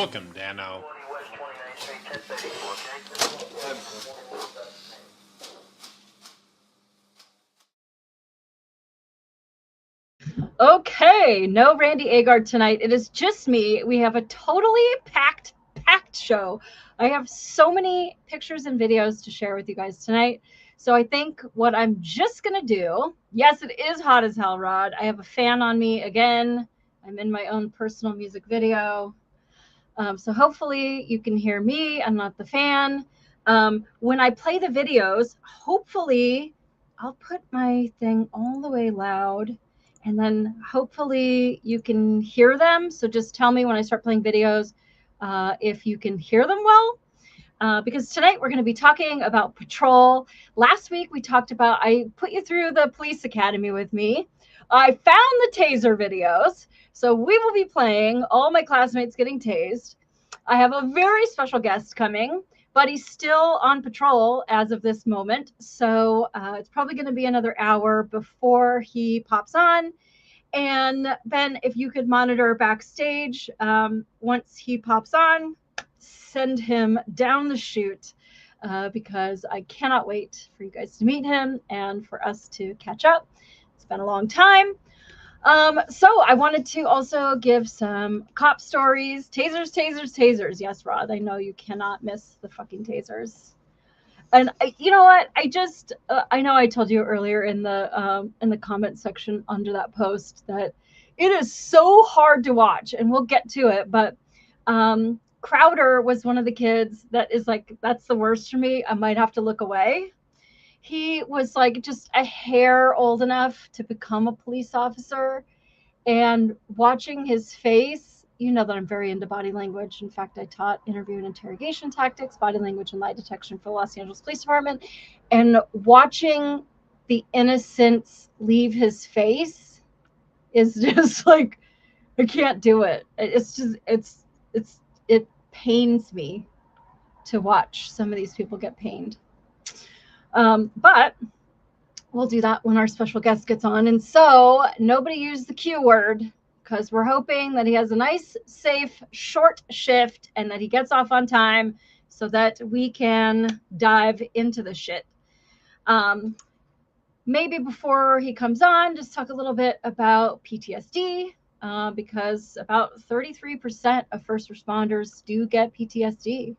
Welcome, Dano. Okay, no Randy Agard tonight. It is just me. We have a totally packed show. I have so many pictures and videos to share with you guys tonight. So I think what I'm just going to do, yes, it is hot as hell, Rod. I have a fan on me again. I'm in my own personal music video. So hopefully you can hear me. I'm not the fan. When I play the videos, hopefully I'll put my thing all the way loud, and then hopefully you can hear them. So just tell me when I start playing videos if you can hear them well. Because tonight we're going to be talking about patrol. Last week we talked about, I put you through the police academy with me. I found the taser videos. So we will be playing all my classmates getting tased. I have a very special guest coming, but he's still on patrol as of this moment. So it's probably going to be another hour before he pops on. And Ben, if you could monitor backstage once he pops on, send him down the chute because I cannot wait for you guys to meet him and for us to catch up. It's been a long time. So I wanted to also give some cop stories. Tasers. Yes, Rod, I know you cannot miss the fucking tasers. And you know what? I know I told you earlier in the comment section under that post that it is so hard to watch, and we'll get to it. But Crowder was one of the kids that is like, that's the worst for me. I might have to look away. He was like just a hair old enough to become a police officer, and watching his face, you know that I'm very into body language. In fact, I taught interview and interrogation tactics, body language, and lie detection for the Los Angeles Police Department. And watching the innocence leave his face is just like, I can't do it. It pains me to watch some of these people get pained. But we'll do that when our special guest gets on. And so nobody use the Q word, because we're hoping that he has a nice, safe, short shift and that he gets off on time so that we can dive into the shit. Maybe before he comes on, just talk a little bit about PTSD, because about 33% of first responders do get PTSD.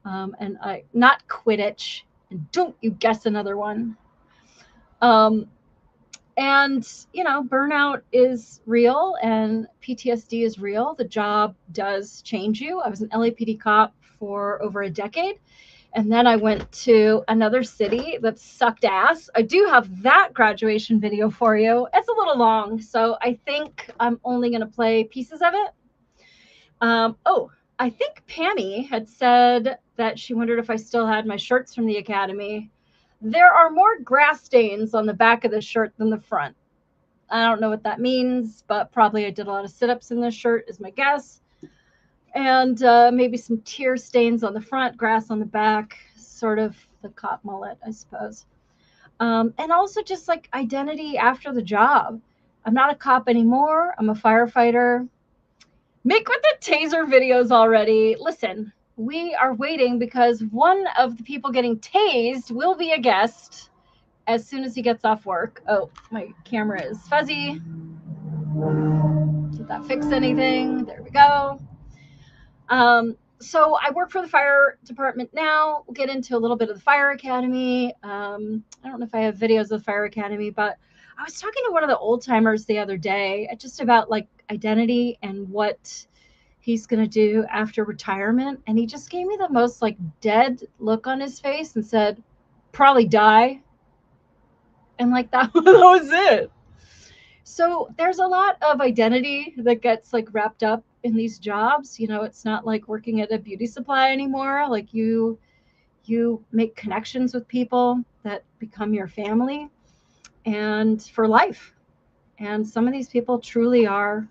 And not Quidditch, and don't you guess another one. And, you know, burnout is real and PTSD is real. The job does change you. I was an LAPD cop for over a decade. And then I went to another city that sucked ass. I do have that graduation video for you. It's a little long, so I think I'm only going to play pieces of it. I think Pammy had said that she wondered if I still had my shirts from the academy. There are more grass stains on the back of the shirt than the front. I don't know what that means, but probably I did a lot of sit-ups in this shirt is my guess. And maybe some tear stains on the front, grass on the back, sort of the cop mullet, I suppose. And also just like identity after the job. I'm not a cop anymore. I'm a firefighter. Mick with the taser videos already. Listen, we are waiting because one of the people getting tased will be a guest as soon as he gets off work. Oh, my camera is fuzzy. Did that fix anything? There we go. So I work for the fire department now. We'll get into a little bit of the fire academy. I don't know if I have videos of the fire academy, but I was talking to one of the old timers the other day just about like identity and what he's going to do after retirement. And he just gave me the most like dead look on his face and said, probably die. And like that was it. So there's a lot of identity that gets like wrapped up in these jobs. You know, it's not like working at a beauty supply anymore. Like you make connections with people that become your family and for life. And some of these people truly are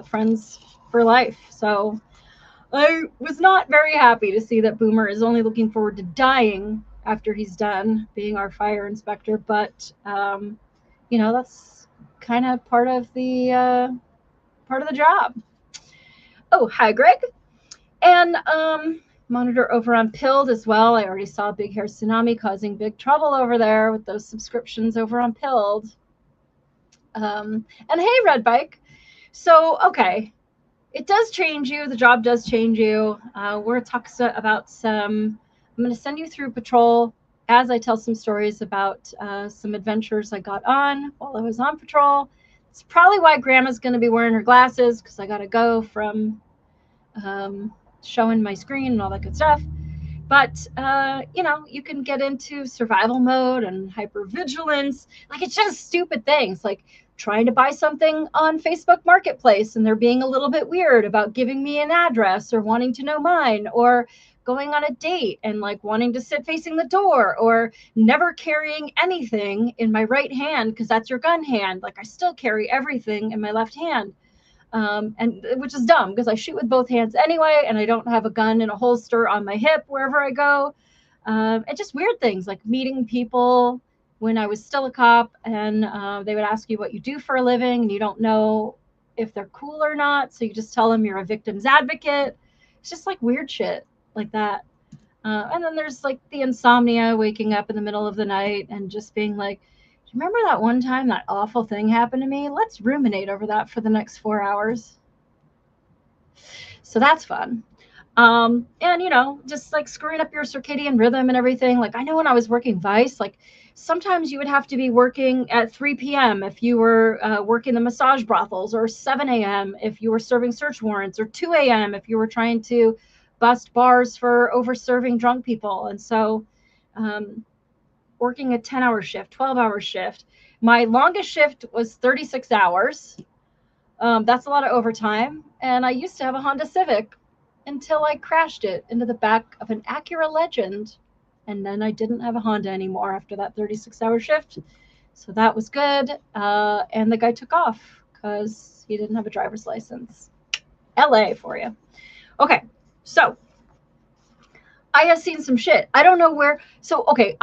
friends for life. So I was not very happy to see that Boomer is only looking forward to dying after he's done being our fire inspector. But, you know, that's kind of part of the job. Oh, hi, Greg. And monitor over on Pilled as well. I already saw Big Hair Tsunami causing big trouble over there with those subscriptions over on Pilled. And hey, Red Bike. So, okay, it does change you. The job does change you. We're talking about some, I'm going to send you through patrol as I tell some stories about some adventures I got on while I was on patrol. It's probably why Grandma's going to be wearing her glasses, because I got to go from showing my screen and all that good stuff. But you know, you can get into survival mode and hypervigilance. Like, it's just stupid things, like trying to buy something on Facebook Marketplace and they're being a little bit weird about giving me an address or wanting to know mine, or going on a date and like wanting to sit facing the door, or never carrying anything in my right hand because that's your gun hand. Like, I still carry everything in my left hand. And which is dumb because I shoot with both hands anyway, and I don't have a gun in a holster on my hip wherever I go. And just weird things like meeting people when I was still a cop, and they would ask you what you do for a living, and you don't know if they're cool or not, so you just tell them you're a victim's advocate. It's just like weird shit like that. And then there's like the insomnia, waking up in the middle of the night and just being like, do you remember that one time that awful thing happened to me? Let's ruminate over that for the next 4 hours. So that's fun. And, you know, just like screwing up your circadian rhythm and everything. Like, I know when I was working Vice, like sometimes you would have to be working at 3 p.m. if you were working the massage brothels, or 7 a.m. if you were serving search warrants, or 2 a.m. if you were trying to bust bars for over serving drunk people. And so working a 10-hour shift, 12-hour shift. My longest shift was 36 hours. That's a lot of overtime. And I used to have a Honda Civic until I crashed it into the back of an Acura Legend. And then I didn't have a Honda anymore after that 36-hour shift. So that was good. And the guy took off because he didn't have a driver's license. LA for you. Okay, so I have seen some shit. I don't know where. So, okay,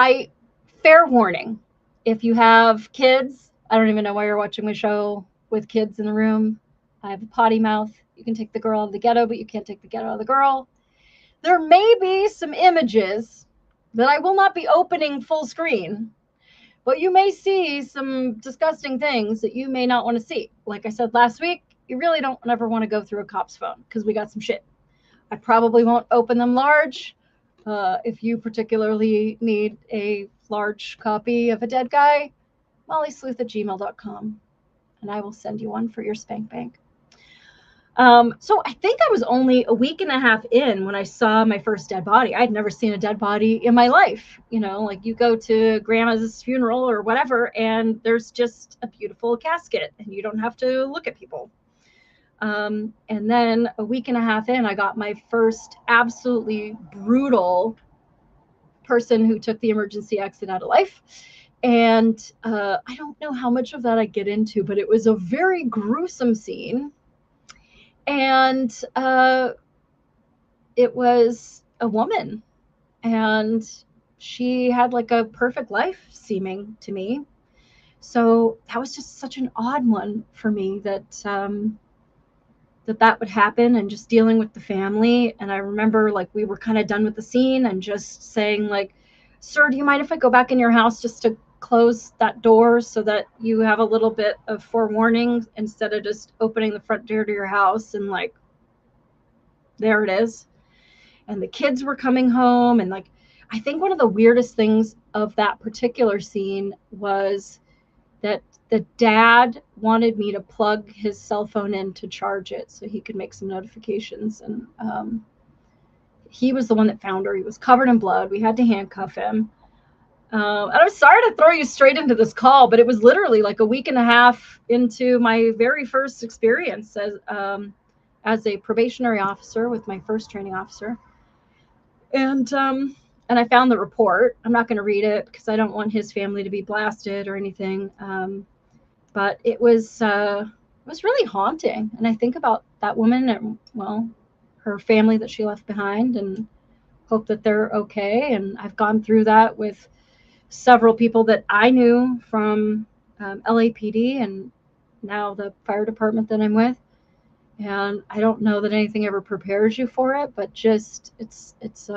fair warning. If you have kids, I don't even know why you're watching my show with kids in the room. I have a potty mouth. You can take the girl out of the ghetto, but you can't take the ghetto out of the girl. There may be some images that I will not be opening full screen, but you may see some disgusting things that you may not want to see. Like I said last week, you really don't ever want to go through a cop's phone because we got some shit. I probably won't open them large. If you particularly need a large copy of a dead guy, mollysleuth@gmail.com, and I will send you one for your spank bank. So I think I was only a week and a half in when I saw my first dead body. I'd never seen a dead body in my life. You know, like you go to grandma's funeral or whatever, and there's just a beautiful casket, and you don't have to look at people. And then a week and a half in, I got my first absolutely brutal person who took the emergency exit out of life. And I don't know how much of that I get into, but it was a very gruesome scene. And it was a woman, and she had like a perfect life seeming to me. So that was just such an odd one for me, that that would happen, and just dealing with the family. And I remember like we were kind of done with the scene and just saying like, sir, do you mind if I go back in your house just to close that door so that you have a little bit of forewarning, instead of just opening the front door to your house and like, there it is. And the kids were coming home, and like, I think one of the weirdest things of that particular scene was that the dad wanted me to plug his cell phone in to charge it so he could make some notifications. And he was the one that found her. He was covered in blood. We had to handcuff him. And I'm sorry to throw you straight into this call, but it was literally like a week and a half into my very first experience as a probationary officer with my first training officer. And I found the report. I'm not going to read it because I don't want his family to be blasted or anything. But it was really haunting. And I think about that woman and, well, her family that she left behind, and hope that they're okay. And I've gone through that with several people that I knew from LAPD and now the fire department that I'm with. And I don't know that anything ever prepares you for it, but just it's it's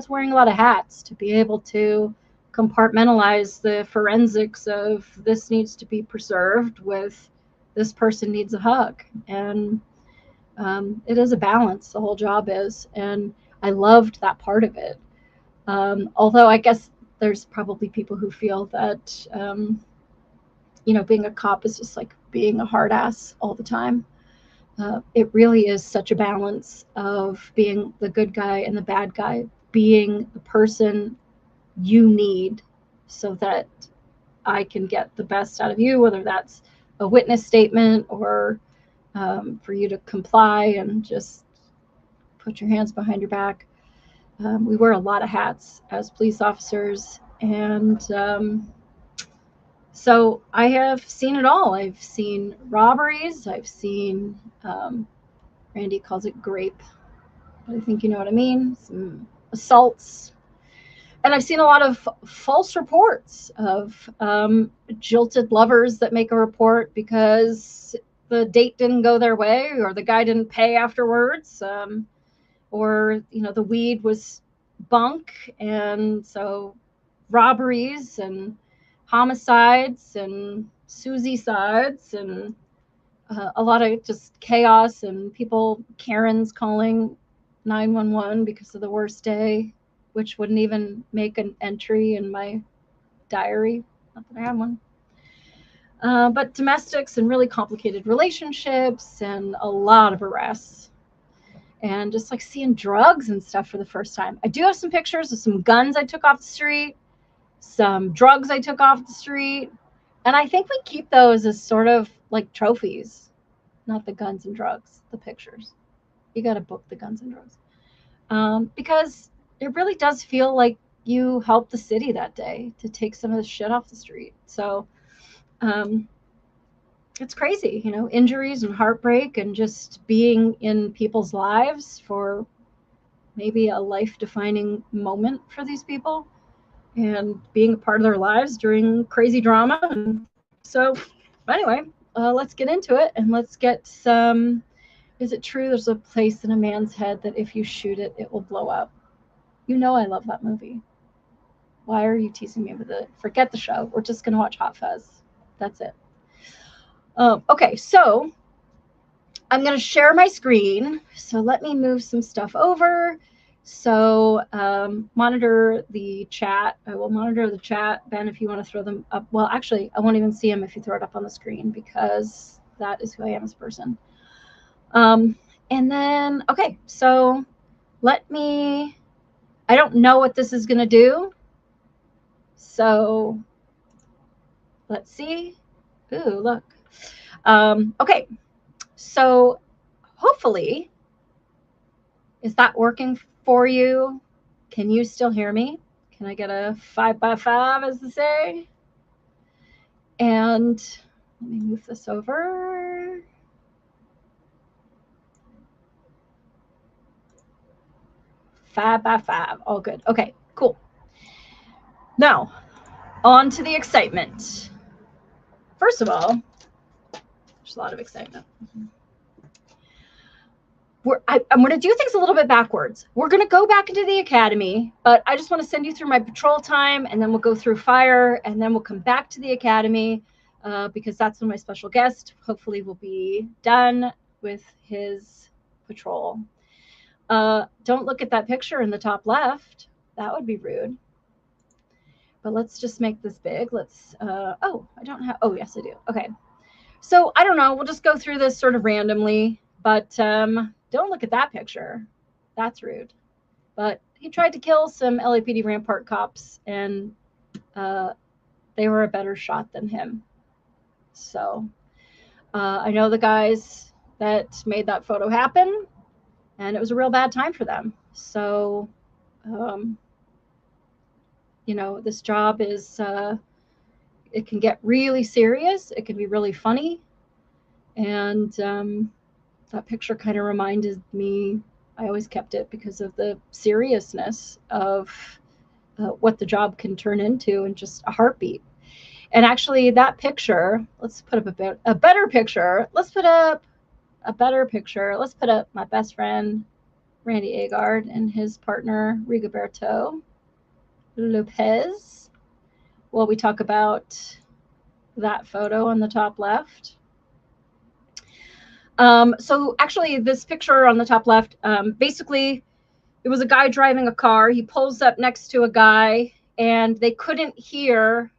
wearing a lot of hats to be able to compartmentalize the forensics of this needs to be preserved with this person needs a hug. And it is a balance, the whole job is, and I loved that part of it. Although I guess there's probably people who feel that being a cop is just like being a hard ass all the time. It really is such a balance of being the good guy and the bad guy, being the person you need so that I can get the best out of you, whether that's a witness statement or for you to comply and just put your hands behind your back. We wear a lot of hats as police officers, and so I have seen it all. I've seen robberies. I've seen, Randy calls it grape, but I think you know what I mean. Some assaults. And I've seen a lot of false reports of jilted lovers that make a report because the date didn't go their way or the guy didn't pay afterwards, or the weed was bunk, and so robberies and homicides and Susie-sides and a lot of just chaos and people, Karens calling 911 because of the worst day, which wouldn't even make an entry in my diary. Not that I have one. But domestics and really complicated relationships and a lot of arrests. And just like seeing drugs and stuff for the first time. I do have some pictures of some guns I took off the street, some drugs I took off the street. And I think we keep those as sort of like trophies, not the guns and drugs, the pictures. You got to book the guns and drugs. Because it really does feel like you helped the city that day to take some of the shit off the street. So it's crazy, injuries and heartbreak and just being in people's lives for maybe a life-defining moment for these people and being a part of their lives during crazy drama. And so anyway, let's get into it and let's get some. Is it true there's a place in a man's head that if you shoot it, it will blow up? You know I love that movie. Why are you teasing me with it? Forget the show. We're just going to watch Hot Fuzz. That's it. Okay, so I'm going to share my screen. So let me move some stuff over. So monitor the chat. I will monitor the chat. Ben, if you want to throw them up. Well, actually, I won't even see them if you throw it up on the screen because that is who I am as a person. And then, okay, so let me, I don't know what this is going to do. So let's see. Ooh, look. Okay, so hopefully, is that working for you? Can you still hear me? Can I get a 5x5, as they say? And let me move this over. Five by five, all good. Okay, cool. Now, on to the excitement. First of all, there's a lot of excitement. I'm going to do things a little bit backwards. We're going to go back into the academy, but I just want to send you through my patrol time, and then we'll go through fire, and then we'll come back to the academy because that's when my special guest hopefully will be done with his patrol. Don't look at that picture in the top left. That would be rude. But let's just make this big. Let's, oh, I don't have, oh, yes, I do. Okay. So I don't know. We'll just go through this sort of randomly, but don't look at that picture. That's rude. But he tried to kill some LAPD Rampart cops, and they were a better shot than him. So I know the guys that made that photo happen, and it was a real bad time for them. So, this job is, it can get really serious. It can be really funny. And that picture kind of reminded me, I always kept it because of the seriousness of what the job can turn into in just a heartbeat. And actually that picture, let's put up a better picture. Let's put up a better picture, let's put up my best friend, Randy Agard, and his partner, Rigoberto Lopez, while we talk about that photo on the top left. So actually, this picture on the top left, basically, it was a guy driving a car. He pulls up next to a guy, and they couldn't hear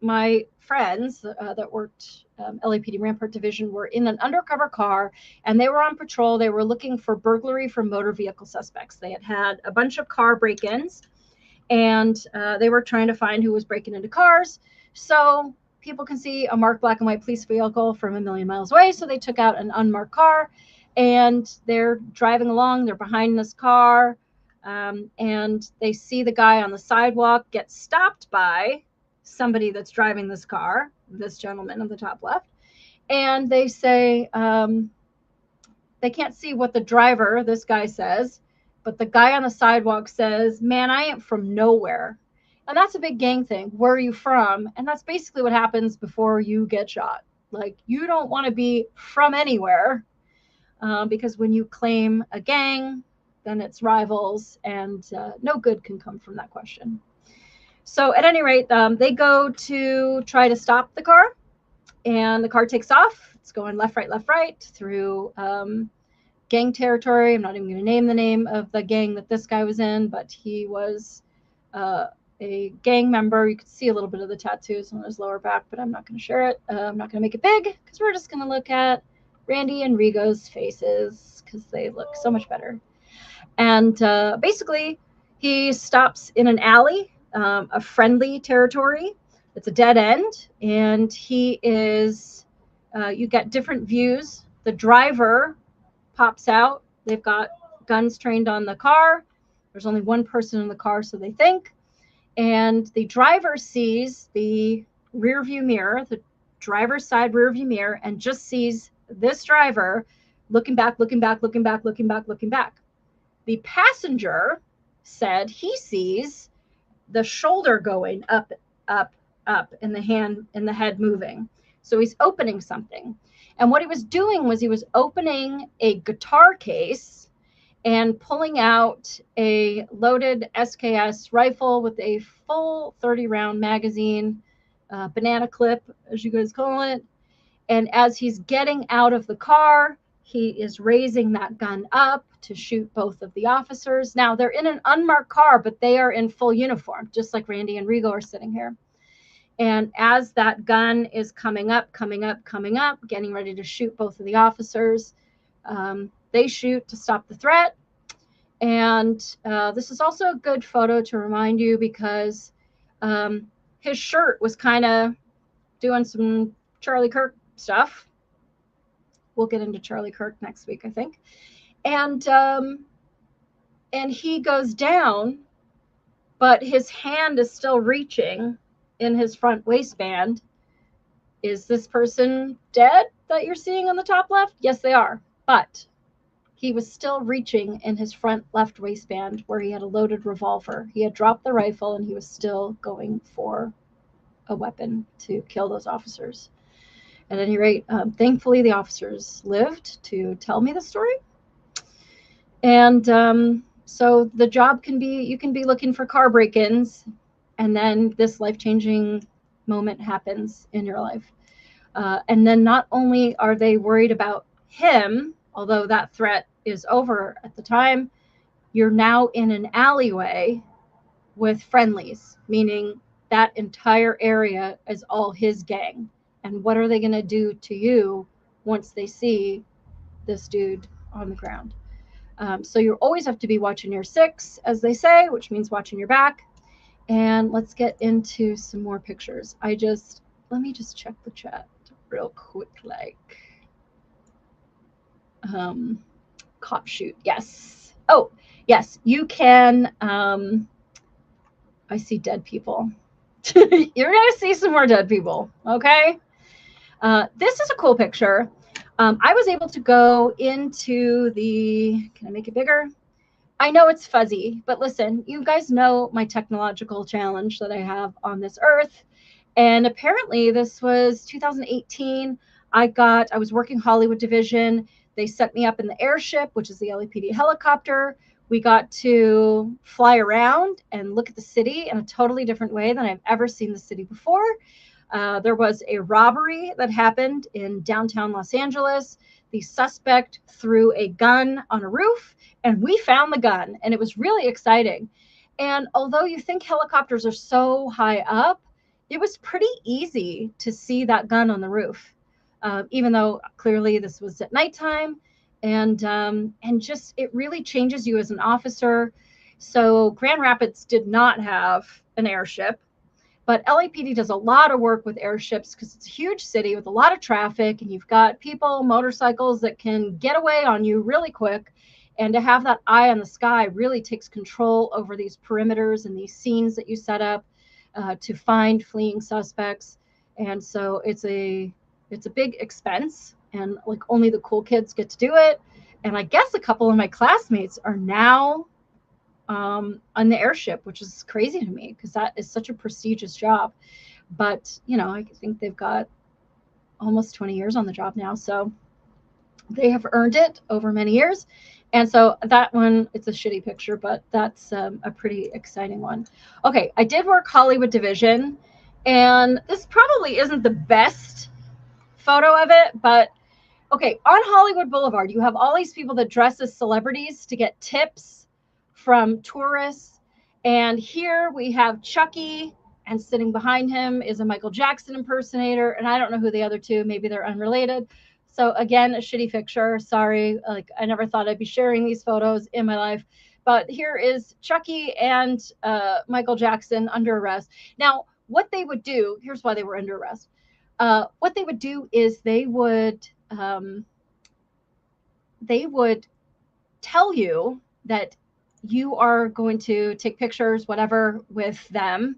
my friends that worked LAPD Rampart Division were in an undercover car, and they were on patrol. They were looking for burglary from motor vehicle suspects. They had had a bunch of car break-ins, and they were trying to find who was breaking into cars. So people can see a marked black and white police vehicle from a million miles away. So they took out an unmarked car, and they're driving along. They're behind this car, and they see the guy on the sidewalk get stopped by somebody that's driving this car, this gentleman on the top left. And they say they can't see what the driver, this guy, says, but the guy on the sidewalk says, "Man, I ain't from nowhere." And that's a big gang thing. Where are you from? And that's basically what happens before you get shot. Like, you don't want to be from anywhere, because when you claim a gang, then it's rivals, and no good can come from that question. So at any rate, they go to try to stop the car, and the car takes off. It's going left, right through gang territory. I'm not even going to name the name of the gang that this guy was in, but he was a gang member. You could see a little bit of the tattoos on his lower back, but I'm not going to share it. I'm not going to make it big, because we're just going to look at Randy and Rigo's faces, because they look so much better. And basically, he stops in an alley, a friendly territory. It's a dead end, and he is, you get different views. The driver pops out. They've got guns trained on the car. There's only one person in the car, so they think. And the driver sees the rear view mirror, the driver's side rear view mirror, and just sees this driver looking back, looking back, looking back, looking back, looking back. The passenger said he sees the shoulder going up, up, up, and the hand and the head moving. So he's opening something. And what he was doing was he was opening a guitar case and pulling out a loaded SKS rifle with a full 30-round magazine, banana clip, as you guys call it. And as he's getting out of the car, he is raising that gun up to shoot both of the officers. Now, they're in an unmarked car, but they are in full uniform, just like Randy and Rigo are sitting here. And as that gun is coming up, getting ready to shoot both of the officers, they shoot to stop the threat. And this is also a good photo to remind you, because his shirt was kind of doing some Charlie Kirk stuff. We'll get into Charlie Kirk next week, I think. And he goes down, but his hand is still reaching in his front waistband. Is this person dead that you're seeing on the top left? Yes, they are. But he was still reaching in his front left waistband, where he had a loaded revolver. He had dropped the rifle, and he was still going for a weapon to kill those officers. At any rate, thankfully, the officers lived to tell me the story. And so the job can be, you can be looking for car break-ins, and then this life-changing moment happens in your life. And then not only are they worried about him, although that threat is over at the time, you're now in an alleyway with friendlies, meaning that entire area is all his gang. And what are they going to do to you once they see this dude on the ground? So you always have to be watching your six, as they say, which means watching your back. And let's get into some more pictures. Let me just check the chat real quick, like. Cop shoot, yes. Oh, yes, you can. I see dead people. You're gonna see some more dead people, okay? This is a cool picture. I was able to go into the, can I make it bigger? I know it's fuzzy, but listen, you guys know my technological challenge that I have on this earth. And apparently this was 2018. I was working Hollywood division. They set me up in the airship, which is the LAPD helicopter. We got to fly around and look at the city in a totally different way than I've ever seen the city before. There was a robbery that happened in downtown Los Angeles. The suspect threw a gun on a roof, and we found the gun, and it was really exciting. And although you think helicopters are so high up, it was pretty easy to see that gun on the roof, even though clearly this was at nighttime. And just it really changes you as an officer. So Grand Rapids did not have an airship, but LAPD does a lot of work with airships because it's a huge city with a lot of traffic, and you've got people, motorcycles that can get away on you really quick. And to have that eye on the sky really takes control over these perimeters and these scenes that you set up to find fleeing suspects. And so it's a big expense, and like only the cool kids get to do it. And I guess a couple of my classmates are now on the airship, which is crazy to me because that is such a prestigious job. But, you know, I think they've got almost 20 years on the job now. So they have earned it over many years. And so that one, it's a shitty picture, but that's a pretty exciting one. Okay, I did work Hollywood division, and this probably isn't the best photo of it, but okay, on Hollywood Boulevard, you have all these people that dress as celebrities to get tips from tourists. And here we have Chucky, and sitting behind him is a Michael Jackson impersonator. And I don't know who the other two, maybe they're unrelated. So again, a shitty picture. Sorry, like I never thought I'd be sharing these photos in my life. But here is Chucky and Michael Jackson under arrest. Now, what they would do, here's why they were under arrest. What they would do is they would tell you that you are going to take pictures, whatever, with them.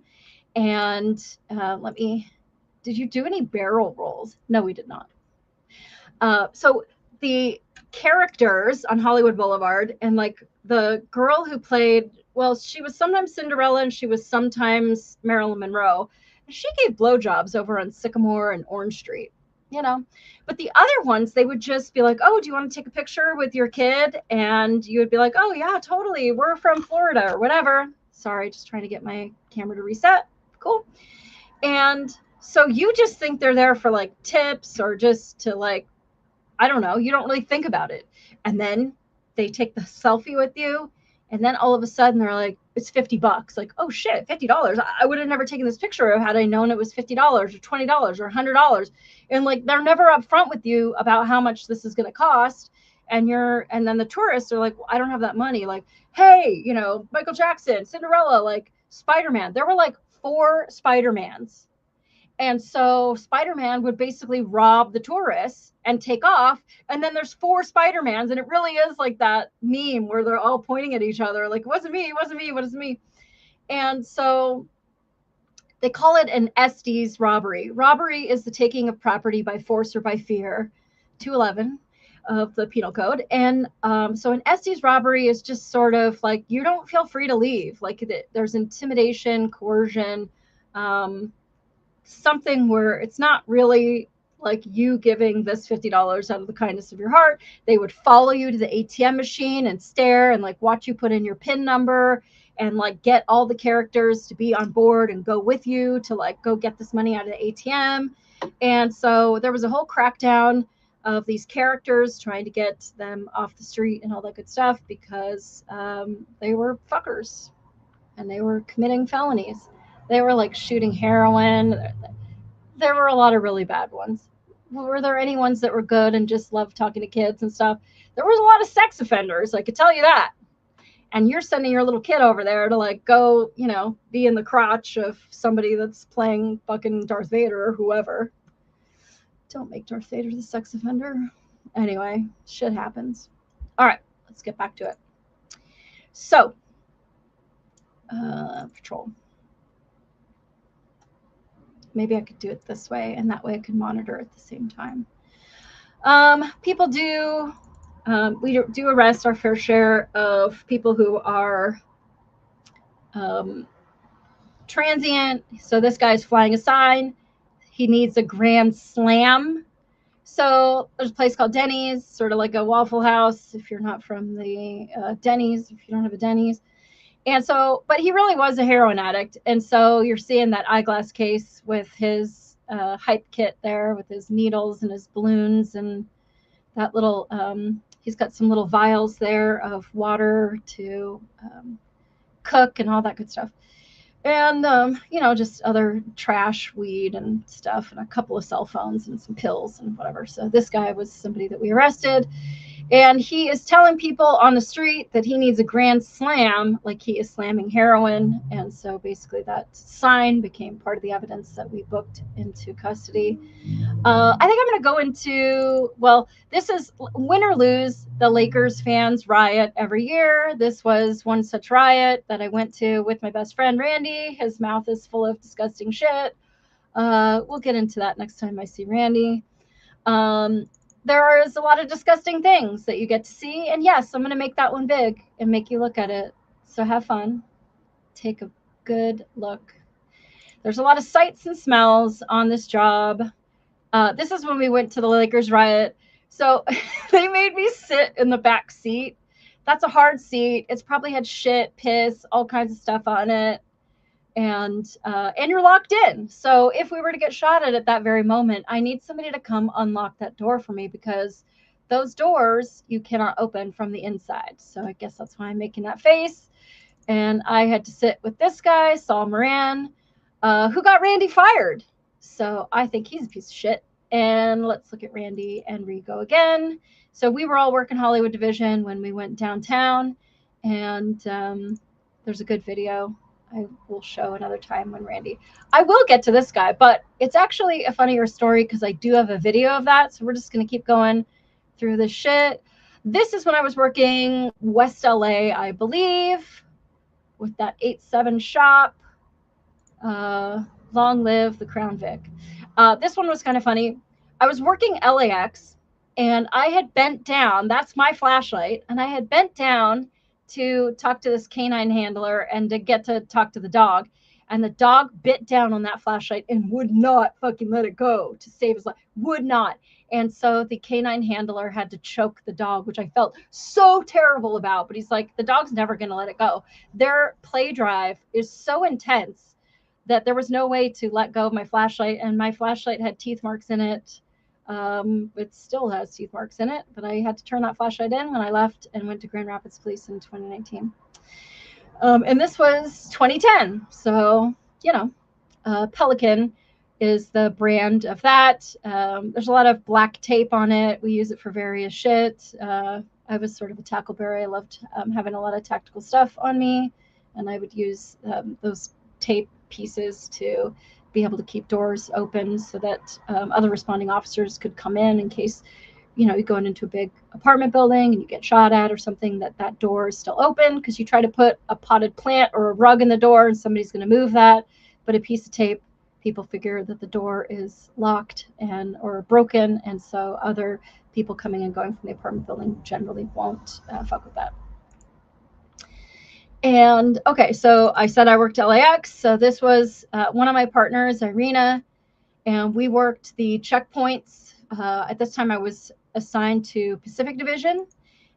And did you do any barrel rolls? No, we did not. So the characters on Hollywood Boulevard, and like the girl who played, well, she was sometimes Cinderella and she was sometimes Marilyn Monroe. And she gave blowjobs over on Sycamore and Orange Street, you know. But the other ones, they would just be like, oh, do you want to take a picture with your kid? And you would be like, oh, yeah, totally. We're from Florida or whatever. Sorry, just trying to get my camera to reset. Cool. And so you just think they're there for like tips or just to like, I don't know, you don't really think about it. And then they take the selfie with you. And then all of a sudden they're like, it's $50. Like, oh shit, $50. I would have never taken this picture had I known it was $50 or $20 or $100. And like, they're never upfront with you about how much this is going to cost. And then the tourists are like, well, I don't have that money. Like, hey, you know, Michael Jackson, Cinderella, like Spider-Man. There were like 4 Spider-Mans. And so Spider-Man would basically rob the tourists and take off. And then there's 4 Spider-Mans. And it really is like that meme where they're all pointing at each other. Like, it wasn't me, it wasn't me, what is me? And so they call it an Estes robbery. Robbery is the taking of property by force or by fear, 211 of the penal code. And so an Estes robbery is just sort of like, you don't feel free to leave. Like there's intimidation, coercion, something where it's not really like you giving this $50 out of the kindness of your heart. They would follow you to the ATM machine and stare and like watch you put in your PIN number and like get all the characters to be on board and go with you to like go get this money out of the ATM. And so there was a whole crackdown of these characters trying to get them off the street and all that good stuff because they were fuckers and they were committing felonies. They were like shooting heroin. There were a lot of really bad ones. Were there any ones that were good and just loved talking to kids and stuff? There was a lot of sex offenders, I could tell you that. And you're sending your little kid over there to like go, you know, be in the crotch of somebody that's playing fucking Darth Vader or whoever. Don't make Darth Vader the sex offender. Anyway, shit happens. All right, let's get back to it. So, patrol. Maybe I could do it this way, and that way I could monitor at the same time. People do, we do arrest our fair share of people who are transient. So this guy's flying a sign. He needs a grand slam. So there's a place called Denny's, sort of like a Waffle House if you're not from the Denny's, if you don't have a Denny's. And so, but he really was a heroin addict. And so you're seeing that eyeglass case with his hype kit there with his needles and his balloons and that little, he's got some little vials there of water to cook and all that good stuff. And, just other trash, weed and stuff, and a couple of cell phones and some pills and whatever. So this guy was somebody that we arrested. And he is telling people on the street that he needs a grand slam, like he is slamming heroin. And so basically that sign became part of the evidence that we booked into custody. I think I'm going to go into, well, this is win or lose, the Lakers fans riot every year. This was one such riot that I went to with my best friend, Randy. His mouth is full of disgusting shit. We'll get into that next time I see Randy. There is a lot of disgusting things that you get to see. And yes, I'm going to make that one big and make you look at it. So have fun. Take a good look. There's a lot of sights and smells on this job. This is when we went to the Lakers riot. So they made me sit in the back seat. That's a hard seat. It's probably had shit, piss, all kinds of stuff on it. And you're locked in. So if we were to get shot at that very moment, I need somebody to come unlock that door for me because those doors you cannot open from the inside. So I guess that's why I'm making that face. And I had to sit with this guy, Saul Moran, who got Randy fired. So I think he's a piece of shit. And let's look at Randy and Rigo again. So we were all working Hollywood Division when we went downtown. And there's a good video I will show another time when Randy. I will get to this guy, but it's actually a funnier story because I do have a video of that. So we're just going to keep going through this shit. This is when I was working West LA, I believe, with that 8-7 shop. Long live the Crown Vic. This one was kind of funny. I was working LAX and I had bent down. That's my flashlight. And I had bent down to talk to this canine handler and to get to talk to the dog. And the dog bit down on that flashlight and would not fucking let it go to save his life. Would not. And so the canine handler had to choke the dog, which I felt so terrible about. But he's like, the dog's never going to let it go. Their play drive is so intense that there was no way to let go of my flashlight. And my flashlight had teeth marks in it. It still has teeth marks in it, but I had to turn that flashlight in when I left and went to Grand Rapids Police in 2019. And this was 2010. So, Pelican is the brand of that. There's a lot of black tape on it. We use it for various shit. I was sort of a tackleberry. I loved having a lot of tactical stuff on me. And I would use those tape pieces to be able to keep doors open so that other responding officers could come in case, you go into a big apartment building and you get shot at or something, that door is still open because you try to put a potted plant or a rug in the door and somebody's going to move that. But a piece of tape, people figure that the door is locked or broken. And so other people coming and going from the apartment building generally won't fuck with that. And okay, so I said I worked LAX. So this was one of my partners, Irina, and we worked the checkpoints. At this time, I was assigned to Pacific Division,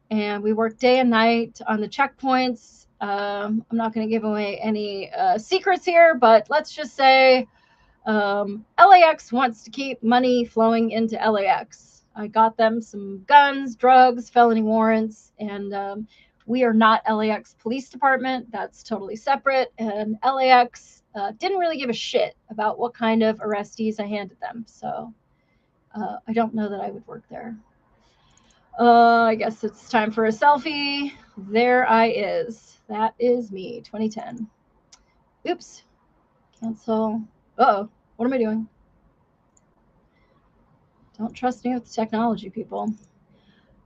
and we worked day and night on the checkpoints. I'm not going to give away any secrets here, but let's just say LAX wants to keep money flowing into LAX. I got them some guns, drugs, felony warrants, and we are not LAX Police Department. That's totally separate. And LAX didn't really give a shit about what kind of arrestees I handed them. So I don't know that I would work there. I guess it's time for a selfie. There I is. That is me, 2010. Oops. Cancel. Uh-oh. What am I doing? Don't trust me with the technology, people.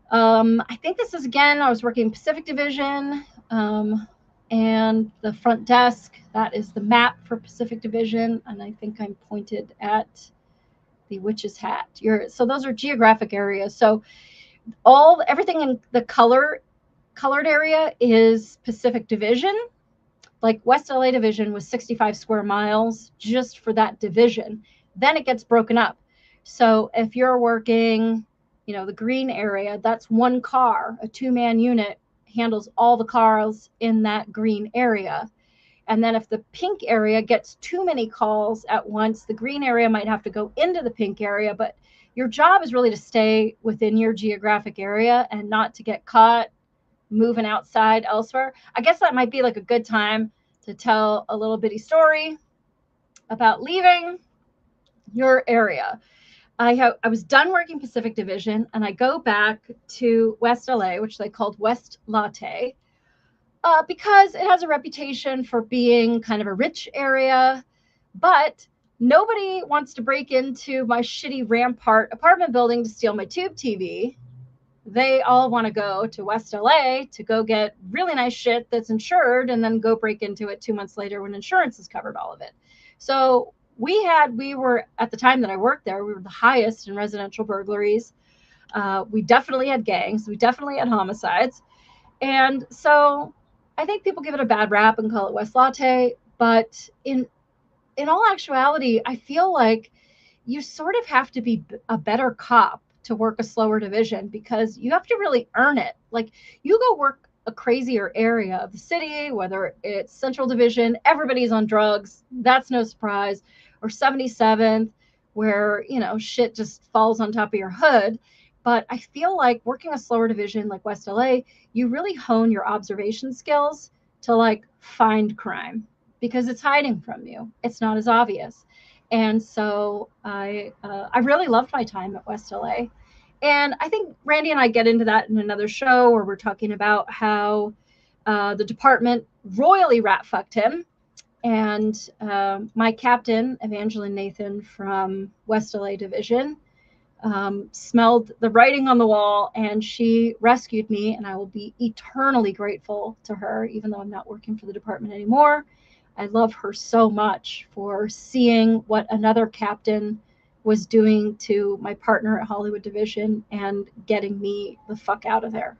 I think this is, again, I was working Pacific Division, and the front desk, that is the map for Pacific Division, and I think I'm pointed at the witch's hat. So those are geographic areas. So everything in the colored area is Pacific Division. Like West LA Division was 65 square miles just for that division. Then it gets broken up. So if you're working, the green area, that's one car, a 2-man unit handles all the cars in that green area. And then if the pink area gets too many calls at once, the green area might have to go into the pink area. But your job is really to stay within your geographic area and not to get caught moving outside elsewhere. I guess that might be like a good time to tell a little bitty story about leaving your area. I was done working Pacific Division, and I go back to West LA, which they called West Latte, because it has a reputation for being kind of a rich area, but nobody wants to break into my shitty Rampart apartment building to steal my tube TV. They all want to go to West LA to go get really nice shit that's insured and then go break into it 2 months later when insurance has covered all of it. So we were, at the time that I worked there, we were the highest in residential burglaries. We definitely had gangs. We definitely had homicides. And so I think people give it a bad rap and call it West Latte. But in all actuality, I feel like you sort of have to be a better cop to work a slower division, because you have to really earn it. Like, you go work a crazier area of the city, whether it's Central Division, everybody's on drugs, that's no surprise, or 77th, where, shit just falls on top of your hood. But I feel like working a slower division like West LA, you really hone your observation skills to like find crime, because it's hiding from you. It's not as obvious. And so I really loved my time at West LA. And I think Randy and I get into that in another show where we're talking about how the department royally rat fucked him. And my captain, Evangeline Nathan from West LA Division, smelled the writing on the wall, and she rescued me, and I will be eternally grateful to her, even though I'm not working for the department anymore. I love her so much for seeing what another captain was doing to my partner at Hollywood Division and getting me the fuck out of there.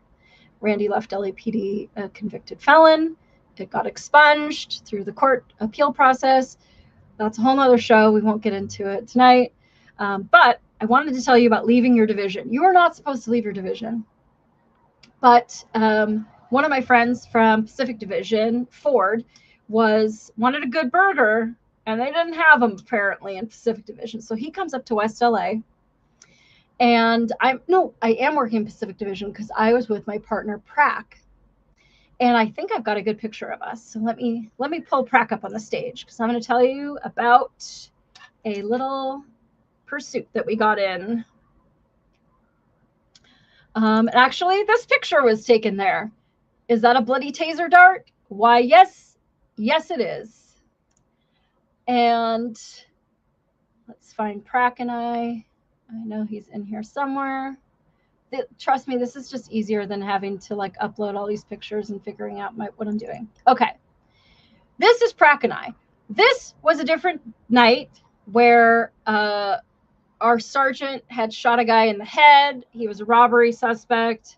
Randy left LAPD a convicted felon. It got expunged through the court appeal process. That's a whole nother show. We won't get into it tonight. But I wanted to tell you about leaving your division. You are not supposed to leave your division. But one of my friends from Pacific Division, Ford, wanted a good burger, and they didn't have them apparently in Pacific Division. So he comes up to West LA, and I am working Pacific Division because I was with my partner Prack. And I think I've got a good picture of us. So let me pull Prack up on the stage, because I'm going to tell you about a little pursuit that we got in. Actually, this picture was taken there. Is that a bloody taser dart? Why, yes. Yes, it is. And let's find Prack and I know he's in here somewhere. Trust me, this is just easier than having to like upload all these pictures and figuring out what I'm doing. Okay. This is Prack and I. This was a different night where our sergeant had shot a guy in the head. He was a robbery suspect.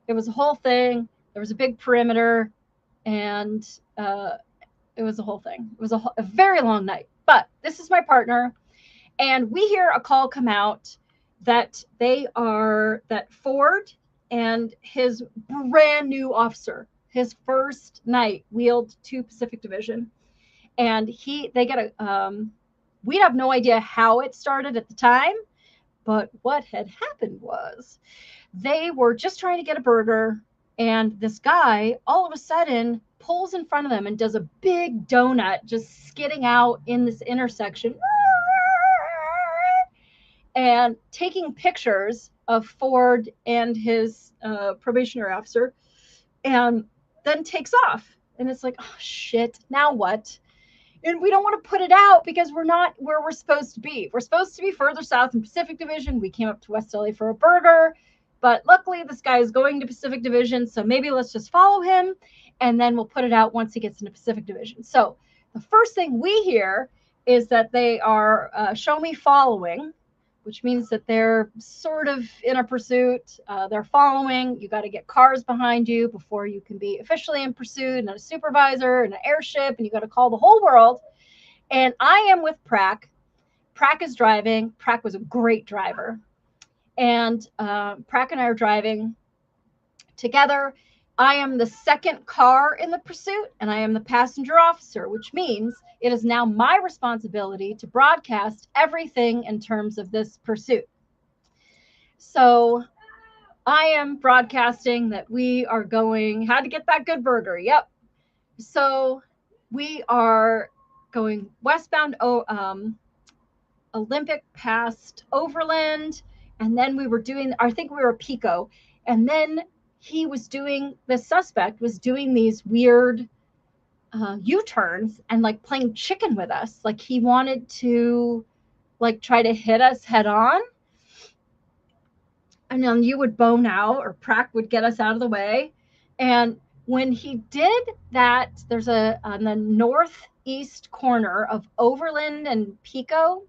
It was a whole thing. There was a big perimeter, and it was a whole thing. It was a very long night. But this is my partner, and we hear a call come out that that Ford and his brand new officer, his first night, wheeled to Pacific Division, and they get we have no idea how it started at the time, but what had happened was they were just trying to get a burger, and this guy all of a sudden pulls in front of them and does a big donut, just skidding out in this intersection and taking pictures of Ford and his probationary officer, and then takes off. And it's like, oh shit, now what? And we don't want to put it out because we're not where we're supposed to be. We're supposed to be further south in Pacific Division. We came up to West LA for a burger, but luckily this guy is going to Pacific Division, so maybe let's just follow him, and then we'll put it out once he gets into Pacific Division. So the first thing we hear is that they are show me following, which means that they're sort of in a pursuit. They're following. You got to get cars behind you before you can be officially in pursuit, and a supervisor and an airship, and you got to call the whole world. And I am with Prack, Prack is driving. Prack was a great driver. And Prack and I are driving together. I am the second car in the pursuit, and I am the passenger officer, which means it is now my responsibility to broadcast everything in terms of this pursuit. So I am broadcasting that we are going, how to get that good burger. Yep. So we are going westbound Olympic past Overland, and then we were doing, I think we were Pico, and then the suspect was doing these weird U-turns and like playing chicken with us. Like he wanted to like try to hit us head on. And then you would bone out, or Prack would get us out of the way. And when he did that, there's on the northeast corner of Overland and Pico,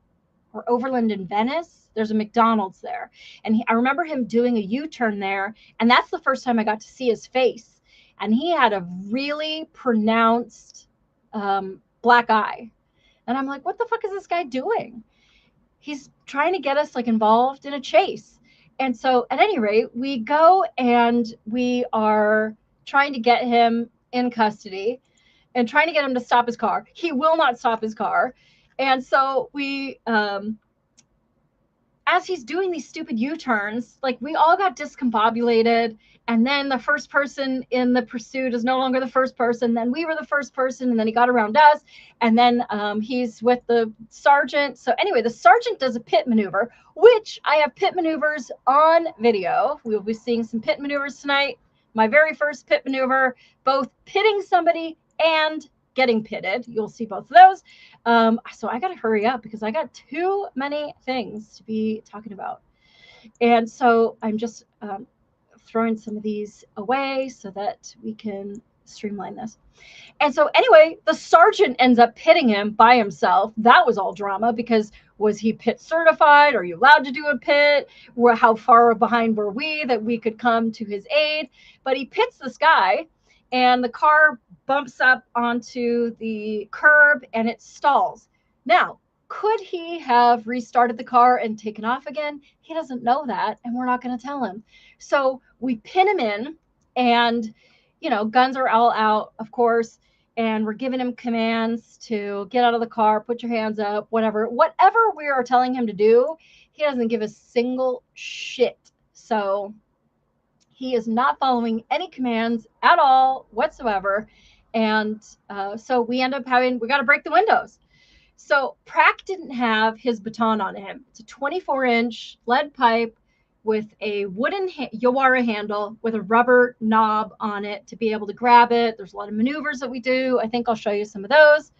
or Overland and Venice, there's a McDonald's there. And I remember him doing a U-turn there. And that's the first time I got to see his face. And he had a really pronounced black eye. And I'm like, what the fuck is this guy doing? He's trying to get us like involved in a chase. And so at any rate, we go and we are trying to get him in custody and trying to get him to stop his car. He will not stop his car. And so we, as he's doing these stupid U-turns, like we all got discombobulated. And then the first person in the pursuit is no longer the first person. Then we were the first person, and then he got around us. And then he's with the sergeant. So anyway, the sergeant does a pit maneuver, which I have pit maneuvers on video. We'll be seeing some pit maneuvers tonight. My very first pit maneuver, both pitting somebody and getting pitted. You'll see both of those. So I got to hurry up because I got too many things to be talking about. And so I'm just throwing some of these away so that we can streamline this. And so anyway, the sergeant ends up pitting him by himself. That was all drama because was he pit certified? Are you allowed to do a pit? How far behind were we that we could come to his aid? But he pits this guy, and the car bumps up onto the curb and it stalls. Now, could he have restarted the car and taken off again? He doesn't know that, and we're not going to tell him. So we pin him in, and, you know, guns are all out, of course, and we're giving him commands to get out of the car, put your hands up, whatever we are telling him to do. He doesn't give a single shit. So he is not following any commands at all whatsoever. And so we end up we got to break the windows. So Prack didn't have his baton on him. It's a 24-inch lead pipe with a wooden Yawara handle with a rubber knob on it to be able to grab it. There's a lot of maneuvers that we do. I think I'll show you some of those.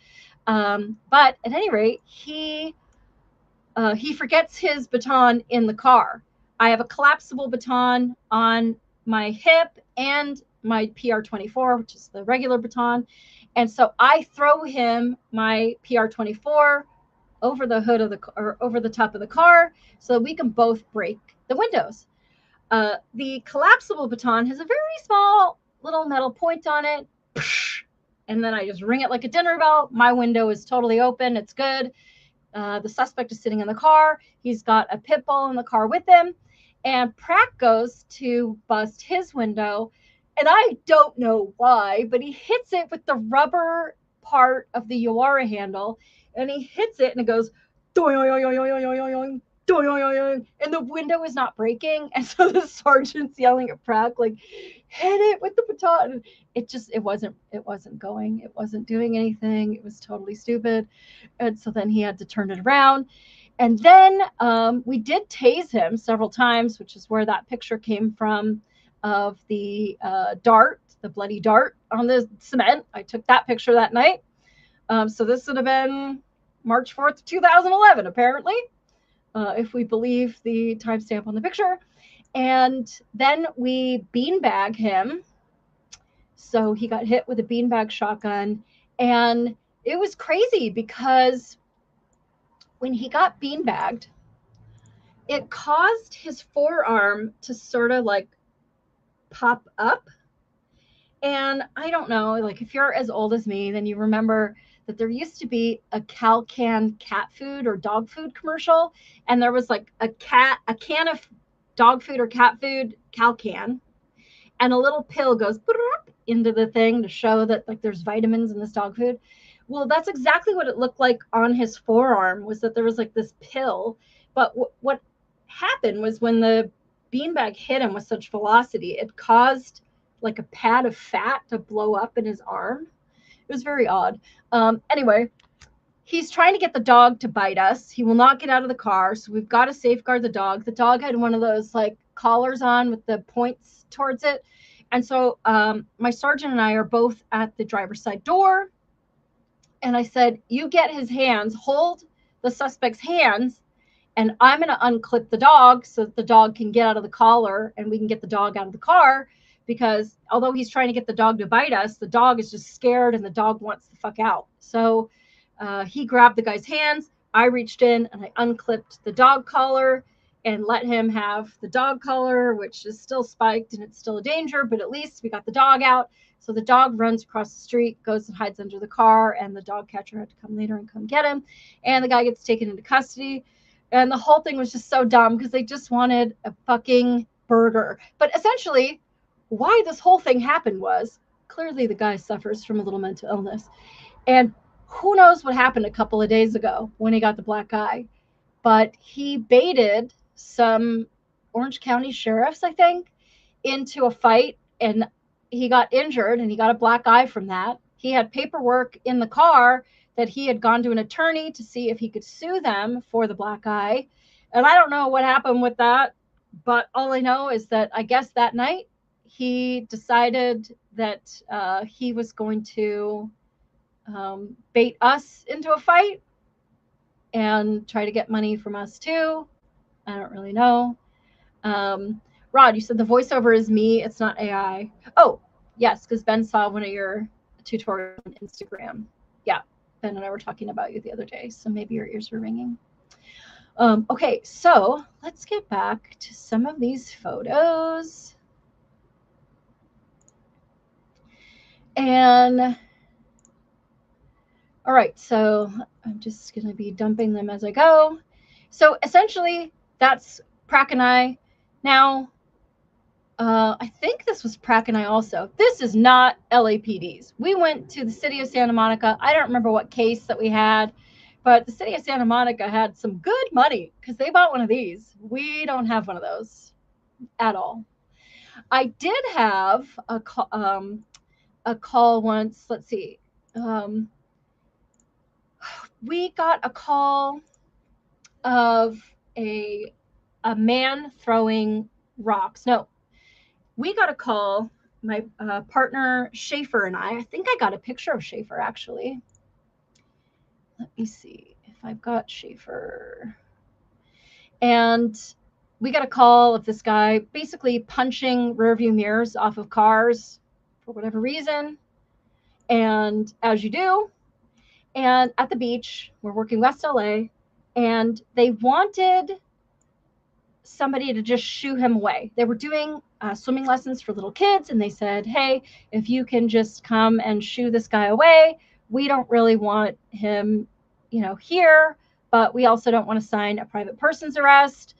But at any rate, he forgets his baton in the car. I have a collapsible baton on my hip and my PR-24, which is the regular baton. And so I throw him my PR-24 over the hood of over the top of the car so we can both break the windows. The collapsible baton has a very small little metal point on it. And then I just ring it like a dinner bell. My window is totally open. It's good. The suspect is sitting in the car. He's got a pit bull in the car with him. And Pratt goes to bust his window. And I don't know why, but he hits it with the rubber part of the Yawara handle. And he hits it and it goes, and the window is not breaking. And so the sergeant's yelling at Pratt, like, hit it with the baton. It wasn't going. It wasn't doing anything. It was totally stupid. And so then he had to turn it around. And then we did tase him several times, which is where that picture came from of the dart, the bloody dart on the cement. I took that picture that night. So this would have been March 4th, 2011, apparently, if we believe the timestamp on the picture. And then we beanbag him. So he got hit with a beanbag shotgun. And it was crazy because when he got beanbagged, it caused his forearm to sort of like pop up. And I don't know, like if you're as old as me, then you remember that there used to be a Calcan cat food or dog food commercial, and there was like a can of dog food or cat food, Calcan, and a little pill goes into the thing to show that like there's vitamins in this dog food. Well, that's exactly what it looked like on his forearm, was that there was like this pill. But what happened was when the beanbag hit him with such velocity, it caused like a pad of fat to blow up in his arm. It was very odd. Anyway, he's trying to get the dog to bite us. He will not get out of the car, so we've got to safeguard the dog. The dog had one of those like collars on with the points towards it. And so my sergeant and I are both at the driver's side door. And I said, you get his hands, hold the suspect's hands, and I'm going to unclip the dog so that the dog can get out of the collar and we can get the dog out of the car. Because although he's trying to get the dog to bite us, the dog is just scared and the dog wants the fuck out. So he grabbed the guy's hands. I reached in and I unclipped the dog collar and let him have the dog collar, which is still spiked and it's still a danger, but at least we got the dog out. So the dog runs across the street, goes and hides under the car, and the dog catcher had to come later and come get him. And the guy gets taken into custody. And the whole thing was just so dumb because they just wanted a fucking burger. But essentially, why this whole thing happened was clearly the guy suffers from a little mental illness. And who knows what happened a couple of days ago when he got the black eye. But he baited some Orange County sheriffs, I think, into a fight, and he got injured and he got a black eye from that. He had paperwork in the car that he had gone to an attorney to see if he could sue them for the black eye. And I don't know what happened with that, but all I know is that I guess that night he decided that he was going to bait us into a fight and try to get money from us too. I don't really know. Rod, you said the voiceover is me. It's not AI. Oh, yes, because Ben saw one of your tutorials on Instagram. Yeah, Ben and I were talking about you the other day, so maybe your ears were ringing. Okay, so let's get back to some of these photos. And all right, so I'm just going to be dumping them as I go. So essentially, that's Prack and I. Now, I think this was Prack and I also. This is not LAPD's. We went to the city of Santa Monica. I don't remember what case that we had, but the city of Santa Monica had some good money because they bought one of these. We don't have one of those at all. I did have a call once. Let's see. We got a call of a man throwing rocks. No, we got a call, my partner Schaefer and I think I got a picture of Schaefer actually. Let me see if I've got Schaefer. And we got a call of this guy basically punching rearview mirrors off of cars for whatever reason. And as you do, and at the beach, we're working West LA, and they wanted somebody to just shoo him away. They were doing swimming lessons for little kids, and they said, hey, if you can just come and shoo this guy away, we don't really want him, here, but we also don't want to sign a private person's arrest.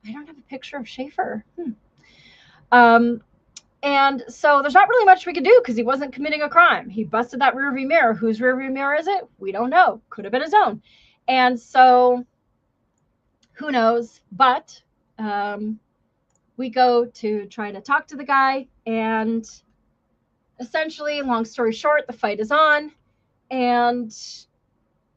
I don't have a picture of Schaefer. And so there's not really much we could do because he wasn't committing a crime. He busted that rearview mirror. Whose rearview mirror is it? We don't know. Could have been his own. And so who knows? But we go to try to talk to the guy, and essentially, long story short, the fight is on, and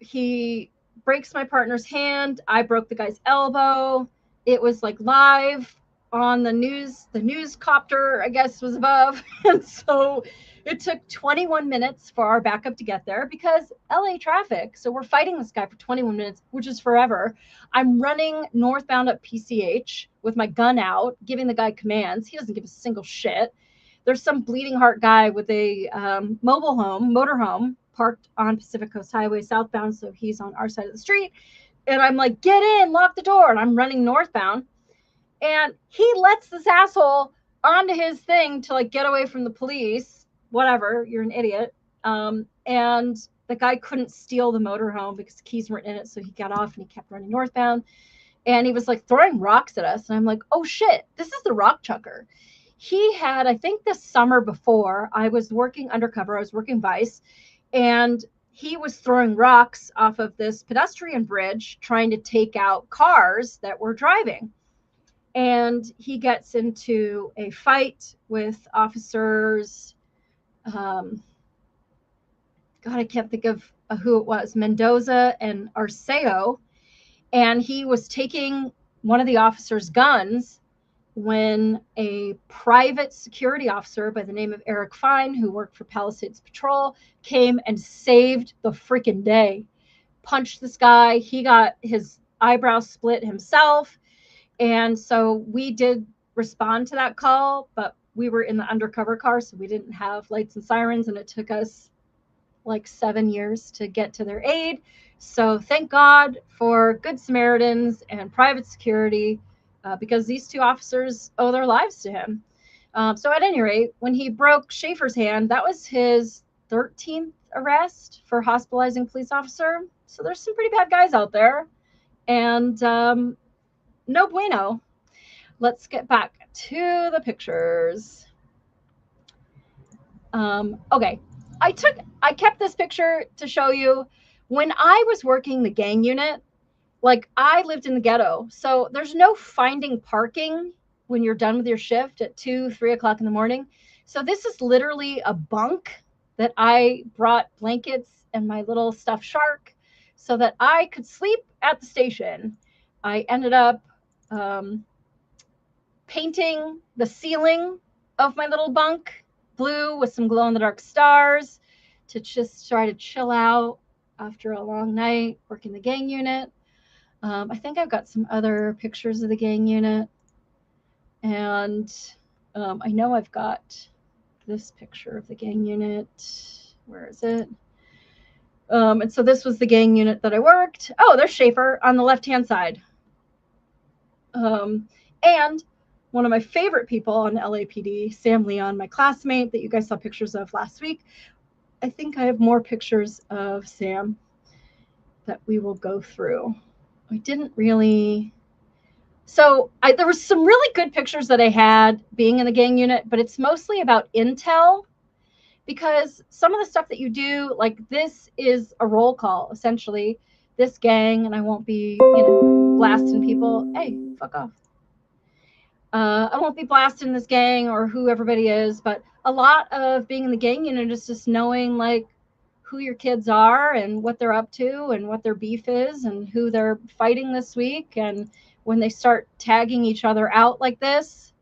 he breaks my partner's hand. I broke the guy's elbow. It was like live on the news copter, I guess, was above. And so it took 21 minutes for our backup to get there because LA traffic. So we're fighting this guy for 21 minutes, which is forever. I'm running northbound up PCH with my gun out, giving the guy commands. He doesn't give a single shit. There's some bleeding heart guy with a motorhome parked on Pacific Coast Highway southbound. So he's on our side of the street. And I'm like, get in, lock the door. And I'm running northbound. And he lets this asshole onto his thing to like get away from the police. Whatever, you're an idiot. And the guy couldn't steal the motorhome because the keys weren't in it. So he got off and he kept running northbound. And he was like throwing rocks at us. And I'm like, oh shit, this is the rock chucker. He had, I think the summer before, I was working undercover, I was working Vice, and he was throwing rocks off of this pedestrian bridge trying to take out cars that were driving. And he gets into a fight with officers. God, I can't think of who it was, Mendoza and Arceo. And he was taking one of the officers' guns when a private security officer by the name of Eric Fine, who worked for Palisades Patrol, came and saved the freaking day. Punched this guy. He got his eyebrows split himself. And so we did respond to that call, but we were in the undercover car, so we didn't have lights and sirens, and it took us like 7 years to get to their aid. So thank God for Good Samaritans and private security, because these two officers owe their lives to him. So at any rate, when he broke Schaefer's hand, that was his 13th arrest for hospitalizing police officer. So there's some pretty bad guys out there. And no bueno. Let's get back to the pictures. Okay. I kept this picture to show you when I was working the gang unit. Like, I lived in the ghetto, so there's no finding parking when you're done with your shift at 2, 3 o'clock in the morning. So this is literally a bunk that I brought blankets and my little stuffed shark so that I could sleep at the station. I ended up painting the ceiling of my little bunk blue with some glow-in-the-dark stars to just try to chill out after a long night working the gang unit. I think I've got some other pictures of the gang unit. And I know I've got this picture of the gang unit. Where is it? And so this was the gang unit that I worked. Oh, there's Schaefer on the left-hand side. And one of my favorite people on LAPD, Sam Leon, my classmate that you guys saw pictures of last week. I think I have more pictures of Sam that we will go through. I didn't really. So there was some really good pictures that I had being in the gang unit, but it's mostly about intel, because some of the stuff that you do, like this is a roll call, essentially. This gang, and I won't be, blasting people. Hey, fuck off. I won't be blasting this gang or who everybody is, but a lot of being in the gang unit is just knowing like who your kids are and what they're up to and what their beef is and who they're fighting this week. And when they start tagging each other out like this,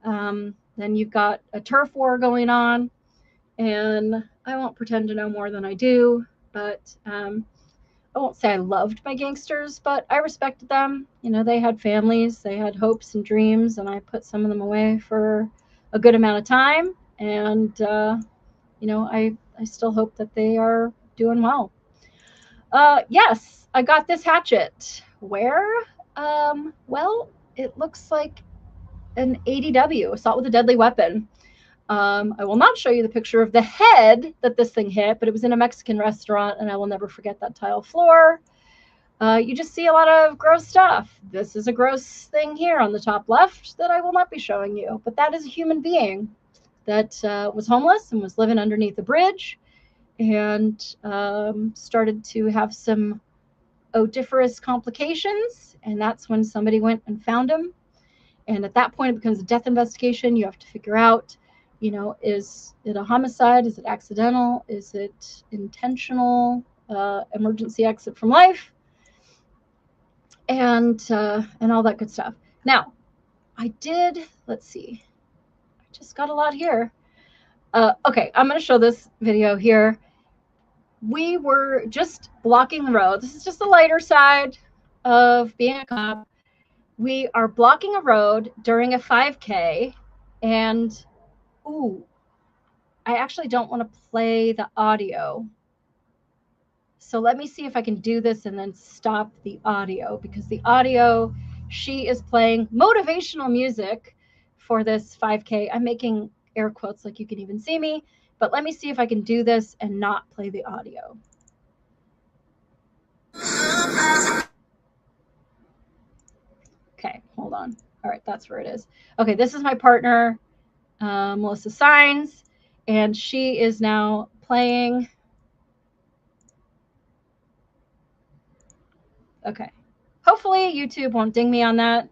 then you've got a turf war going on. And I won't pretend to know more than I do, but I won't say I loved my gangsters, but I respected them. They had families, they had hopes and dreams, and I put some of them away for a good amount of time. And, I still hope that they are doing well. Yes, I got this hatchet. Where? Well, it looks like an ADW, assault with a deadly weapon. I will not show you the picture of the head that this thing hit, but it was in a Mexican restaurant, and I will never forget that tile floor. You just see a lot of gross stuff. This is a gross thing here on the top left that I will not be showing you, but that is a human being that was homeless and was living underneath a bridge and started to have some odoriferous complications, and that's when somebody went and found him. And at that point, it becomes a death investigation. You have to figure out, is it a homicide? Is it accidental? Is it intentional? Emergency exit from life? And all that good stuff. Now, let's see. I just got a lot here. Okay, I'm going to show this video here. We were just blocking the road. This is just the lighter side of being a cop. We are blocking a road during a 5K, and I actually don't want to play the audio. So let me see if I can do this and then stop the audio, because the audio, she is playing motivational music for this 5K. I'm making air quotes like you can even see me, but let me see if I can do this and not play the audio. Okay, hold on. All right, that's where it is. Okay, this is my partner, Melissa Signs, and she is now playing. Okay. Hopefully YouTube won't ding me on that.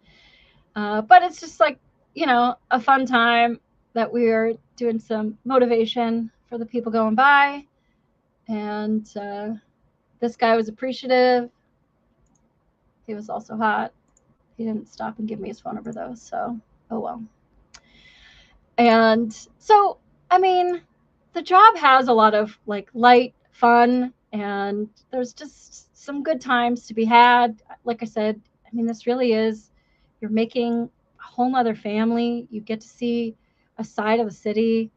But it's just like, you know, a fun time that we are doing some motivation for the people going by. And this guy was appreciative. He was also hot. He didn't stop and give me his phone number though. So, oh well. And so, I mean, the job has a lot of like light fun, and there's just some good times to be had. Like I said, I mean, this really is, you're making a whole nother family. You get to see a side of the city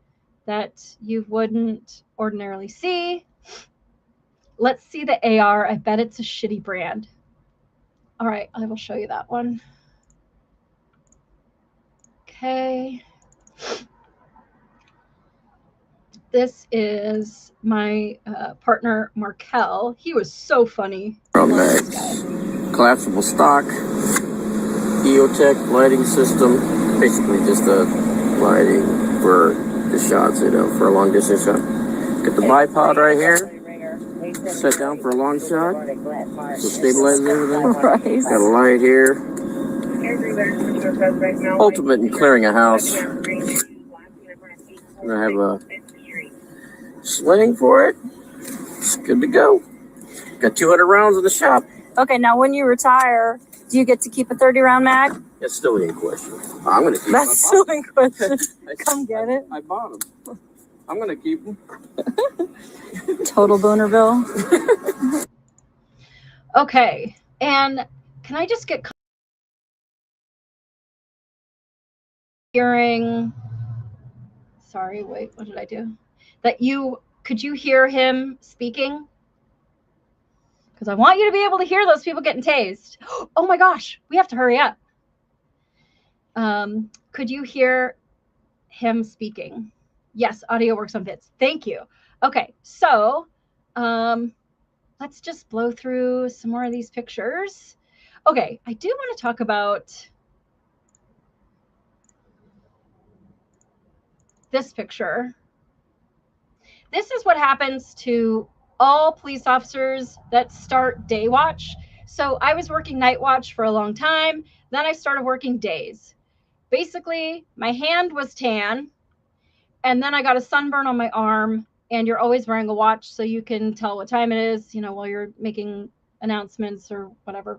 that you wouldn't ordinarily see. Let's see the AR. I bet it's a shitty brand. All right, I will show you that one. Okay. This is my partner, Markel. He was so funny. Collapsible stock, EOTech lighting system, basically just a lighting for the shots, you know, for a long distance shot. Got the bipod right here, set down for a long shot, so stabilizes everything. Right. Got a light here. Ultimate in clearing a house. And I have a sling for it. It's good to go. Got 200 rounds in the shop. Okay, now when you retire, do you get to keep a 30-round mag? That's still in question. I'm going to keep them. That's still in question. Come get it. I bought them. I'm going to keep them. Total Boonerville. Okay, and can I just get hearing? Sorry, wait, what did I do? Could you hear him speaking? Because I want you to be able to hear those people getting tased. Oh my gosh, we have to hurry up. Could you hear him speaking? Yes, audio works on bits. Thank you. Okay, so let's just blow through some more of these pictures. Okay, I do want to talk about this picture. This is what happens to all police officers that start day watch. So I was working night watch for a long time. Then I started working days. Basically, my hand was tan, and then I got a sunburn on my arm, and you're always wearing a watch so you can tell what time it is, you know, while you're making announcements or whatever.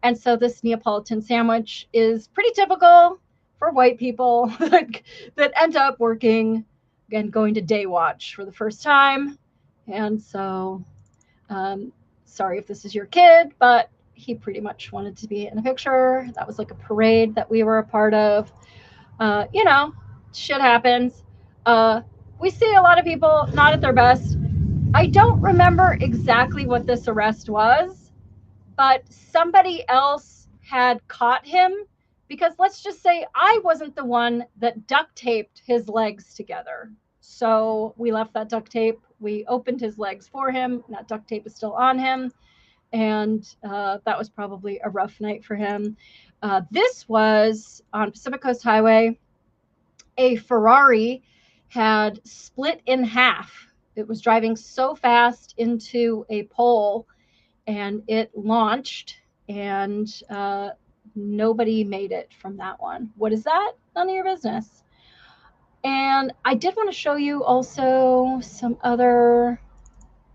And so this Neapolitan sandwich is pretty typical for white people that end up working and going to day watch for the first time. And so, sorry if this is your kid, but he pretty much wanted to be in a picture. That was like a parade that we were a part of. You know, shit happens. We see a lot of people not at their best. I don't remember exactly what this arrest was, but somebody else had caught him, because let's just say I wasn't the one that duct taped his legs together. So we left that duct tape. We opened his legs for him. That duct tape is still on him. And that was probably a rough night for him. This was on Pacific Coast Highway. A Ferrari had split in half. It was driving so fast into a pole, and it launched, and nobody made it from that one. What is that? None of your business. And I did want to show you also some other,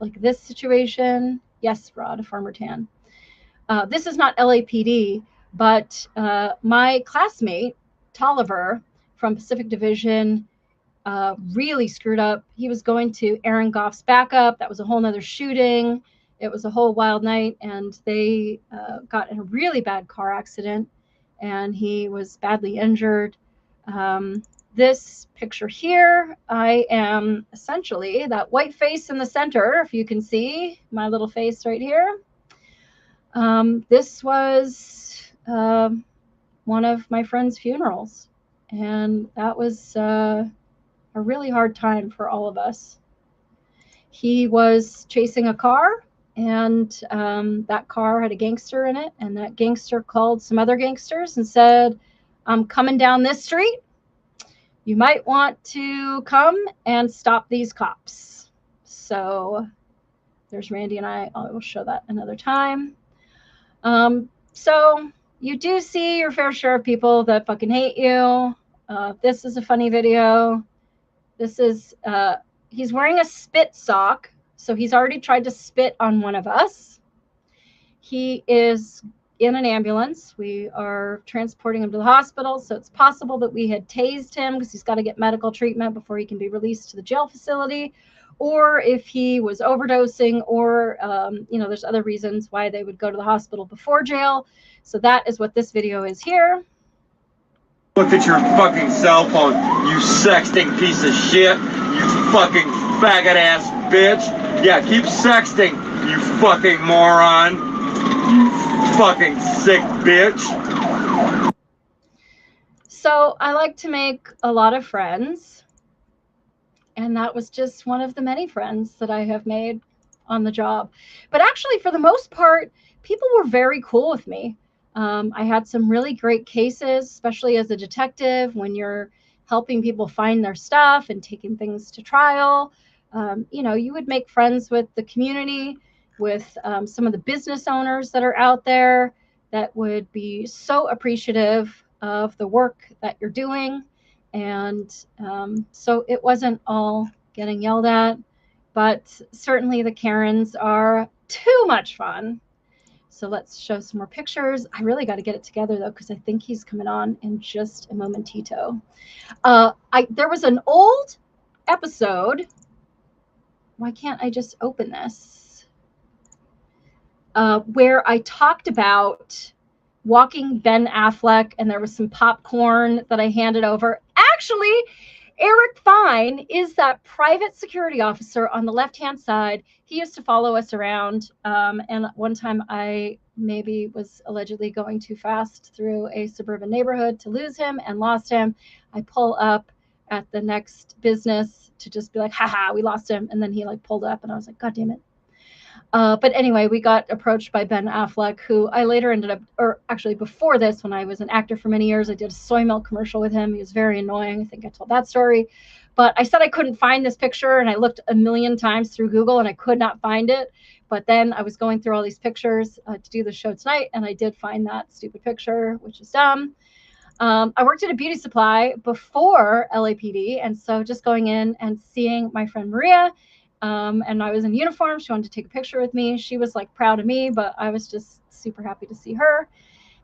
like this situation. Yes, Rod, a farmer tan. This is not LAPD, but my classmate, Tolliver, from Pacific Division, really screwed up. He was going to Aaron Goff's backup. That was a whole nother shooting. It was a whole wild night, and they got in a really bad car accident, and he was badly injured. This picture here, I am essentially that white face in the center, if you can see my little face right here. This was one of my friend's funerals, and that was a really hard time for all of us. He was chasing a car, And that car had a gangster in it, and that gangster called some other gangsters and said, I'm coming down this street. You might want to come and stop these cops. So there's Randy and I will show that another time. So you do see your fair share of people that fucking hate you. This is a funny video. This is, he's wearing a spit sock. So he's already tried to spit on one of us. He is in an ambulance. We are transporting him to the hospital. So it's possible that we had tased him because he's got to get medical treatment before he can be released to the jail facility. Or if he was overdosing, or, you know, there's other reasons why they would go to the hospital before jail. So that is what this video is here. Look at your fucking cell phone, you sexting piece of shit. You fucking faggot ass bitch. Yeah, keep sexting, you fucking moron. You fucking sick bitch. So I like to make a lot of friends. And that was just one of the many friends that I have made on the job. But actually, for the most part, people were very cool with me. I had some really great cases, especially as a detective, when you're helping people find their stuff and taking things to trial. You know, you would make friends with the community, with some of the business owners that are out there that would be so appreciative of the work that you're doing. And so it wasn't all getting yelled at, but certainly the Karens are too much fun. So let's show some more pictures. I really got to get it together, though, because I think he's coming on in just a momentito. There was an old episode. Why can't I just open this? Where I talked about walking Ben Affleck, and there was some popcorn that I handed over. Actually, Eric Fine is that private security officer on the left-hand side. He used to follow us around, and one time I maybe was allegedly going too fast through a suburban neighborhood to lose him and lost him. I pull up at the next business to just be like, haha, we lost him. And then he like pulled up and I was like, God damn it. But anyway, we got approached by Ben Affleck, who I later ended up, or actually before this, when I was an actor for many years, I did a soy milk commercial with him. He was very annoying. I think I told that story. But I said I couldn't find this picture, and I looked a million times through Google, and I could not find it. But then I was going through all these pictures to do the show tonight, and I did find that stupid picture, which is dumb. I worked at a beauty supply before LAPD, and so just going in and seeing my friend Maria, and I was in uniform. She wanted to take a picture with me. She was like proud of me, but I was just super happy to see her.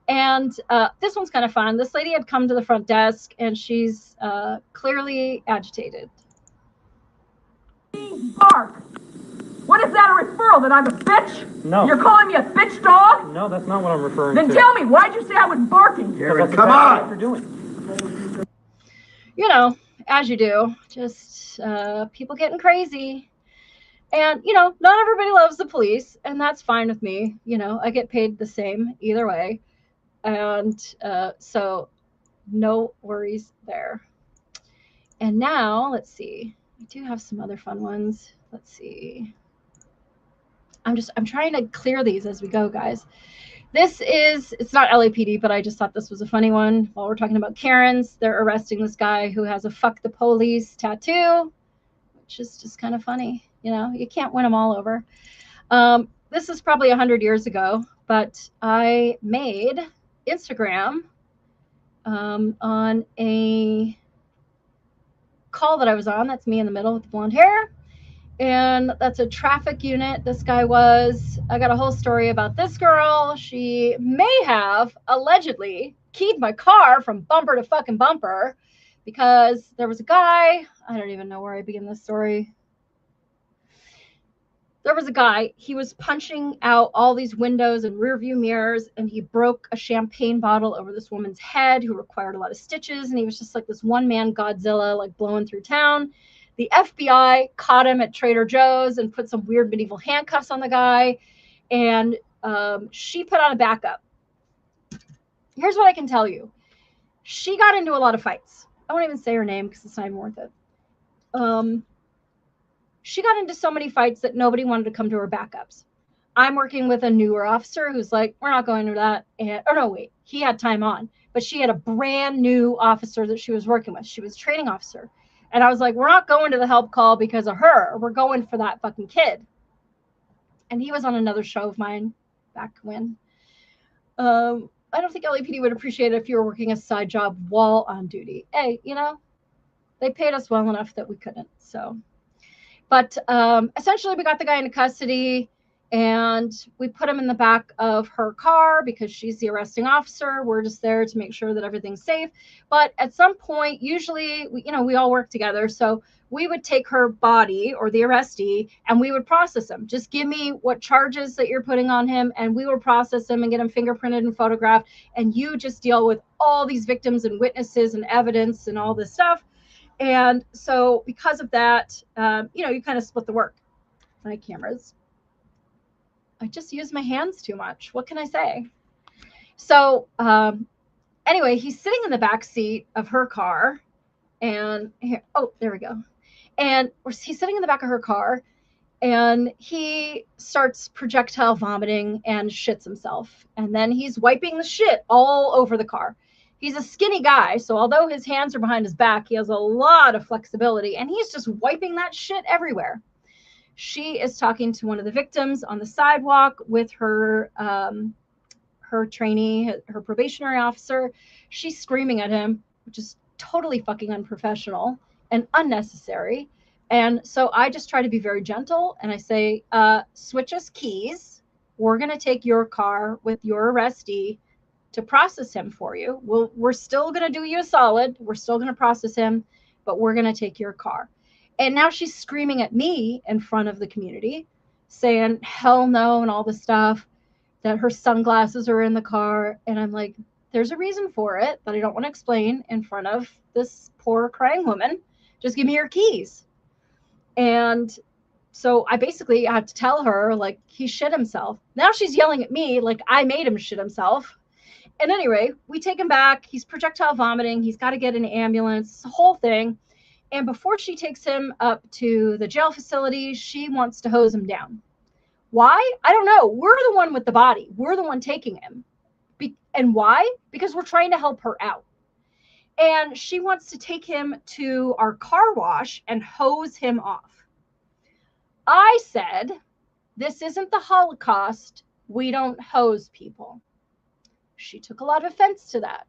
And this one's kind of fun. This lady had come to the front desk, and she's clearly agitated. Bark! What is that, a referral that I'm a bitch? No. You're calling me a bitch dog? No, that's not what I'm referring Then to. tell me, why'd you say I was barking? Gary, That's come exactly what on! you're doing. You know, as you do, just people getting crazy. And, you know, not everybody loves the police, and that's fine with me. You know, I get paid the same either way. And so no worries there. And now, let's see. I do have some other fun ones. Let's see. I'm trying to clear these as we go, guys. This is, it's not LAPD, but I just thought this was a funny one. While we're talking about Karens, they're arresting this guy who has a fuck the police tattoo, which is just kind of funny. You know, you can't win them all over. This is probably 100 years ago, but I made Instagram on a call that I was on. That's me in the middle with the blonde hair. And that's a traffic unit. This guy was, I got a whole story about this girl. She may have allegedly keyed my car from bumper to fucking bumper because there was a guy, I don't even know where I begin this story. There was a guy, he was punching out all these windows and rear view mirrors, and he broke a champagne bottle over this woman's head who required a lot of stitches. And he was just like this one-man Godzilla, like blowing through town. The FBI caught him at Trader Joe's and put some weird medieval handcuffs on the guy. And she put on a backup. Here's what I can tell you. She got into a lot of fights. I won't even say her name because it's not even worth it. She got into so many fights that nobody wanted to come to her backups. I'm working with a newer officer who's like, we're not going to that. And, oh, no, wait, he had time on, but she had a brand new officer that she was working with. She was a training officer. And I was like, we're not going to the help call because of her. We're going for that fucking kid. And he was on another show of mine back when. I don't think LAPD would appreciate it if you were working a side job while on duty. Hey, you know, they paid us well enough that we couldn't. So, but essentially, we got the guy into custody, and we put him in the back of her car because she's the arresting officer. We're just there to make sure that everything's safe. But at some point, usually, we all work together, so we would take her body or the arrestee and we would process him. Just give me what charges that you're putting on him, and we will process him and get him fingerprinted and photographed. And you just deal with all these victims and witnesses and evidence and all this stuff. And so because of that, you kind of split the work. My cameras. I just use my hands too much. What can I say? So anyway, he's sitting in the back seat of her car. And here, oh, there we go. And he's sitting in the back of her car. And he starts projectile vomiting and shits himself. And then he's wiping the shit all over the car. He's a skinny guy, so although his hands are behind his back, he has a lot of flexibility, and he's just wiping that shit everywhere. She is talking to one of the victims on the sidewalk with her trainee, her probationary officer. She's screaming at him, which is totally fucking unprofessional and unnecessary. And so I just try to be very gentle, and I say, switch us keys. We're going to take your car with your arrestee to process him for you. We're still going to do you a solid. We're still going to process him, but we're going to take your car. And now she's screaming at me in front of the community, saying, hell no, and all this stuff, that her sunglasses are in the car. And I'm like, there's a reason for it that I don't want to explain in front of this poor crying woman. Just give me your keys. And so I basically had to tell her, like, he shit himself. Now she's yelling at me like I made him shit himself. And anyway, we take him back. He's projectile vomiting. He's got to get an ambulance, the whole thing. And before she takes him up to the jail facility, she wants to hose him down. Why? I don't know. We're the one with the body. We're the one taking him. And why? Because we're trying to help her out. And she wants to take him to our car wash and hose him off. I said, this isn't the Holocaust. We don't hose people. She took a lot of offense to that.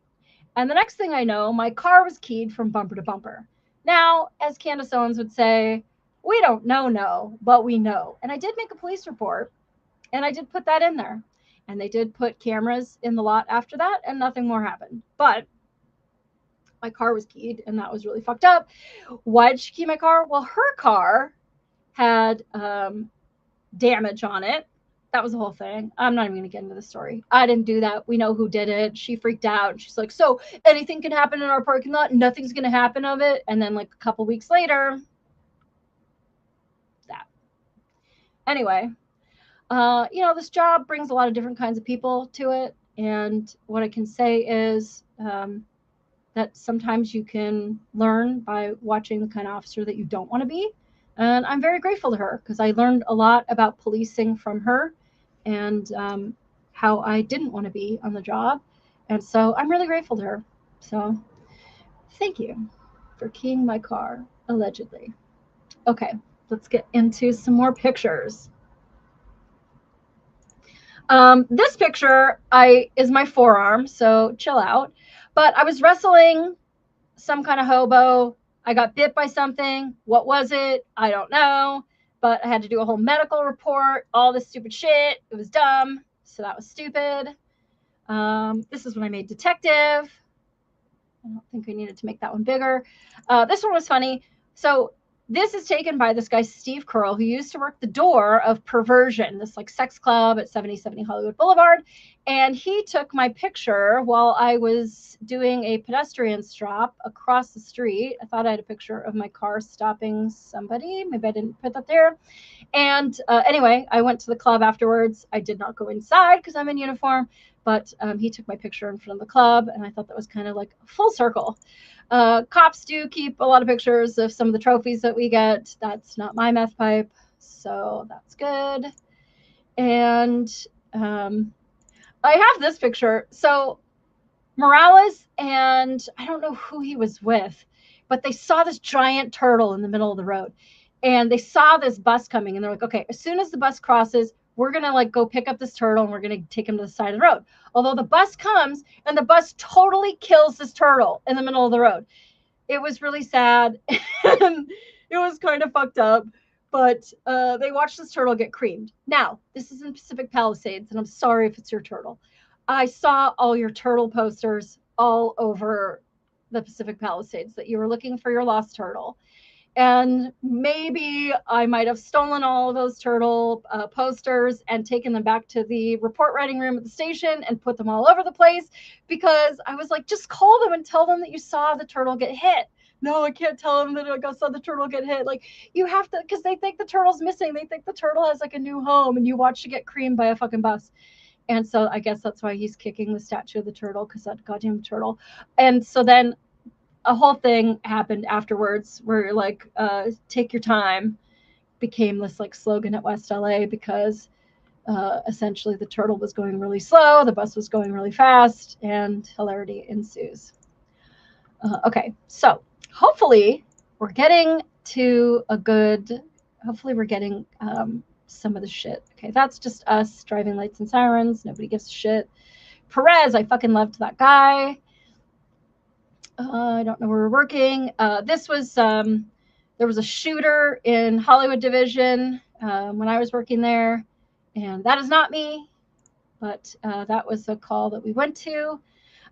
And the next thing I know, my car was keyed from bumper to bumper. Now, as Candace Owens would say, we don't know, but we know. And I did make a police report, and I did put that in there. And they did put cameras in the lot after that, and nothing more happened. But my car was keyed, and that was really fucked up. Why did she key my car? Well, her car had damage on it. That was the whole thing. I'm not even going to get into the story. I didn't do that. We know who did it. She freaked out. She's like, so anything can happen in our parking lot. Nothing's going to happen of it. And then like a couple weeks later, that. Anyway, this job brings a lot of different kinds of people to it. And what I can say is that sometimes you can learn by watching the kind of officer that you don't want to be. And I'm very grateful to her because I learned a lot about policing from her and how I didn't want to be on the job. And so I'm really grateful to her. So thank you for keying my car, allegedly. Okay, let's get into some more pictures. This picture is my forearm, so chill out. But I was wrestling some kind of hobo. I got bit by something. What was it? I don't know. But I had to do a whole medical report, all this stupid shit. It was dumb. So that was stupid. This is when I made detective. I don't think I needed to make that one bigger. This one was funny. So this is taken by this guy, Steve Curl, who used to work the door of Perversion, this like sex club at 7070 Hollywood Boulevard. And he took my picture while I was doing a pedestrian stop across the street. I thought I had a picture of my car stopping somebody. Maybe I didn't put that there. And anyway, I went to the club afterwards. I did not go inside because I'm in uniform, but he took my picture in front of the club. And I thought that was kind of like full circle. Cops do keep a lot of pictures of some of the trophies that we get. That's not my meth pipe, so that's good. And I have this picture. So Morales and I don't know who he was with, but they saw this giant turtle in the middle of the road. And they saw this bus coming and they're like, okay, as soon as the bus crosses, we're going to like go pick up this turtle and we're going to take him to the side of the road. Although the bus comes and the bus totally kills this turtle in the middle of the road. It was really sad. And it was kind of fucked up. But they watched this turtle get creamed. Now, this is in Pacific Palisades, and I'm sorry if it's your turtle. I saw all your turtle posters all over the Pacific Palisades that you were looking for your lost turtle. And maybe I might have stolen all of those turtle posters and taken them back to the report writing room at the station and put them all over the place because I was like, just call them and tell them that you saw the turtle get hit. No, I can't tell them that I saw the turtle get hit. Like, you have to, because they think the turtle's missing. They think the turtle has like a new home and you watched it get creamed by a fucking bus. And so I guess that's why he's kicking the statue of the turtle, because that goddamn turtle. And so then a whole thing happened afterwards where like take your time became this like slogan at West LA because essentially the turtle was going really slow, the bus was going really fast, and hilarity ensues. Okay, so hopefully we're getting to a good, hopefully we're getting some of the shit. Okay, that's just us driving lights and sirens. Nobody gives a shit. Perez, I fucking loved that guy. I don't know where we're working. This was, there was a shooter in Hollywood Division when I was working there, and that is not me, but that was a call that we went to.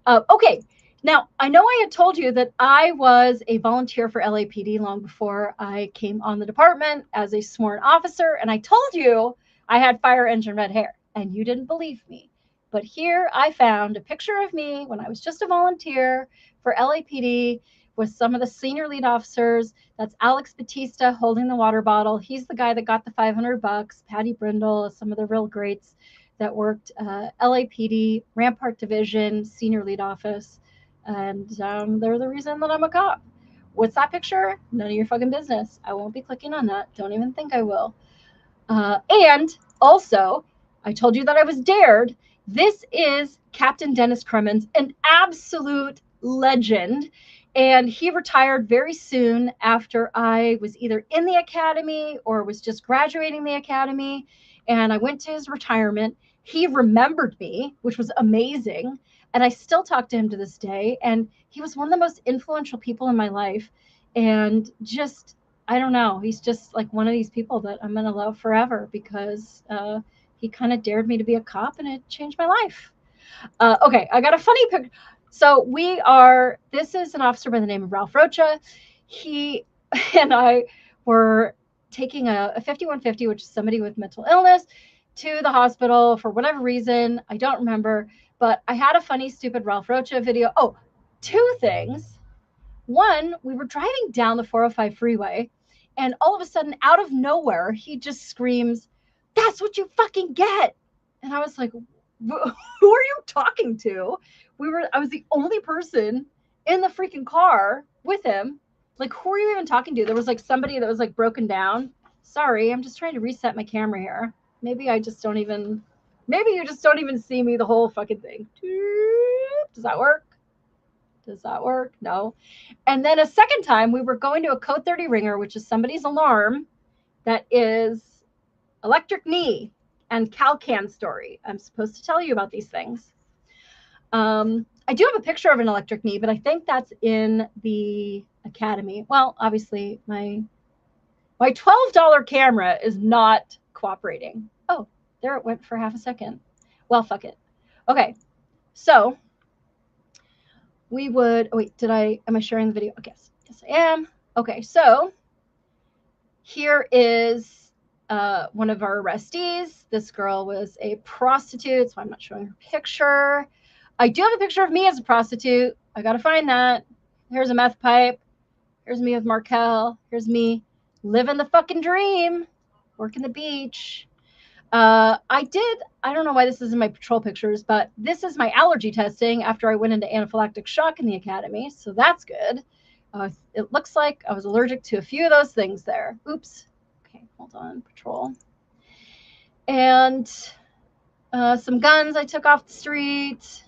Okay, now I know I had told you that I was a volunteer for LAPD long before I came on the department as a sworn officer, and I told you I had fire engine red hair, and you didn't believe me. But here I found a picture of me when I was just a volunteer for LAPD with some of the senior lead officers. That's Alex Batista holding the water bottle. He's the guy that got the $500. Patty Brindle, some of the real greats that worked LAPD, Rampart Division, senior lead office. And they're the reason that I'm a cop. What's that picture? None of your fucking business. I won't be clicking on that. Don't even think I will. And also, I told you that I was dared. This is Captain Dennis Cremens, an absolute legend. And he retired very soon after I was either in the academy or was just graduating the academy. And I went to his retirement. He remembered me, which was amazing. And I still talk to him to this day. And he was one of the most influential people in my life. And just, I don't know, he's just like one of these people that I'm going to love forever because he kind of dared me to be a cop and it changed my life. Okay, I got a funny picture. So this is an officer by the name of Ralph Rocha. He and I were taking a 5150, which is somebody with mental illness, to the hospital for whatever reason. I don't remember, but I had a funny, stupid Ralph Rocha video. Oh, two things. One, we were driving down the 405 freeway, and all of a sudden, out of nowhere, he just screams, "That's what you fucking get!" And I was like, who are you talking to? I was the only person in the freaking car with him. Like, who are you even talking to? There was like somebody that was like broken down. Sorry, I'm just trying to reset my camera here. Maybe you just don't even see me the whole fucking thing. Does that work? Does that work? No. And then a second time, we were going to a code 30 ringer, which is somebody's alarm that is electric knee and Calcan story. I'm supposed to tell you about these things. I do have a picture of an electric knee, but I think that's in the academy. Well, obviously, my $12 camera is not cooperating. Oh, there it went for half a second. Well, fuck it. Okay, so we would, oh wait, am I sharing the video? Oh, yes, I am. Okay, so here is one of our arrestees. This girl was a prostitute, so I'm not showing her picture. I do have a picture of me as a prostitute. I gotta find that. Here's a meth pipe. Here's me with Markel. Here's me living the fucking dream, working the beach. I don't know why this is in my patrol pictures, but this is my allergy testing after I went into anaphylactic shock in the academy, so that's good. It looks like I was allergic to a few of those things there. Oops. Okay, hold on, patrol. and some guns I took off the street.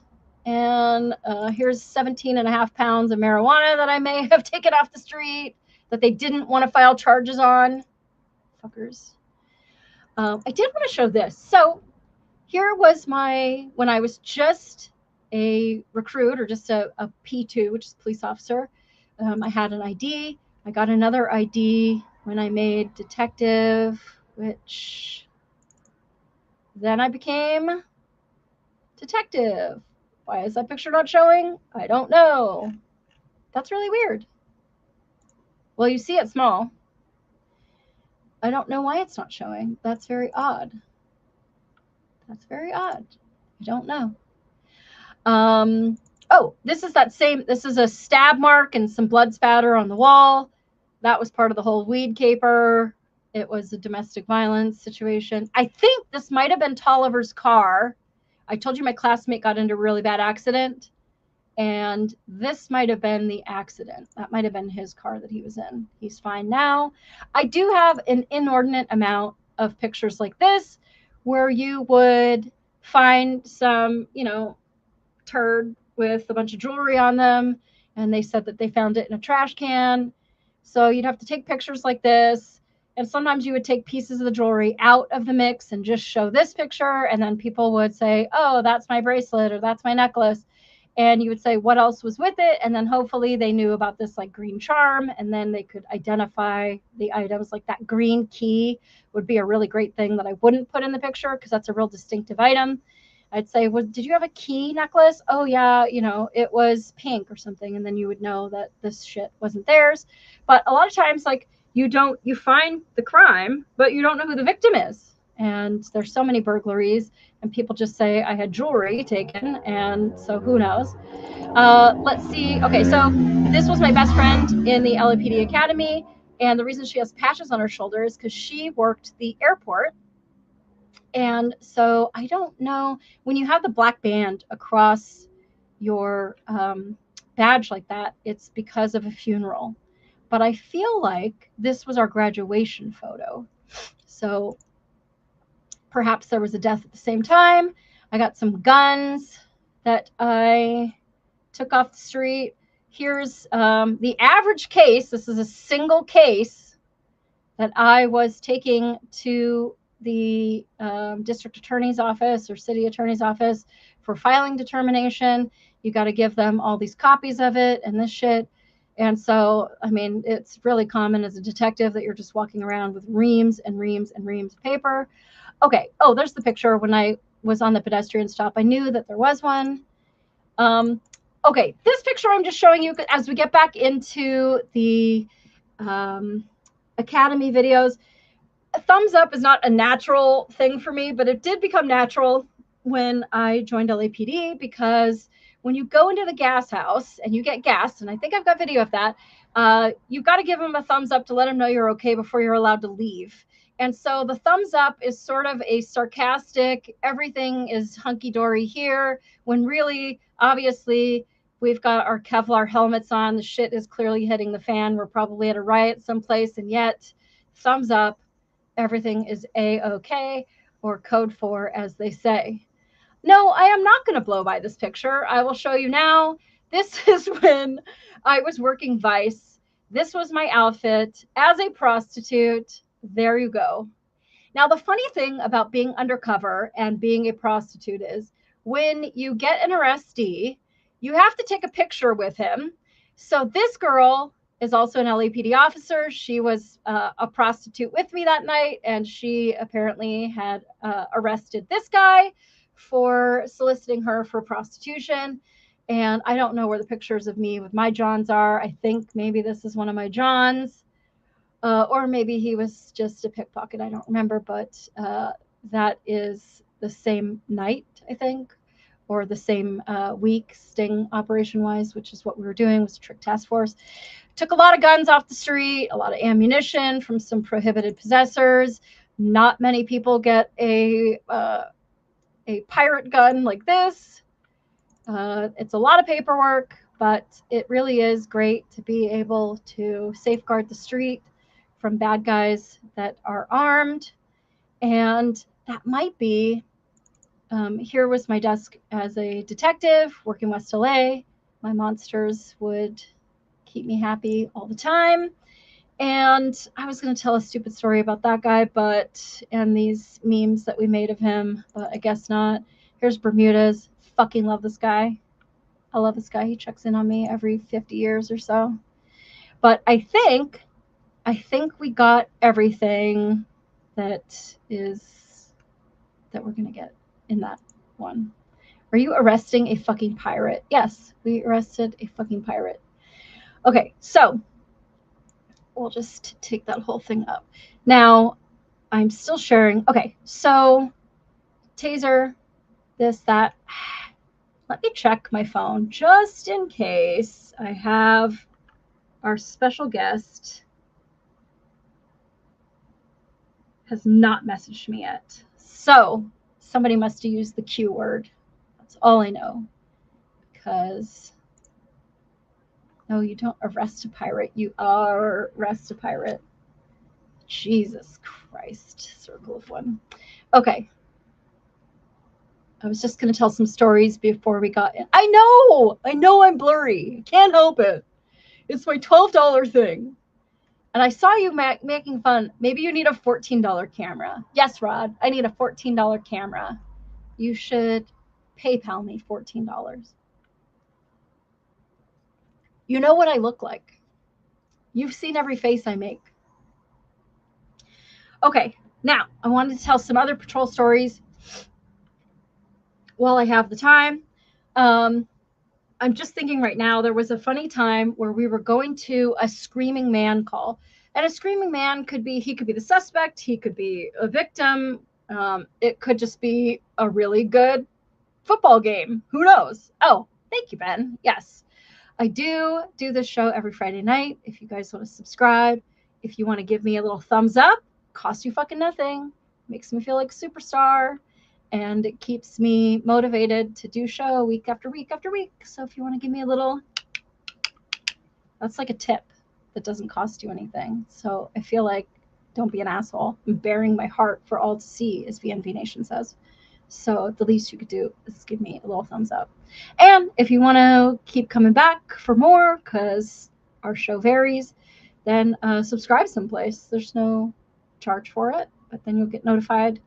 And here's 17.5 pounds of marijuana that I may have taken off the street that they didn't want to file charges on. Fuckers. I did want to show this. So here was when I was just a recruit, or just a P2, which is police officer. I had an ID. I got another ID when I made detective, which then I became detective. Why is that picture not showing? I don't know. That's really weird. Well, you see it small. I don't know why it's not showing. That's very odd. That's very odd. I don't know. Oh, this is this is a stab mark and some blood spatter on the wall. That was part of the whole weed caper. It was a domestic violence situation. I think this might have been Tolliver's car. I told you my classmate got into a really bad accident, and this might have been the accident. That might have been his car that he was in. He's fine now. I do have an inordinate amount of pictures like this where you would find some, turd with a bunch of jewelry on them, and they said that they found it in a trash can. So you'd have to take pictures like this, and sometimes you would take pieces of the jewelry out of the mix and just show this picture, and then people would say, oh, that's my bracelet, or that's my necklace, and you would say what else was with it, and then hopefully they knew about this like green charm, and then they could identify the items. Like that green key would be a really great thing that I wouldn't put in the picture because that's a real distinctive item. I'd say, well, did you have a key necklace? Oh yeah, it was pink or something. And then you would know that this shit wasn't theirs. But a lot of times, like, you find the crime, but you don't know who the victim is. And there's so many burglaries, and people just say, I had jewelry taken. And so who knows? Let's see. Okay, so this was my best friend in the LAPD Academy. And the reason she has patches on her shoulder is because she worked the airport. And so I don't know, when you have the black band across your badge like that, it's because of a funeral. But I feel like this was our graduation photo. So perhaps there was a death at the same time. I got some guns that I took off the street. Here's the average case. This is a single case that I was taking to the district attorney's office or city attorney's office for filing determination. You got to give them all these copies of it and this shit. And so, I mean, it's really common as a detective that you're just walking around with reams and reams and reams of paper. Okay. Oh, there's the picture when I was on the pedestrian stop. I knew that there was one. Okay. This picture I'm just showing you as we get back into the Academy videos. A thumbs up is not a natural thing for me, but it did become natural when I joined LAPD, because when you go into the gas house and you get gas, and I think I've got video of that, you've got to give them a thumbs up to let them know you're okay before you're allowed to leave. And so the thumbs up is sort of a sarcastic, everything is hunky-dory here, when really, obviously, we've got our Kevlar helmets on, the shit is clearly hitting the fan, we're probably at a riot someplace, and yet, thumbs up, everything is A-okay, or code 4, as they say. No, I am not going to blow by this picture. I will show you now. This is when I was working Vice. This was my outfit as a prostitute. There you go. Now, the funny thing about being undercover and being a prostitute is when you get an arrestee, you have to take a picture with him. So this girl is also an LAPD officer. She was a prostitute with me that night, and she apparently had arrested this guy for soliciting her for prostitution. And I don't know where the pictures of me with my Johns are. I think maybe this is one of my Johns, or maybe he was just a pickpocket. I don't remember, but that is the same night, I think, or the same week, sting operation-wise, which is what we were doing, was a trick task force. Took a lot of guns off the street, a lot of ammunition from some prohibited possessors. Not many people get a pirate gun like this. It's a lot of paperwork, but it really is great to be able to safeguard the street from bad guys that are armed. And that might be, here was my desk as a detective working West LA. My monsters would keep me happy all the time. And I was going to tell a stupid story about that guy, and these memes that we made of him, but I guess not. Here's Bermuda's. Fucking love this guy. I love this guy. He checks in on me every 50 years or so. But I think we got everything that we're going to get in that one. Are you arresting a fucking pirate? Yes, we arrested a fucking pirate. Okay, so we'll just take that whole thing up. Now, I'm still sharing. Okay, so Taser, this, that. Let me check my phone just in case I have our special guest has not messaged me yet. So somebody must have used the Q word. That's all I know. Because no, you don't arrest a pirate. You arrest a pirate. Jesus Christ. Circle of one. Okay. I was just going to tell some stories before we got in. I know I'm blurry. I can't help it. It's my $12 thing. And I saw you making fun. Maybe you need a $14 camera. Yes, Rod, I need a $14 camera. You should PayPal me $14. You know what I look like. You've seen every face I make. Okay, now I wanted to tell some other patrol stories while I have the time. I'm just thinking right now, there was a funny time where we were going to a screaming man call. And a screaming man could be the suspect, he could be a victim, it could just be a really good football game. Who knows? Oh, thank you, Ben. Yes, I do this show every Friday night. If you guys want to subscribe, if you want to give me a little thumbs up, costs you fucking nothing, makes me feel like a superstar. And it keeps me motivated to do show week after week after week. So if you want to give me a little, that's like a tip that doesn't cost you anything. So I feel like, don't be an asshole. I'm bearing my heart for all to see, as VNV Nation says. So the least you could do is give me a little thumbs up. And if you want to keep coming back for more, because our show varies, then subscribe someplace. There's no charge for it, but then you'll get notified.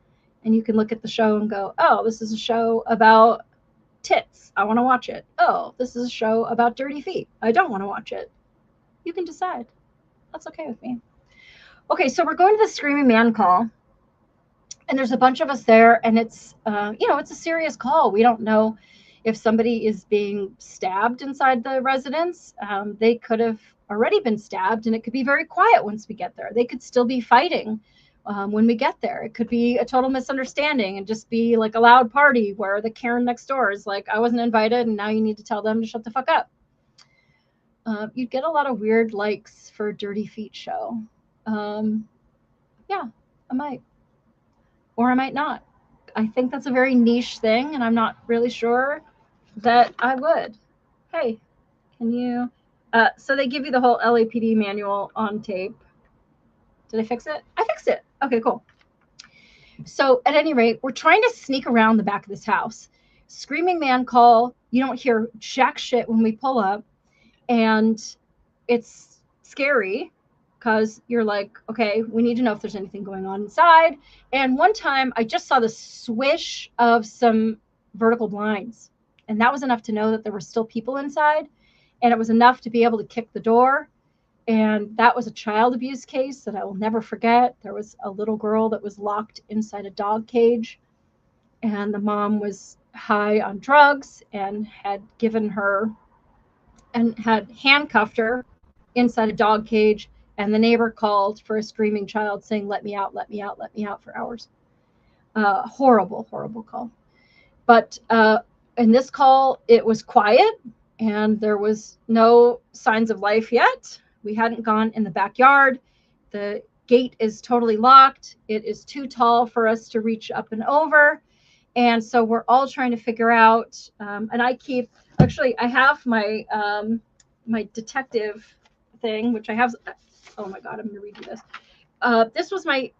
And you can look at the show and go, oh, this is a show about tits. I want to watch it. Oh, this is a show about dirty feet. I don't want to watch it. You can decide. That's okay with me. Okay, so we're going to the Screaming Man call. And there's a bunch of us there. And it's, it's a serious call. We don't know if somebody is being stabbed inside the residence. They could have already been stabbed. And it could be very quiet once we get there. They could still be fighting. When we get there, it could be a total misunderstanding and just be like a loud party where the Karen next door is like, I wasn't invited and now you need to tell them to shut the fuck up. You'd get a lot of weird likes for a Dirty Feet show. Yeah, I might. Or I might not. I think that's a very niche thing and I'm not really sure that I would. Hey, can you... so they give you the whole LAPD manual on tape. Did I fix it? I fixed it. Okay, cool. So at any rate, we're trying to sneak around the back of this house. Screaming man call. You don't hear jack shit when we pull up. And it's scary because you're like, okay, we need to know if there's anything going on inside. And one time I just saw the swish of some vertical blinds. And that was enough to know that there were still people inside. And it was enough to be able to kick the door. And that was a child abuse case that I will never forget. There was a little girl that was locked inside a dog cage. And the mom was high on drugs and had given her and had handcuffed her inside a dog cage. And the neighbor called for a screaming child saying, let me out, let me out, let me out, for hours. Horrible, horrible call. But in this call, it was quiet and there was no signs of life yet. We hadn't gone in the backyard. The gate is totally locked. It is too tall for us to reach up and over. And so we're all trying to figure out, and I have my my detective thing, which I have. Oh my God, I'm going to redo this. This was my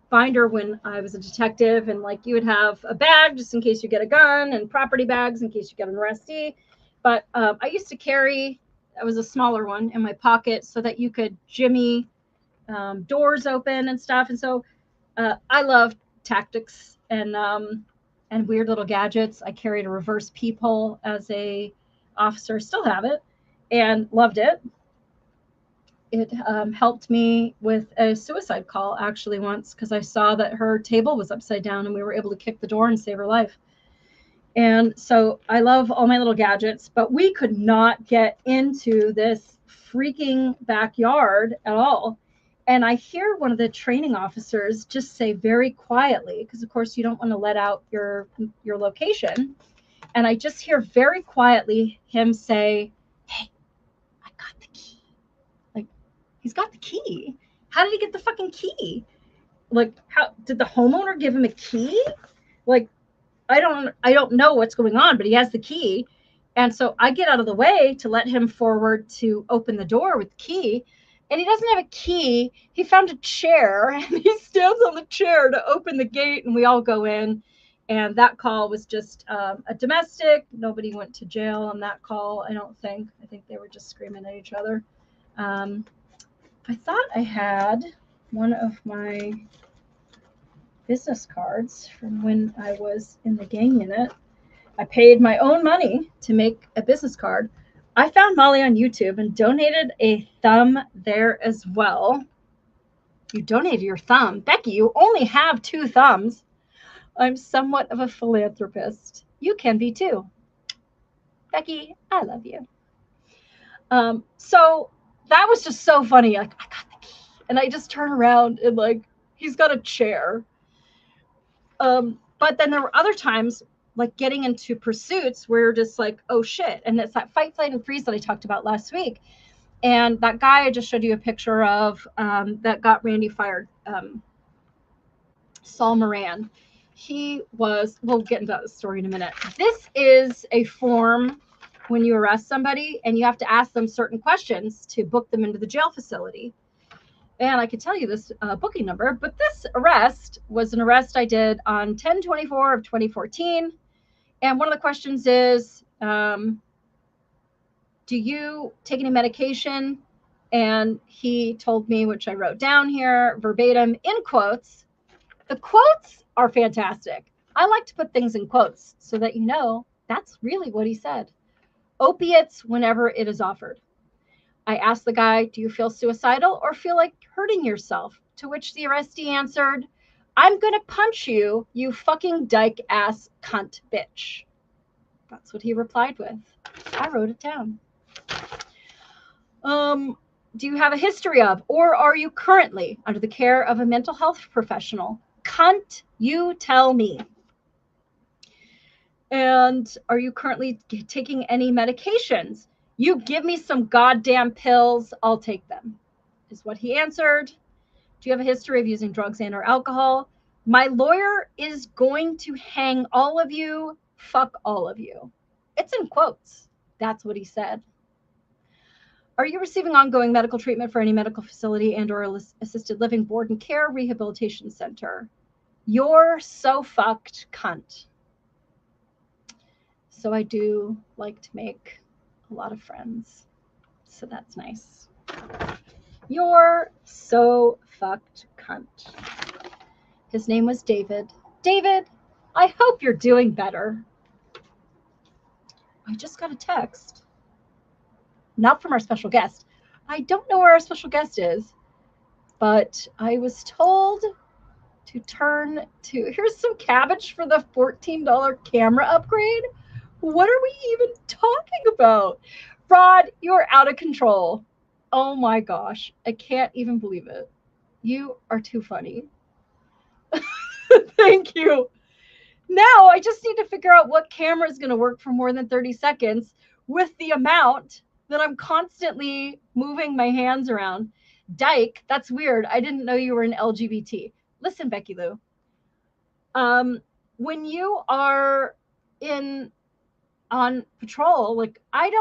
binder when I was a detective, and like you would have a bag just in case you get a gun, and property bags in case you get an arrestee. But I used to carry, that was a smaller one in my pocket so that you could jimmy doors open and stuff. And so I love tactics and weird little gadgets. I carried a reverse peephole as a officer, still have it, and loved it. It helped me with a suicide call actually once, because I saw that her table was upside down and we were able to kick the door and save her life. And so I love all my little gadgets, but we could not get into this freaking backyard at all. And I hear one of the training officers just say very quietly, because of course you don't want to let out your location. And I just hear very quietly him say, "Hey, I got the key." Like, he's got the key. How did he get the fucking key? Like, how did the homeowner give him a key? Like, I don't know what's going on, but he has the key. And so I get out of the way to let him forward to open the door with the key. And he doesn't have a key. He found a chair and he stands on the chair to open the gate, and we all go in. And that call was just a domestic. Nobody went to jail on that call, I don't think. I think they were just screaming at each other. I thought I had one of my business cards from when I was in the gang unit. I paid my own money to make a business card. I found Molly on YouTube and donated a thumb there as well. You donated your thumb. Becky, you only have 2 thumbs. I'm somewhat of a philanthropist. You can be too. Becky, I love you. So that was just so funny. Like, I got the key. And I just turn around and like, he's got a chair. But then there were other times, like getting into pursuits where you're just like, oh shit. And it's that fight, flight, and freeze that I talked about last week. And that guy I just showed you a picture of that got Randy fired, Saul Moran. He was, we'll get into that story in a minute. This is a form when you arrest somebody and you have to ask them certain questions to book them into the jail facility. And I could tell you this booking number, but this arrest was an arrest I did on 10/24 of 2014. And one of the questions is, do you take any medication? And he told me, which I wrote down here verbatim in quotes. The quotes are fantastic. I like to put things in quotes so that you know that's really what he said. Opiates whenever it is offered. I asked the guy, do you feel suicidal or feel like hurting yourself? To which the arrestee answered, I'm going to punch you, you fucking dyke ass cunt bitch. That's what he replied with. I wrote it down. Do you have a history of, or are you currently under the care of a mental health professional? Cunt, you tell me. And are you currently taking any medications? You give me some goddamn pills, I'll take them, is what he answered. Do you have a history of using drugs and or alcohol? My lawyer is going to hang all of you, fuck all of you. It's in quotes. That's what he said. Are you receiving ongoing medical treatment for any medical facility and or assisted living, board and care, rehabilitation center? You're so fucked, cunt. So I do like to make a lot of friends. So that's nice. You're so fucked, cunt. His name was David. David, I hope you're doing better. I just got a text. Not from our special guest. I don't know where our special guest is, but I was told to turn to, here's some cabbage for the $14 camera upgrade. What are we even talking about? Rod, you're out of control. Oh my gosh. I can't even believe it. You are too funny. Thank you. Now I just need to figure out what camera is going to work for more than 30 seconds with the amount that I'm constantly moving my hands around. Dyke, that's weird. I didn't know you were an LGBT. Listen, Becky Lou. When you are on patrol, like I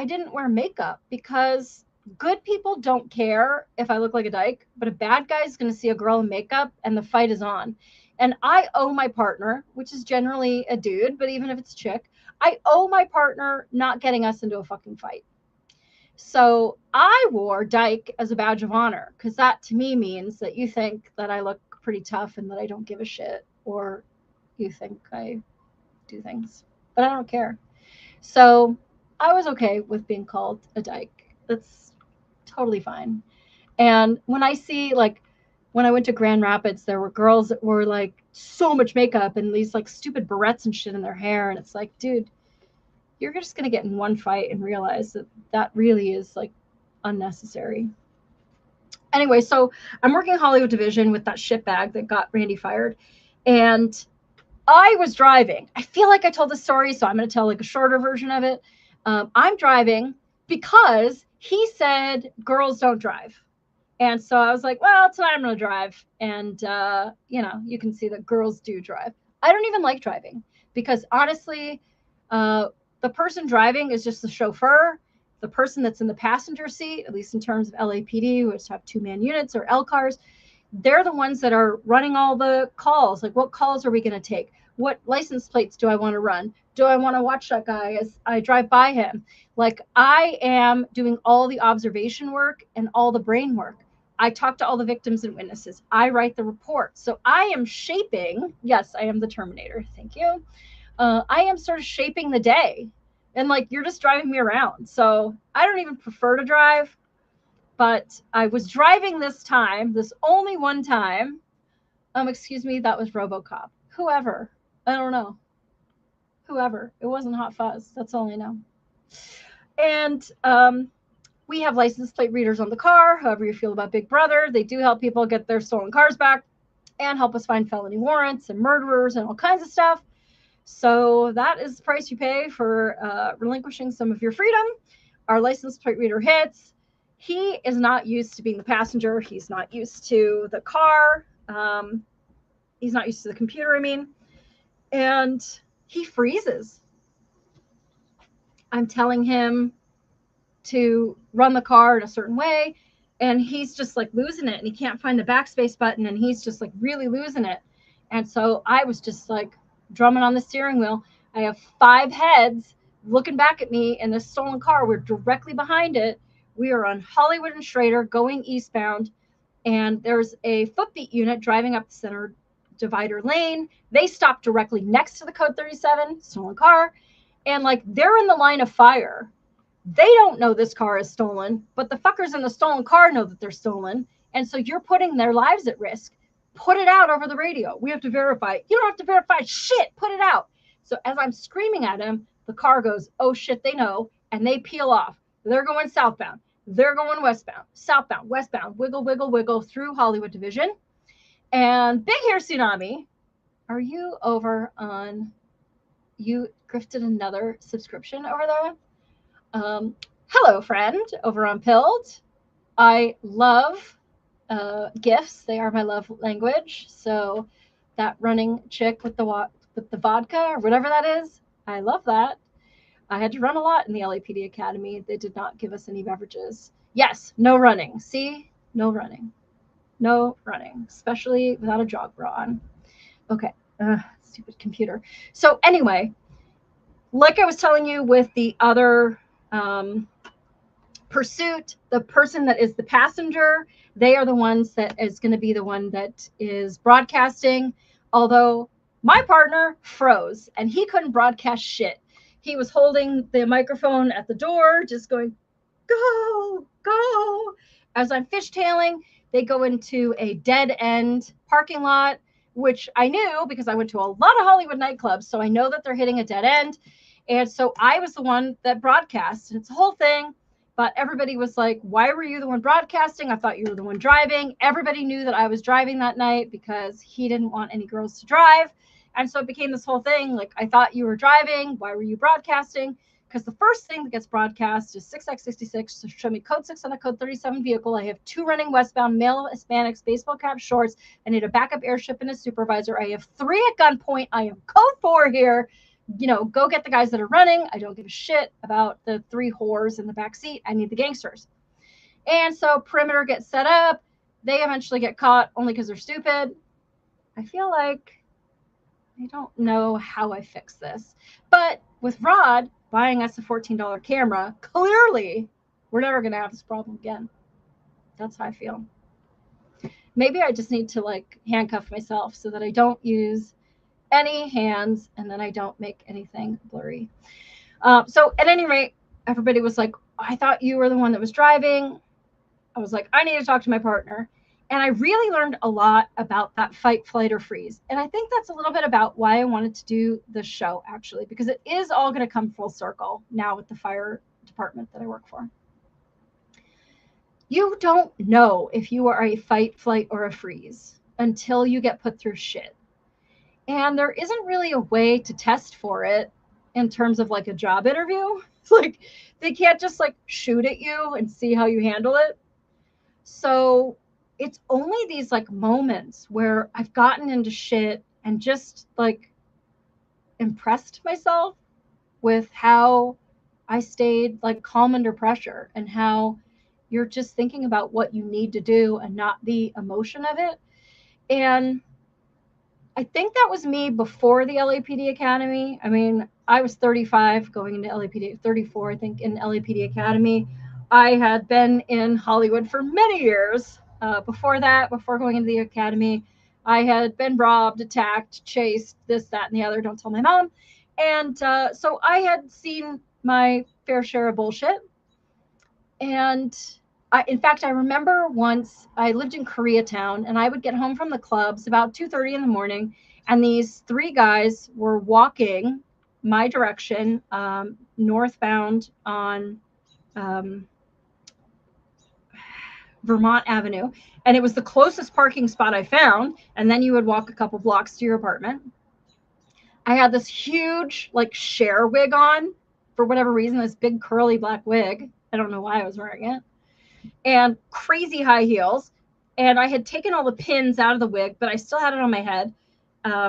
didn't wear makeup because good people don't care if I look like a dyke, but a bad guy is going to see a girl in makeup and the fight is on. And I owe my partner, which is generally a dude, but even if it's a chick, I owe my partner not getting us into a fucking fight. So I wore dyke as a badge of honor because that to me means that you think that I look pretty tough and that I don't give a shit, or you think I do things, but I don't care. So I was okay with being called a dyke. That's totally fine. And when I see, like, when I went to Grand Rapids, there were girls that were like so much makeup and these like stupid barrettes and shit in their hair. And it's like, dude, you're just going to get in one fight and realize that that really is like unnecessary. Anyway, so I'm working Hollywood division with that shitbag that got Randy fired. And I was driving. I feel like I told the story, so I'm going to tell like a shorter version of it. I'm driving because he said girls don't drive. And so I was like, well, tonight I'm going to drive. And, you can see that girls do drive. I don't even like driving because honestly, the person driving is just the chauffeur. The person that's in the passenger seat, at least in terms of LAPD, which have 2-man units or L cars, they're the ones that are running all the calls. Like, what calls are we going to take? What license plates do I want to run? Do I want to watch that guy as I drive by him? Like, I am doing all the observation work and all the brain work. I talk to all the victims and witnesses. I write the report. So I am shaping, yes, I am the Terminator. Thank you. I am sort of shaping the day. And like, you're just driving me around. So I don't even prefer to drive. But I was driving this time, this only one time. Excuse me, that was RoboCop. Whoever. I don't know. Whoever. It wasn't Hot Fuzz. That's all I know. And we have license plate readers on the car. However you feel about Big Brother, they do help people get their stolen cars back and help us find felony warrants and murderers and all kinds of stuff. So that is the price you pay for relinquishing some of your freedom. Our license plate reader hits. He is not used to being the passenger. He's not used to the car. He's not used to the computer, I mean. And he freezes. I'm telling him to run the car in a certain way, and he's just like losing it, and he can't find the backspace button, and he's just like really losing it. And so I was just like drumming on the steering wheel. I have 5 heads looking back at me in this stolen car. We're directly behind it. We are on Hollywood and Schrader going eastbound, and there's a footbeat unit driving up the center divider lane. They stop directly next to the code 37 stolen car, and like, they're in the line of fire. They don't know this car is stolen, but the fuckers in the stolen car know that they're stolen. And so you're putting their lives at risk. Put it out over the radio. We have to verify. You don't have to verify shit. Put it out. So as I'm screaming at him, the car goes, oh shit, they know. And they peel off. They're going southbound. They're going westbound, southbound, westbound, wiggle, wiggle, wiggle through Hollywood Division. And Big Hair Tsunami, are you over on, you grifted another subscription over there? Hello, friend, over on Pilled. I love gifts. They are my love language. So that running chick with the vodka or whatever that is, I love that. I had to run a lot in the LAPD Academy. They did not give us any beverages. Yes, no running. See? No running. No running, especially without a jog bra on. Okay. Stupid computer. So anyway, like I was telling you with the other pursuit, the person that is the passenger, they are the ones that is going to be the one that is broadcasting. Although my partner froze and he couldn't broadcast shit. He was holding the microphone at the door, just going, go, go. As I'm fishtailing, they go into a dead end parking lot, which I knew because I went to a lot of Hollywood nightclubs. So I know that they're hitting a dead end. And so I was the one that broadcast. And it's a whole thing. But everybody was like, why were you the one broadcasting? I thought you were the one driving. Everybody knew that I was driving that night because he didn't want any girls to drive. And so it became this whole thing. Like, I thought you were driving. Why were you broadcasting? Because the first thing that gets broadcast is 6x66 to show me code 6 on a code 37 vehicle. I have 2 running westbound male Hispanics, baseball cap shorts. I need a backup airship and a supervisor. I have 3 at gunpoint. I am code 4 here. You know, go get the guys that are running. I don't give a shit about the 3 whores in the back seat. I need the gangsters. And so perimeter gets set up. They eventually get caught only because they're stupid. I feel like I don't know how I fix this. But with Rod buying us a $14 camera, clearly we're never going to have this problem again. That's how I feel. Maybe I just need to like handcuff myself so that I don't use any hands and then I don't make anything blurry. So at any rate, everybody was like, I thought you were the one that was driving. I was like, I need to talk to my partner. And I really learned a lot about that fight, flight, or freeze. And I think that's a little bit about why I wanted to do this show, actually, because it is all going to come full circle now with the fire department that I work for. You don't know if you are a fight, flight, or a freeze until you get put through shit. And there isn't really a way to test for it in terms of like a job interview. It's like they can't just like shoot at you and see how you handle it. So it's only these like moments where I've gotten into shit and just like impressed myself with how I stayed like calm under pressure and how you're just thinking about what you need to do and not the emotion of it. And I think that was me before the LAPD Academy. I mean, I was 35 going into LAPD, 34, I think, in LAPD Academy. I had been in Hollywood for many years. Before that, before going into the academy, I had been robbed, attacked, chased, this, that, and the other. Don't tell my mom. And so I had seen my fair share of bullshit. And in fact, I remember once I lived in Koreatown and I would get home from the clubs about 2:30 in the morning. And these three guys were walking my direction, northbound on Vermont Avenue. And it was the closest parking spot I found. And then you would walk a couple blocks to your apartment. I had this huge like Cher wig on for whatever reason, this big curly black wig. I don't know why I was wearing it. And crazy high heels. And I had taken all the pins out of the wig, but I still had it on my head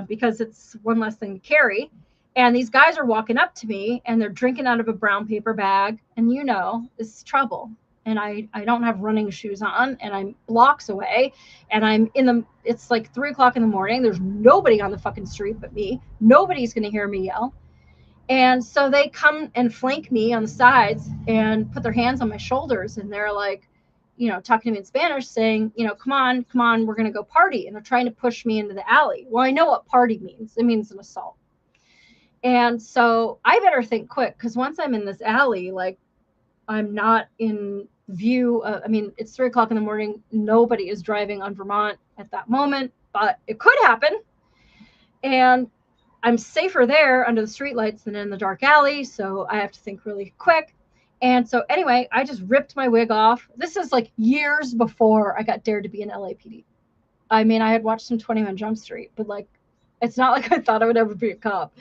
because it's one less thing to carry. And these guys are walking up to me and they're drinking out of a brown paper bag. And you know, this is trouble. And I don't have running shoes on and I'm blocks away and I'm in the, it's like 3:00 in the morning. There's nobody on the fucking street but me. Nobody's going to hear me yell. And so they come and flank me on the sides and put their hands on my shoulders. And they're like, you know, talking to me in Spanish saying, you know, come on, we're going to go party. And they're trying to push me into the alley. Well, I know what party means. It means an assault. And so I better think quick because once I'm in this alley, like I'm not in view. I mean, it's 3:00 in the morning. Nobody is driving on Vermont at that moment, but it could happen. And I'm safer there under the streetlights than in the dark alley. So I have to think really quick. And so anyway, I just ripped my wig off. This is like years before I got dared to be in LAPD. I mean, I had watched some 21 Jump Street, but like, it's not like I thought I would ever be a cop.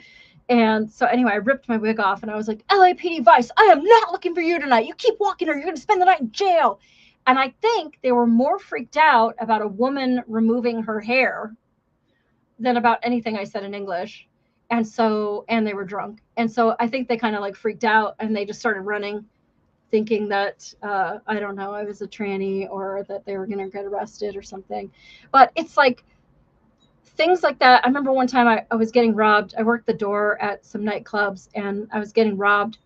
And so anyway, I ripped my wig off and I was like, LAPD Vice, I am not looking for you tonight. You keep walking or you're going to spend the night in jail. And I think they were more freaked out about a woman removing her hair than about anything I said in English. And so, and they were drunk. And so I think they kind of like freaked out and they just started running, thinking that, I don't know, I was a tranny or that they were going to get arrested or something. But it's like, things like that. I remember one time I was getting robbed. I worked the door at some nightclubs and I was getting robbed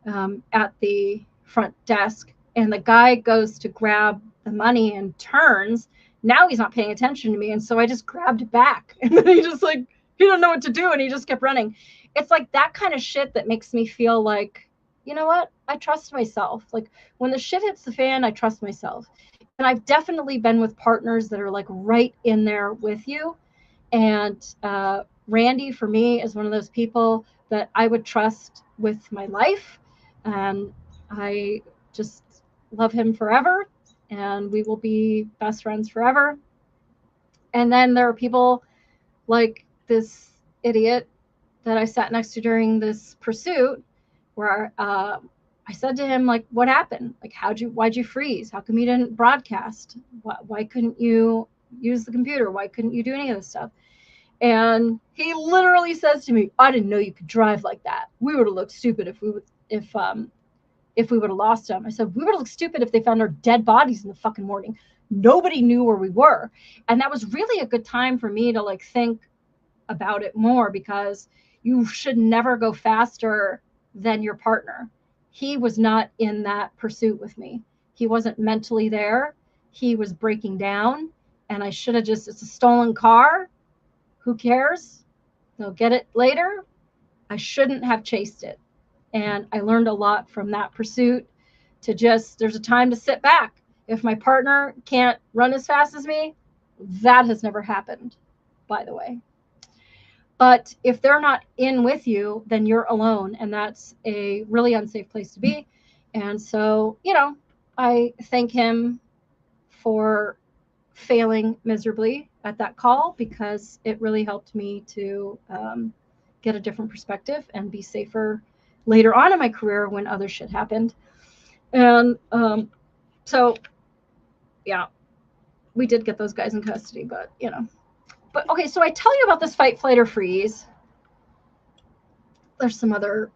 at the front desk. And the guy goes to grab the money and turns. Now he's not paying attention to me. And so I just grabbed it back. And then he just like, he didn't know what to do. And he just kept running. It's like that kind of shit that makes me feel like, you know what? I trust myself. Like when the shit hits the fan, I trust myself. And I've definitely been with partners that are like right in there with you. And Randy, for me, is one of those people that I would trust with my life. And I just love him forever. And we will be best friends forever. And then there are people like this idiot that I sat next to during this pursuit where I said to him, like, what happened? Like, why'd you freeze? How come you didn't broadcast? Why couldn't you use the computer? Why couldn't you do any of this stuff? And he literally says to me, I didn't know you could drive like that. We would have looked stupid if if we would have lost him. I said, we would look stupid if they found our dead bodies in the fucking morning. Nobody knew where we were. And that was really a good time for me to like think about it more, because you should never go faster than your partner. He was not in that pursuit with me. He wasn't mentally there. He was breaking down, and I should have just, it's a stolen car. Who cares? They'll get it later. I shouldn't have chased it. And I learned a lot from that pursuit, to just, there's a time to sit back. If my partner can't run as fast as me, that has never happened, by the way. But if they're not in with you, then you're alone. And that's a really unsafe place to be. And so, you know, I thank him for failing miserably at that call, because it really helped me to get a different perspective and be safer later on in my career when other shit happened. And so, yeah, we did get those guys in custody, but, you know. But, okay, so I tell you about this fight, flight, or freeze. There's some other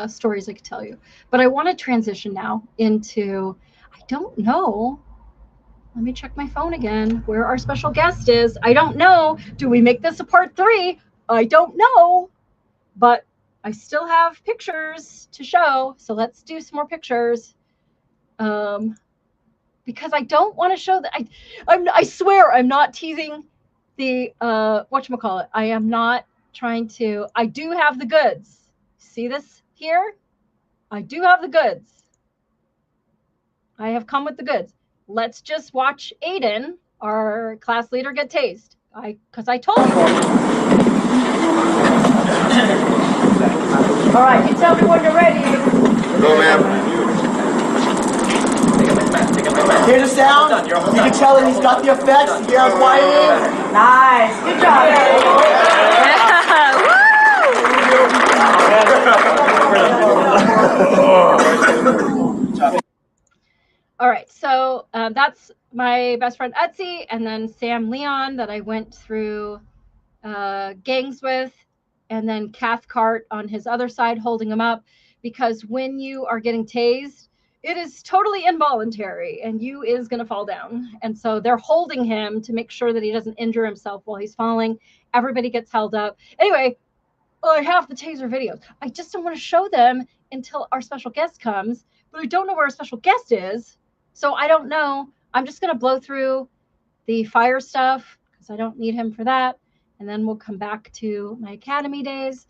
stories I could tell you. But I want to transition now into, I don't know. Let me check my phone again, where our special guest is. I don't know. Do we make this a part 3? I don't know. But I still have pictures to show. So let's do some more pictures. Because I don't want to show that. I swear I'm not teasing the whatchamacallit. I am not trying to. I do have the goods. See this here? I do have the goods. I have come with the goods. Let's just watch Aiden, our class leader, get tased. Because I told you. All right, you tell me when you're ready. Go, ma'am. Hear the sound? You can tell that he's got the effects. You hear how quiet it is? Nice. Good job, All right, so that's my best friend Etsy, and then Sam Leon that I went through gangs with, and then Cathcart on his other side holding him up, because when you are getting tased, it is totally involuntary, and you is going to fall down. And so they're holding him to make sure that he doesn't injure himself while he's falling. Everybody gets held up. Anyway, I have the Taser videos. I just don't want to show them until our special guest comes, but I don't know where our special guest is. So I don't know. I'm just going to blow through the fire stuff because I don't need him for that. And then we'll come back to my academy days.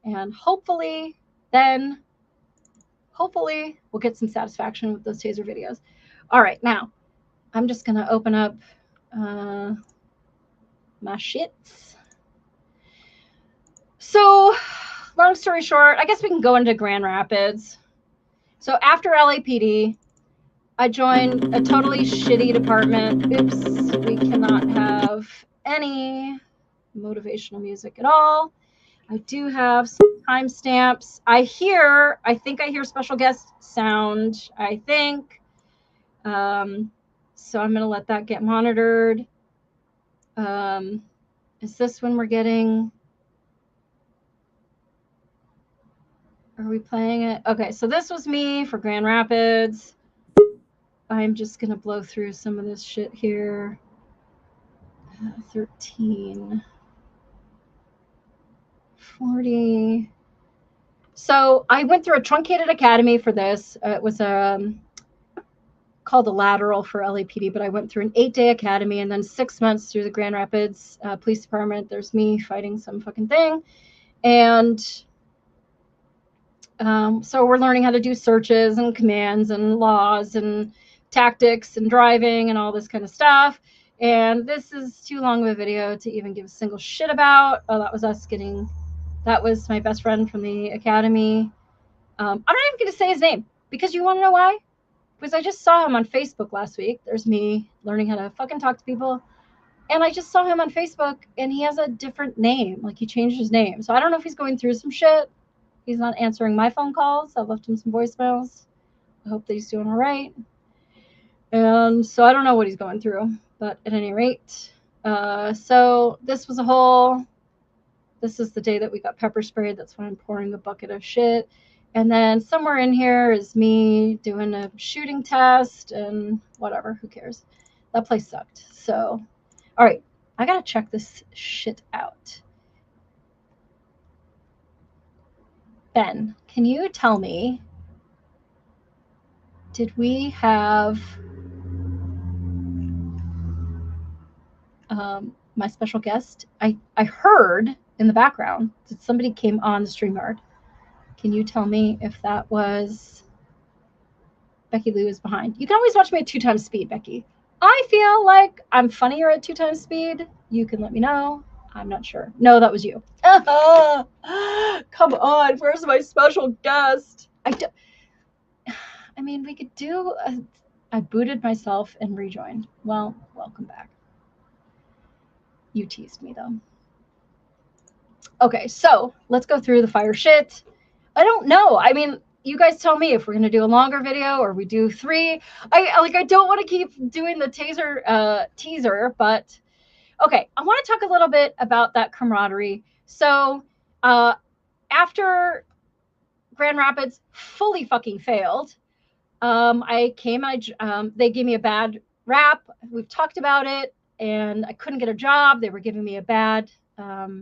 And hopefully we'll get some satisfaction with those Taser videos. All right, now I'm just going to open up my shits. So long story short, I guess we can go into Grand Rapids. So after LAPD, I joined a totally shitty department. Oops, we cannot have any motivational music at all. I do have some timestamps. I think I hear special guest sound, I think. So I'm going to let that get monitored. Is this when we're getting... Are we playing it? Okay, so this was me for Grand Rapids. I'm just going to blow through some of this shit here. 13. 40. So I went through a truncated academy for this. It was called a lateral for LAPD, but I went through an 8-day academy and then 6 months through the Grand Rapids Police Department. There's me fighting some fucking thing. And so we're learning how to do searches and commands and laws and tactics and driving and all this kind of stuff. And this is too long of a video to even give a single shit about. Oh, that was my best friend from the academy. I'm not even going to say his name because you want to know why? Because I just saw him on Facebook last week. There's me learning how to fucking talk to people. And I just saw him on Facebook and he has a different name. Like he changed his name. So I don't know if he's going through some shit. He's not answering my phone calls. I've left him some voicemails. I hope that he's doing all right. And so I don't know what he's going through. But at any rate, so this was a whole This is the day that we got pepper sprayed. That's when I'm pouring a bucket of shit. And then somewhere in here is me doing a shooting test and whatever. Who cares? That place sucked. So, all right. I got to check this shit out. Ben, can you tell me, did we have my special guest? I heard in the background that somebody came on the StreamYard. Can you tell me if that was Becky Lou is behind? You can always watch me at 2x speed, Becky. I feel like I'm funnier at 2x speed. You can let me know. I'm not sure. No, that was you. Come on. Where's my special guest? I mean, we could do I booted myself and rejoined. Well, welcome back. You teased me, though. Okay, so let's go through the fire shit. I don't know. I mean, you guys tell me if we're gonna do a longer video or we do 3. I don't want to keep doing the taser teaser, but okay. I want to talk a little bit about that camaraderie. So after Grand Rapids fully fucking failed, I came. They gave me a bad rap. We've talked about it, and I couldn't get a job. They were giving me a bad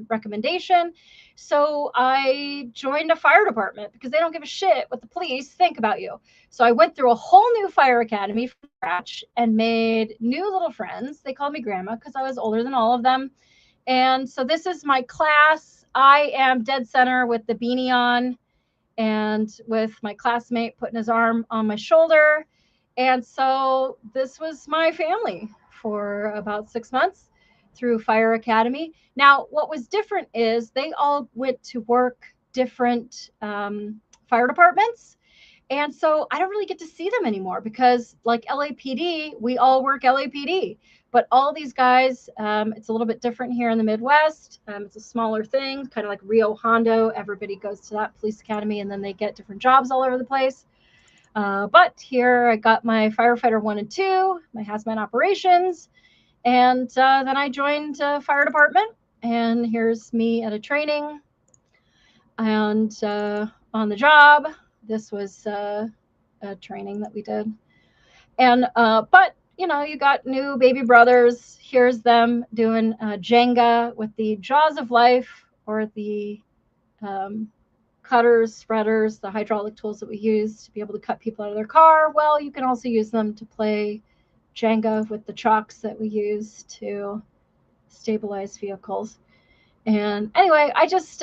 recommendation. So I joined a fire department because they don't give a shit what the police think about you. So I went through a whole new fire academy from scratch and made new little friends. They called me grandma because I was older than all of them. And so this is my class. I am dead center with the beanie on and with my classmate putting his arm on my shoulder. And so this was my family for about 6 months through Fire Academy. Now, what was different is they all went to work different fire departments. And so I don't really get to see them anymore because like LAPD, we all work LAPD. But all these guys, it's a little bit different here in the Midwest. It's a smaller thing, kind of like Rio Hondo. Everybody goes to that police academy and then they get different jobs all over the place. But here I got my firefighter 1 and 2, my hazmat operations. And then I joined fire department. And here's me at a training and on the job. This was a training that we did. And but you know, you got new baby brothers. Here's them doing Jenga with the jaws of life or the cutters, spreaders, the hydraulic tools that we use to be able to cut people out of their car. Well, you can also use them to play Jenga with the chocks that we use to stabilize vehicles. And anyway, I just,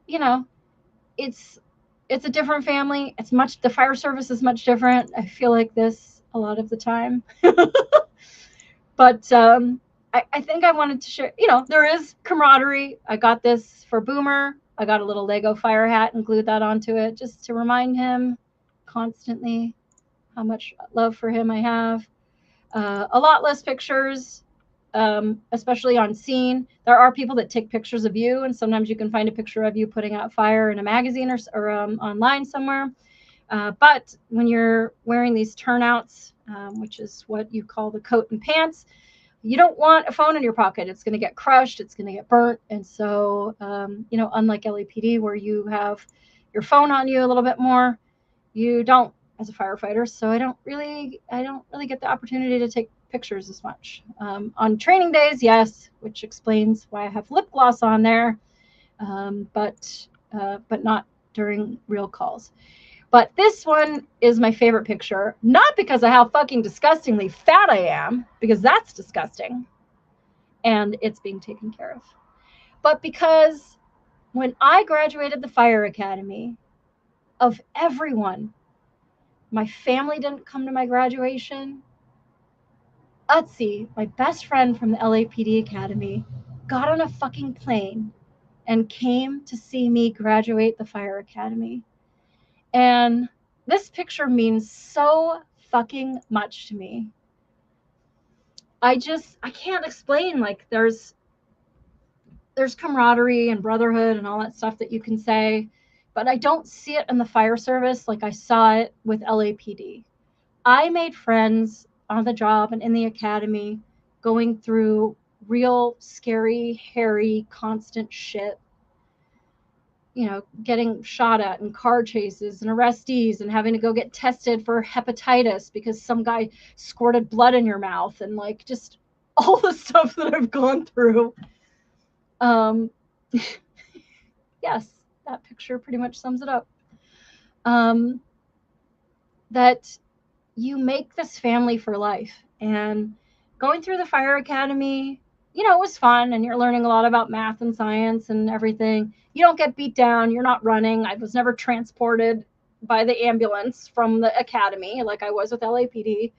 you know, it's a different family. The fire service is much different. I feel like this a lot of the time. But I think I wanted to share, you know, there is camaraderie. I got this for Boomer. I got a little Lego fire hat and glued that onto it just to remind him constantly how much love for him I have. A lot less pictures, especially on scene. There are people that take pictures of you, and sometimes you can find a picture of you putting out fire in a magazine or online somewhere. But when you're wearing these turnouts, which is what you call the coat and pants, you don't want a phone in your pocket. It's going to get crushed. It's going to get burnt. And so, you know, unlike LAPD where you have your phone on you a little bit more, you don't as a firefighter. So I don't really get the opportunity to take pictures as much. On training days, yes, which explains why I have lip gloss on there, but not during real calls. But this one is my favorite picture, not because of how fucking disgustingly fat I am, because that's disgusting, and it's being taken care of, but because when I graduated the fire academy, of everyone, my family didn't come to my graduation. Utsi, my best friend from the LAPD Academy, got on a fucking plane and came to see me graduate the fire academy. And this picture means so fucking much to me. I can't explain. Like there's camaraderie and brotherhood and all that stuff that you can say, but I don't see it in the fire service like I saw it with LAPD. I made friends on the job and in the academy going through real scary, hairy, constant shit. you know, getting shot at and car chases and arrestees and having to go get tested for hepatitis because some guy squirted blood in your mouth, and like just all the stuff that I've gone through. Yes, that picture pretty much sums it up. That you make this family for life. And going through the fire academy, you know, it was fun, and you're learning a lot about math and science and everything. You don't get beat down. You're not running. I was never transported by the ambulance from the academy like I was with LAPD,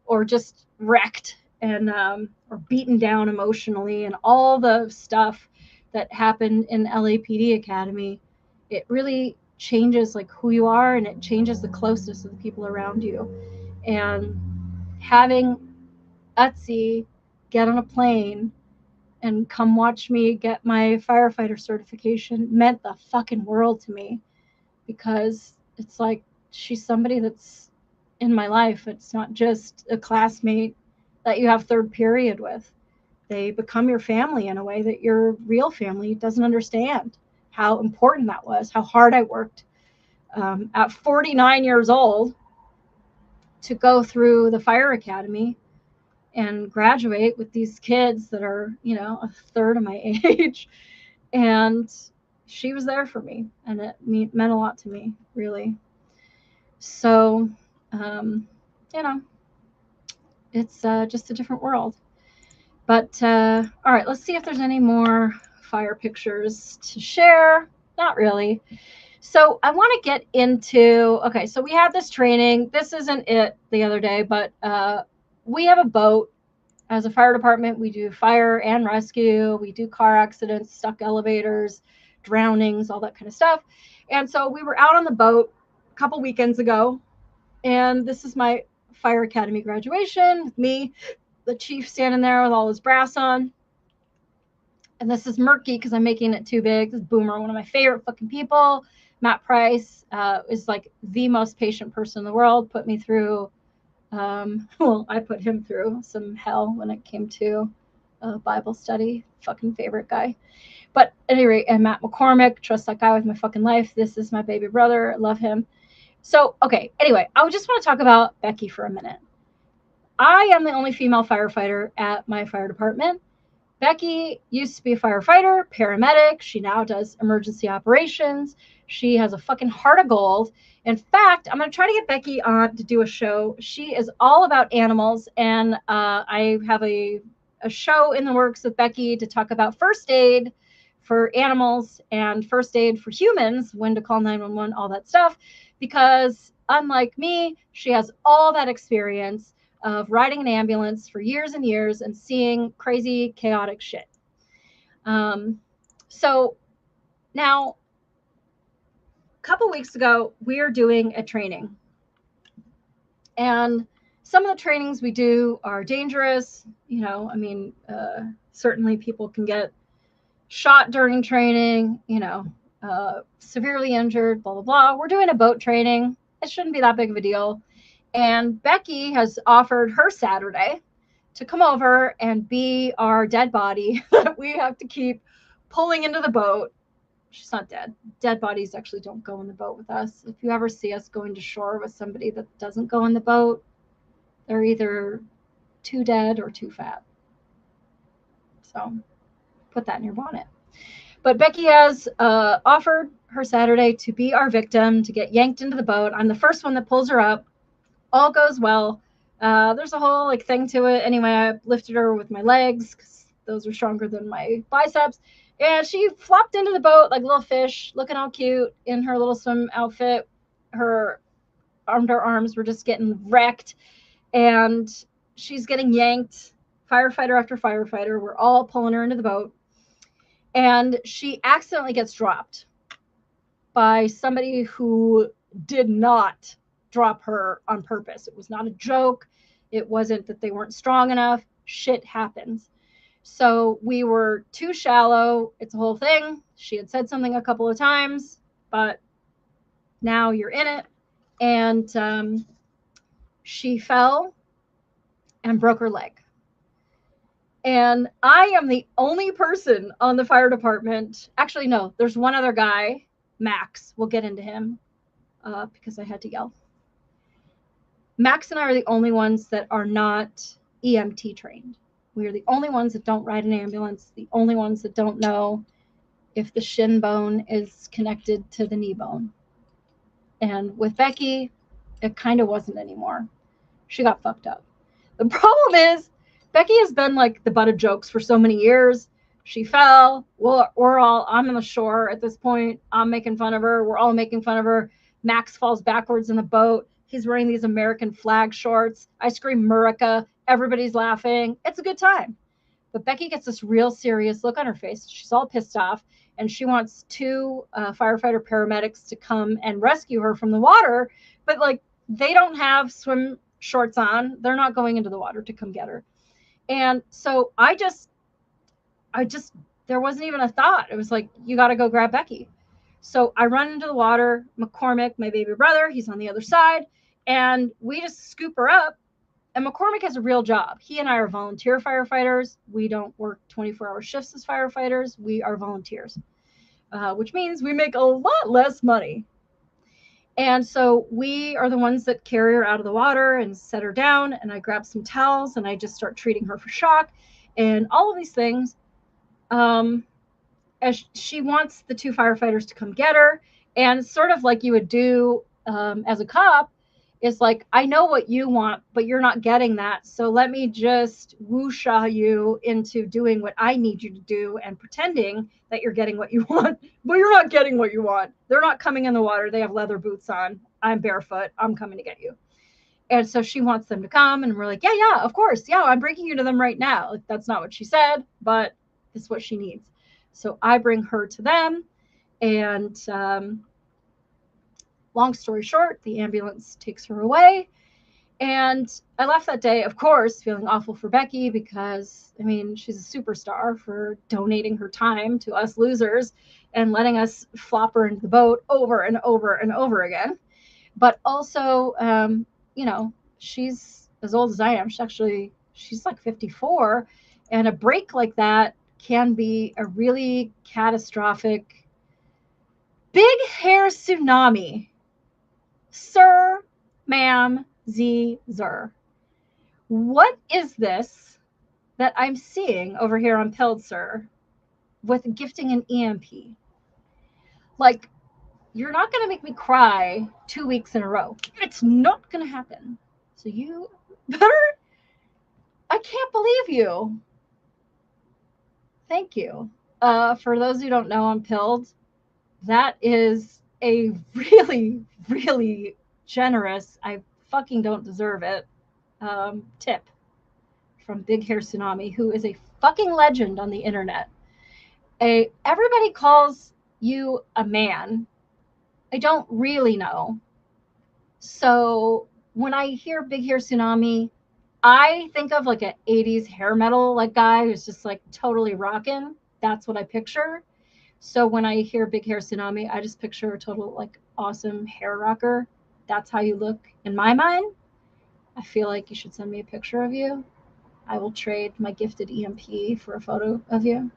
or just wrecked and or beaten down emotionally, and all the stuff that happened in LAPD Academy. It really changes like who you are, and it changes the closeness of the people around you. And having Etsy get on a plane and come watch me get my firefighter certification meant the fucking world to me, because it's like she's somebody that's in my life. It's not just a classmate that you have third period with. They become your family in a way that your real family doesn't understand how important that was, how hard I worked at 49 years old to go through the fire academy and graduate with these kids that are, you know, a third of my age. And she was there for me, and it meant a lot to me, really. So, you know, it's just a different world. But all right, let's see if there's any more fire pictures to share. Not really. So I want to get into, okay, so we had this training. This isn't it the other day, but we have a boat. As a fire department, we do fire and rescue. We do car accidents, stuck elevators, drownings, all that kind of stuff. And so we were out on the boat a couple weekends ago, and this is my fire academy graduation with me, the chief standing there with all his brass on. And this is murky because I'm making it too big. This is Boomer, one of my favorite fucking people. Matt Price is like the most patient person in the world. Put me through, well, I put him through some hell when it came to Bible study. Fucking favorite guy. But at any rate, and Matt McCormick, trust that guy with my fucking life. This is my baby brother. Love him. So, okay, anyway, I just want to talk about Becky for a minute. I am the only female firefighter at my fire department. Becky used to be a firefighter, paramedic. She now does emergency operations. She has a fucking heart of gold. In fact, I'm going to try to get Becky on to do a show. She is all about animals, and I have a show in the works with Becky to talk about first aid for animals and first aid for humans, when to call 911, all that stuff, because unlike me, she has all that experience of riding an ambulance for years and years and seeing crazy, chaotic shit. So now, a couple weeks ago, we are doing a training. And some of the trainings we do are dangerous. You know, I mean, certainly people can get shot during training, you know, severely injured, blah, blah, blah. We're doing a boat training. It shouldn't be that big of a deal. And Becky has offered her Saturday to come over and be our dead body that we have to keep pulling into the boat. She's not dead. Dead bodies actually don't go in the boat with us. If you ever see us going to shore with somebody that doesn't go in the boat, they're either too dead or too fat. So put that in your bonnet. But Becky has offered her Saturday to be our victim, to get yanked into the boat. I'm the first one that pulls her up. All goes well. There's a whole like thing to it. Anyway, I lifted her with my legs because those are stronger than my biceps. And she flopped into the boat like a little fish, looking all cute in her little swim outfit. Her underarms were just getting wrecked. And she's getting yanked, firefighter after firefighter. We're all pulling her into the boat. And she accidentally gets dropped by somebody who did not drop her on purpose. It was not a joke. It wasn't that they weren't strong enough. Shit happens. So we were too shallow. It's a whole thing. She had said something a couple of times, but now you're in it. And she fell and broke her leg. And I am the only person on the fire department. Actually, no, there's one other guy Max. We'll get into him because I had to yell. Max and I are the only ones that are not EMT trained. We are the only ones that don't ride an ambulance, the only ones that don't know if the shin bone is connected to the knee bone. And with Becky, it kind of wasn't anymore. She got fucked up. The problem is, Becky has been like the butt of jokes for so many years. She fell. I'm on the shore at this point. I'm making fun of her. We're all making fun of her. Max falls backwards in the boat. He's wearing these American flag shorts. I scream Murica. Everybody's laughing. It's a good time. But Becky gets this real serious look on her face. She's all pissed off, and she wants two firefighter paramedics to come and rescue her from the water. But like, they don't have swim shorts on. They're not going into the water to come get her. And so I just, there wasn't even a thought. It was like, you got to go grab Becky. So I run into the water. McCormick, my baby brother, he's on the other side. And we just scoop her up. And McCormick has a real job. He and I are volunteer firefighters. We don't work 24-hour shifts as firefighters. We are volunteers, which means we make a lot less money. And so we are the ones that carry her out of the water and set her down. And I grab some towels and I just start treating her for shock and all of these things. As she wants the two firefighters to come get her. And sort of like you would do as a cop, is like, I know what you want, but you're not getting that. So let me just woosha you into doing what I need you to do and pretending that you're getting what you want, but you're not getting what you want. They're not coming in the water. They have leather boots on. I'm barefoot. I'm coming to get you. And so she wants them to come. And we're like, yeah, of course. Yeah, I'm bringing you to them right now. Like, that's not what she said, but it's what she needs. So I bring her to them. And long story short, the ambulance takes her away. And I left that day, of course, feeling awful for Becky because, I mean, she's a superstar for donating her time to us losers and letting us flop her into the boat over and over and over again. But also, you know, she's as old as I am. She's like 54. And a break like that can be a really catastrophic big hair tsunami. Sir, ma'am, zer. What is this that I'm seeing over here on Pilled, sir, with gifting an EMP? Like, you're not going to make me cry 2 weeks in a row. It's not going to happen. So you better, I can't believe you. Thank you. For those who don't know, I'm Pilled. That is a really, really generous, I fucking don't deserve it, tip from Big Hair Tsunami, who is a fucking legend on the internet. Everybody calls you a man. I don't really know. So when I hear Big Hair Tsunami, I think of like an 80s hair metal like guy who's just like totally rocking. That's what I picture. So when I hear Big Hair Tsunami, I just picture a total like awesome hair rocker. That's how you look in my mind. I feel like you should send me a picture of you. I will trade my gifted EMP for a photo of you.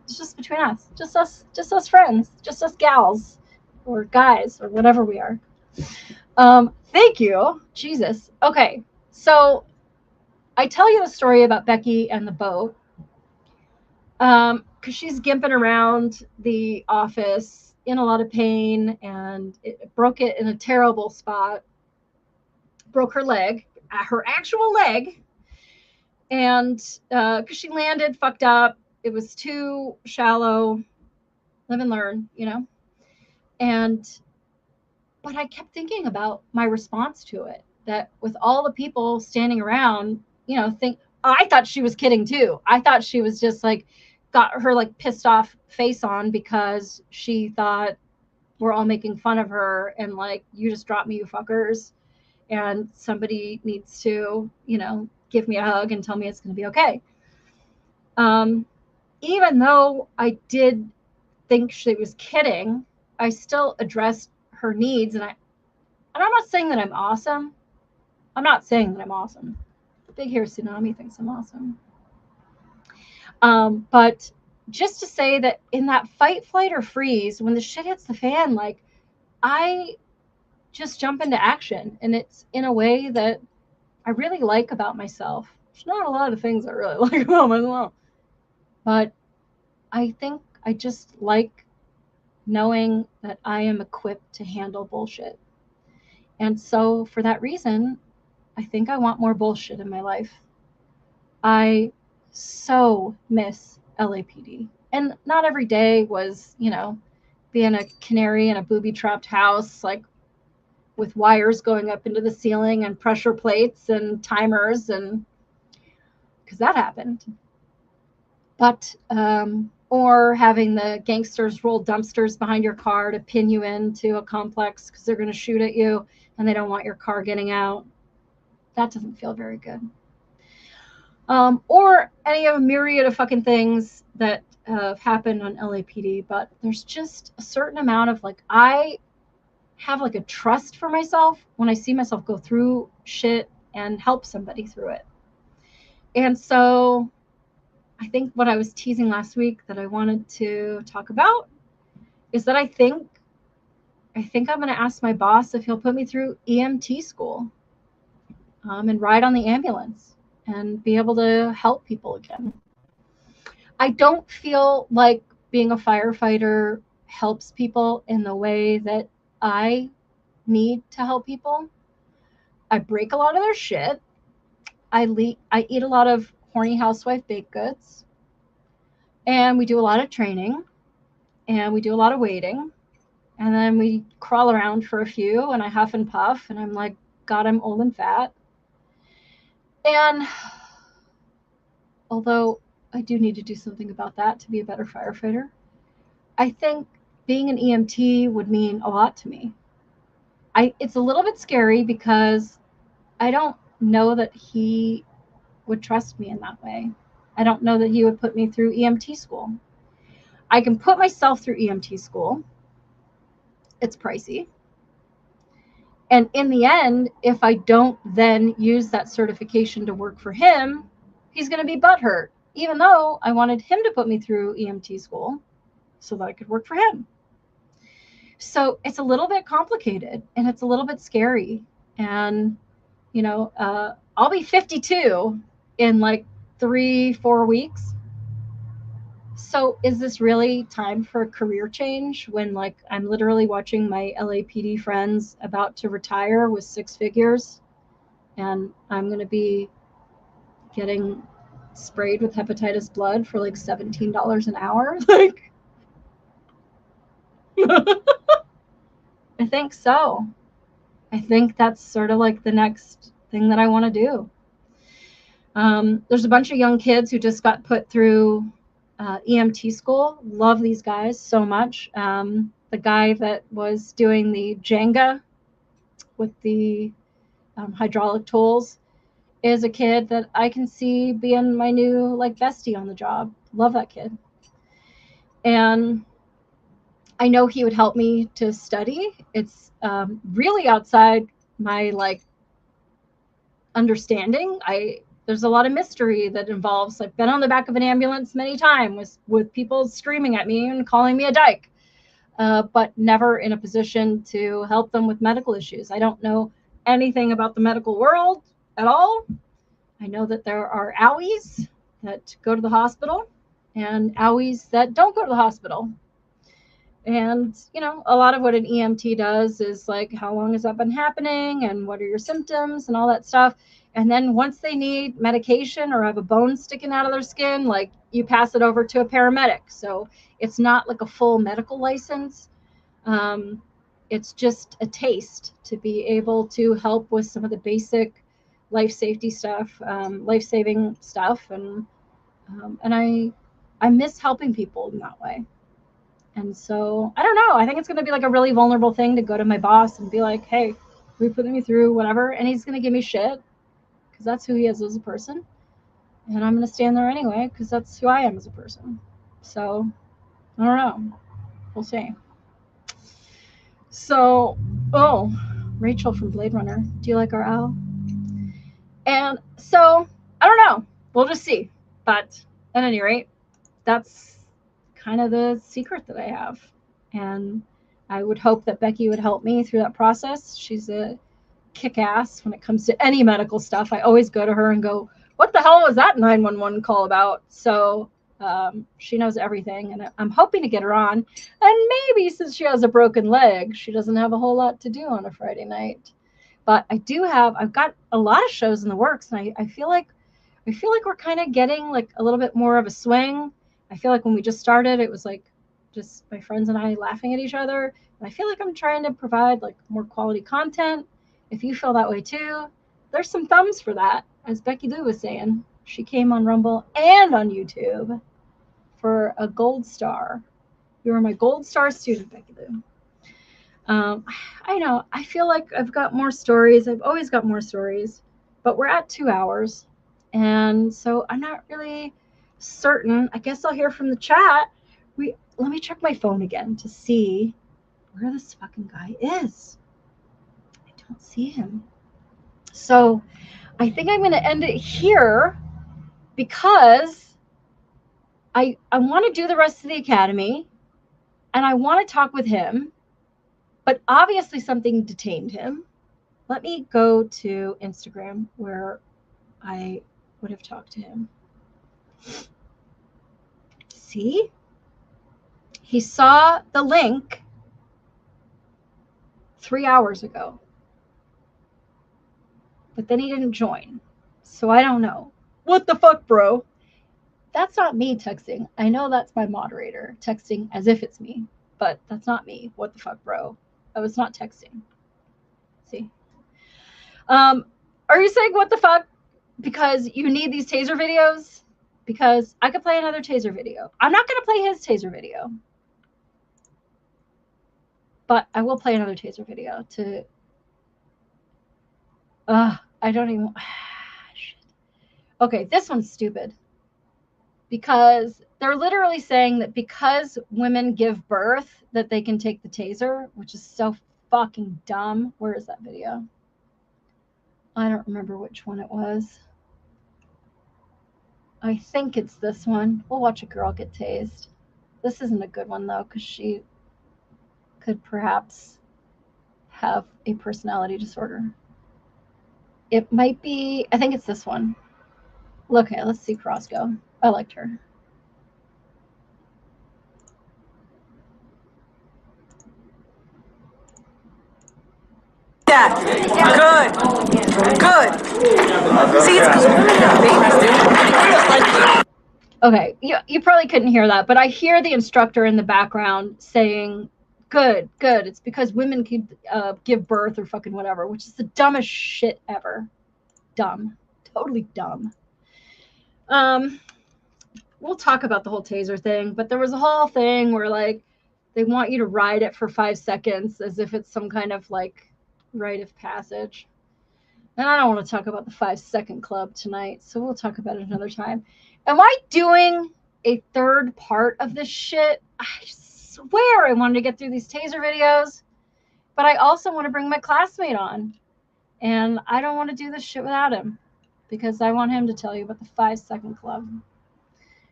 It's just between us. Just us friends. Just us gals or guys or whatever we are. Thank you. Jesus. Okay. So I tell you the story about Becky and the boat. Because she's gimping around the office in a lot of pain, and it broke it in a terrible spot. Broke her leg, her actual leg, and because she landed fucked up. It was too shallow. Live and learn, you know. But I kept thinking about my response to it. That with all the people standing around, you know, I thought she was kidding too. I thought she was just like, got her like pissed off face on because she thought we're all making fun of her and like, you just dropped me, you fuckers, and somebody needs to, you know, give me a hug and tell me it's going to be okay. Even though I did think she was kidding, I still addressed her needs, and I'm not saying that I'm awesome. I'm not saying that I'm awesome. Big Hair Tsunami thinks I'm awesome. But just to say that in that fight, flight, or freeze, when the shit hits the fan, like, I just jump into action. And it's in a way that I really like about myself. There's not a lot of things I really like about myself. But I think I just like knowing that I am equipped to handle bullshit. And so for that reason, I think I want more bullshit in my life. I so miss LAPD. And not every day was, being a canary in a booby-trapped house, like with wires going up into the ceiling and pressure plates and timers, and because that happened. But, or having the gangsters roll dumpsters behind your car to pin you into a complex because they're going to shoot at you and they don't want your car getting out. That doesn't feel very good. Or any of a myriad of fucking things that have happened on LAPD, but there's just a certain amount of, like, I have like a trust for myself when I see myself go through shit and help somebody through it. And so I think what I was teasing last week that I wanted to talk about is that I think I'm going to ask my boss if he'll put me through EMT school, and ride on the ambulance and be able to help people again. I don't feel like being a firefighter helps people in the way that I need to help people. I break a lot of their shit. I eat a lot of horny housewife baked goods. And we do a lot of training. And we do a lot of waiting. And then we crawl around for a few, and I huff and puff, and I'm like, God, I'm old and fat. And although I do need to do something about that to be a better firefighter, I think being an EMT would mean a lot to me. It's a little bit scary because I don't know that he would trust me in that way. I don't know that he would put me through EMT school. I can put myself through EMT school. It's pricey. And in the end, if I don't then use that certification to work for him, he's going to be butthurt, even though I wanted him to put me through EMT school so that I could work for him. So it's a little bit complicated and it's a little bit scary. And, I'll be 52 in like 3-4 weeks. So is this really time for a career change when, like, I'm literally watching my LAPD friends about to retire with 6 figures, and I'm going to be getting sprayed with hepatitis blood for like $17 an hour? Like, I think so. I think that's sort of like the next thing that I want to do. There's a bunch of young kids who just got put through EMT school. Love these guys so much. The guy that was doing the Jenga with the hydraulic tools is a kid that I can see being my new like bestie on the job. Love that kid. And I know he would help me to study. It's really outside my like understanding. There's a lot of mystery that involves, I've been on the back of an ambulance many times with people screaming at me and calling me a dyke, but never in a position to help them with medical issues. I don't know anything about the medical world at all. I know that there are owies that go to the hospital and owies that don't go to the hospital. And, a lot of what an EMT does is like, how long has that been happening and what are your symptoms and all that stuff. And then once they need medication or have a bone sticking out of their skin, like, you pass it over to a paramedic. So it's not like a full medical license. It's just a taste to be able to help with some of the basic life safety stuff, life-saving stuff. And I miss helping people in that way. And so, I don't know. I think it's going to be like a really vulnerable thing to go to my boss and be like, hey, will you put me through whatever? And he's going to give me shit because that's who he is as a person. And I'm going to stand there anyway because that's who I am as a person. So, I don't know. We'll see. So, Rachel from Blade Runner. Do you like our owl? And so, I don't know. We'll just see. But at any rate, that's kind of the secret that I have. And I would hope that Becky would help me through that process. She's a kick-ass when it comes to any medical stuff. I always go to her and go, what the hell was that 911 call about? So she knows everything, and I'm hoping to get her on. And maybe since she has a broken leg, she doesn't have a whole lot to do on a Friday night. But I've got a lot of shows in the works, and I feel like we're kind of getting like a little bit more of a swing. I feel like when we just started, it was like just my friends and I laughing at each other. And I feel like I'm trying to provide like more quality content. If you feel that way too, there's some thumbs for that. As Becky Lou was saying, she came on Rumble and on YouTube for a gold star. You were my gold star student, Becky Lou. I know, I feel like I've got more stories. I've always got more stories, but we're at 2 hours. And so I'm not really certain. I guess I'll hear from the chat. Let me check my phone again to see where this fucking guy is. I don't see him. So I think I'm going to end it here because I want to do the rest of the academy and I want to talk with him, but obviously something detained him. Let me go to Instagram where I would have talked to him. See? He saw the link 3 hours ago, but then he didn't join. So I don't know. What the fuck, bro? That's not me texting. I know that's my moderator texting as if it's me, but that's not me. What the fuck, bro? I was not texting. See? Are you saying what the fuck because you need these Taser videos? Because I could play another Taser video. I'm not going to play his Taser video, but I will play another Taser video to. I don't even. Shit. Okay, this one's stupid. Because they're literally saying that because women give birth, that they can take the Taser, which is so fucking dumb. Where is that video? I don't remember which one it was. I think it's this one. We'll watch a girl get tased. This isn't a good one, though, because she could perhaps have a personality disorder. It might be, I think it's this one. Okay, let's see Cross go. I liked her. Good. Good. See, it's because women have babies. Okay, you probably couldn't hear that, but I hear the instructor in the background saying, good, good. It's because women can give birth or fucking whatever, which is the dumbest shit ever. Dumb. Totally dumb. We'll talk about the whole Taser thing, but there was a whole thing where, like, they want you to ride it for 5 seconds as if it's some kind of, like, rite of passage. And I don't want to talk about the 5-second club tonight, so we'll talk about it another time. Am I doing a third part of this shit? I swear I wanted to get through these Taser videos, but I also want to bring my classmate on. And I don't want to do this shit without him because I want him to tell you about the 5-second club.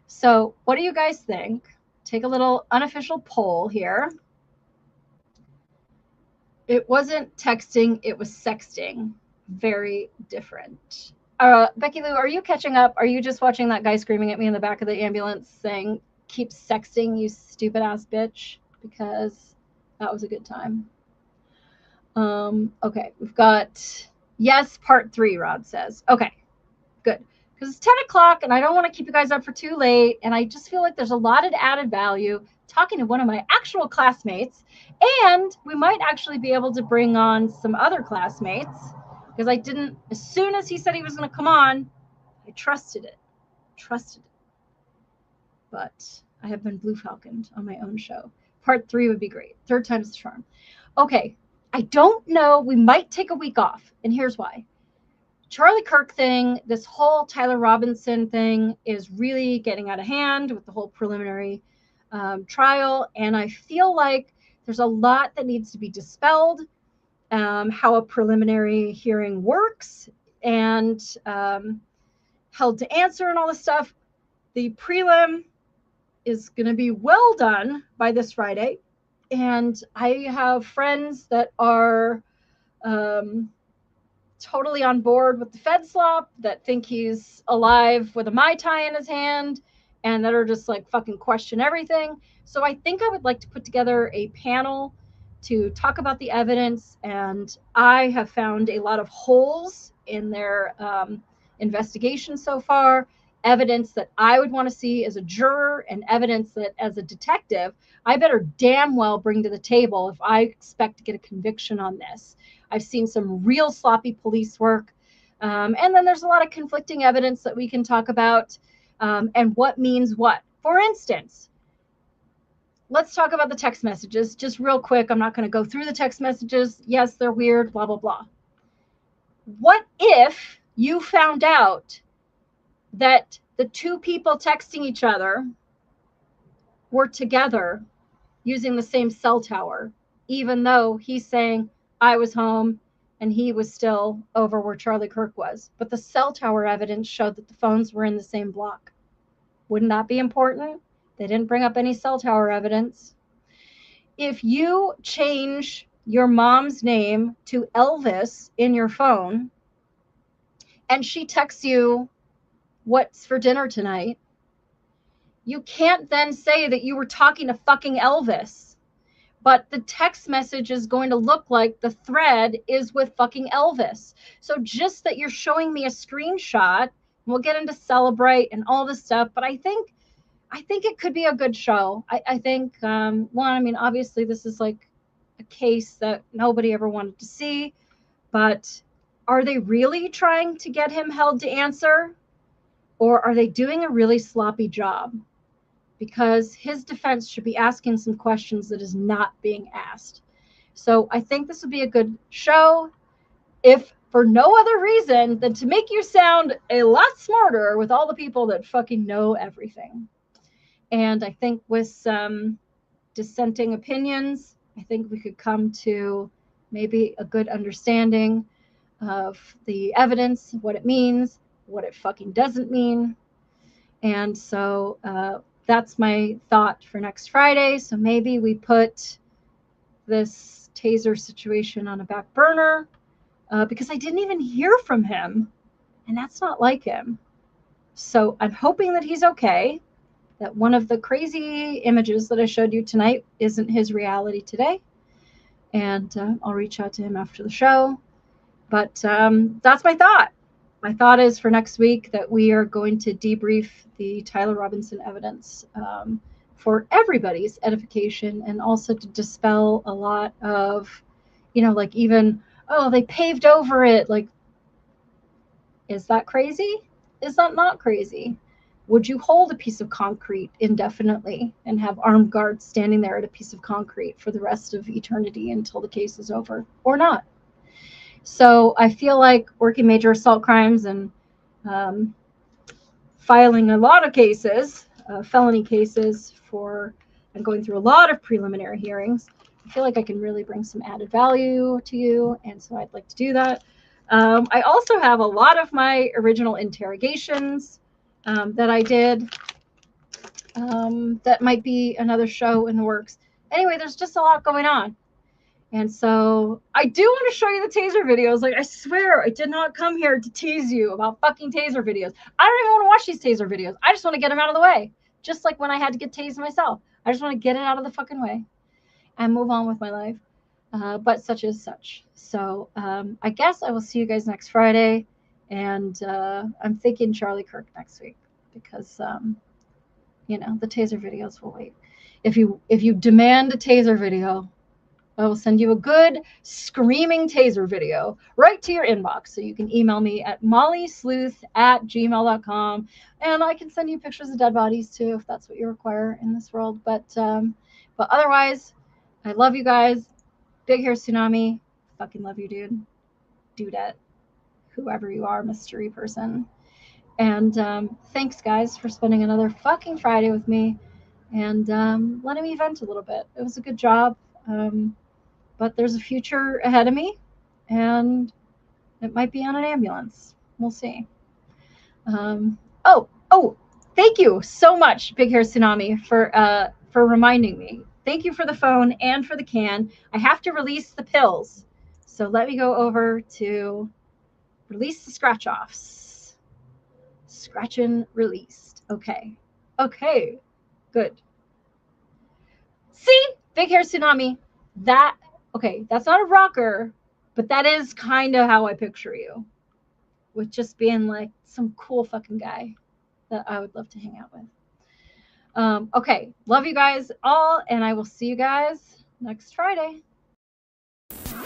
So what do you guys think? Take a little unofficial poll here. It wasn't texting, it was sexting. Very different. Becky Lou, are you catching up? Are you just watching that guy screaming at me in the back of the ambulance saying, keep sexting, you stupid ass bitch? Because that was a good time. Okay, we've got yes, part 3, Rod says. Okay, good. Because it's 10 o'clock and I don't want to keep you guys up for too late. And I just feel like there's a lot of added value talking to one of my actual classmates. And we might actually be able to bring on some other classmates. Because I didn't, as soon as he said he was going to come on, I trusted it. But I have been Blue Falconed on my own show. Part 3 would be great. 3rd time's the charm. Okay, I don't know. We might take a week off. And here's why. Charlie Kirk thing, this whole Tyler Robinson thing is really getting out of hand with the whole preliminary trial. And I feel like there's a lot that needs to be dispelled. How a preliminary hearing works and held to answer and all this stuff. The prelim is going to be well done by this Friday. And I have friends that are totally on board with the Fed slop, that think he's alive with a Mai Tai in his hand, and that are just like fucking question everything. So I think I would like to put together a panel to talk about the evidence. And I have found a lot of holes in their investigation so far, evidence that I would want to see as a juror, and evidence that as a detective, I better damn well bring to the table if I expect to get a conviction on this. I've seen some real sloppy police work. And then there's a lot of conflicting evidence that we can talk about, and what means what. For instance, let's talk about the text messages just real quick. I'm not going to go through the text messages. Yes, they're weird, blah, blah, blah. What if you found out that the two people texting each other were together using the same cell tower, even though he's saying, I was home and he was still over where Charlie Kirk was? But the cell tower evidence showed that the phones were in the same block. Wouldn't that be important? They didn't bring up any cell tower evidence. If you change your mom's name to Elvis in your phone, and she texts you, what's for dinner tonight? You can't then say that you were talking to fucking Elvis, but the text message is going to look like the thread is with fucking Elvis. So just that you're showing me a screenshot, we'll get into Celebrate and all this stuff, but I think it could be a good show. I think, one, I mean, obviously this is like a case that nobody ever wanted to see, but are they really trying to get him held to answer? Or are they doing a really sloppy job? Because his defense should be asking some questions that is not being asked. So I think this would be a good show, if for no other reason than to make you sound a lot smarter with all the people that fucking know everything. And I think with some dissenting opinions, I think we could come to maybe a good understanding of the evidence, what it means, what it fucking doesn't mean. And so that's my thought for next Friday. So maybe we put this Taser situation on a back burner, because I didn't even hear from him, and that's not like him. So I'm hoping that he's okay, that one of the crazy images that I showed you tonight isn't his reality today. And I'll reach out to him after the show. But that's my thought. My thought is for next week that we are going to debrief the Tyler Robinson evidence, for everybody's edification, and also to dispel a lot of, like even, oh, they paved over it. Like, is that crazy? Is that not crazy? Would you hold a piece of concrete indefinitely and have armed guards standing there at a piece of concrete for the rest of eternity until the case is over, or not? So I feel like working major assault crimes and filing a lot of cases, felony cases, and going through a lot of preliminary hearings, I feel like I can really bring some added value to you. And so I'd like to do that. I also have a lot of my original interrogations that I did. That might be another show in the works. Anyway, there's just a lot going on. And so I do want to show you the Taser videos. Like, I swear I did not come here to tease you about fucking Taser videos. I don't even want to watch these Taser videos. I just want to get them out of the way. Just like when I had to get tased myself. I just want to get it out of the fucking way and move on with my life. But such is such. So I guess I will see you guys next Friday. And I'm thinking Charlie Kirk next week, because, the Taser videos will wait. If you demand a Taser video, I will send you a good screaming Taser video right to your inbox. So you can email me at mollysleuth@gmail.com, and I can send you pictures of dead bodies too, if that's what you require in this world. But otherwise, I love you guys. Big hair tsunami. Fucking love you, dude. Dudette. Whoever you are, mystery person. And thanks, guys, for spending another fucking Friday with me and letting me vent a little bit. It was a good job. But there's a future ahead of me, and it might be on an ambulance. We'll see. thank you so much, Big Hair Tsunami, for reminding me. Thank you for the phone and for the can. I have to release the pills. So let me go over to release the scratch offs. Scratch and released. Okay. Okay. Good. See? Big Hair Tsunami. That's not a rocker, but that is kind of how I picture you. With just being like some cool fucking guy that I would love to hang out with. Okay. Love you guys all, and I will see you guys next Friday. Help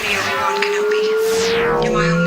me, Obi-Wan Kenobi. You're my only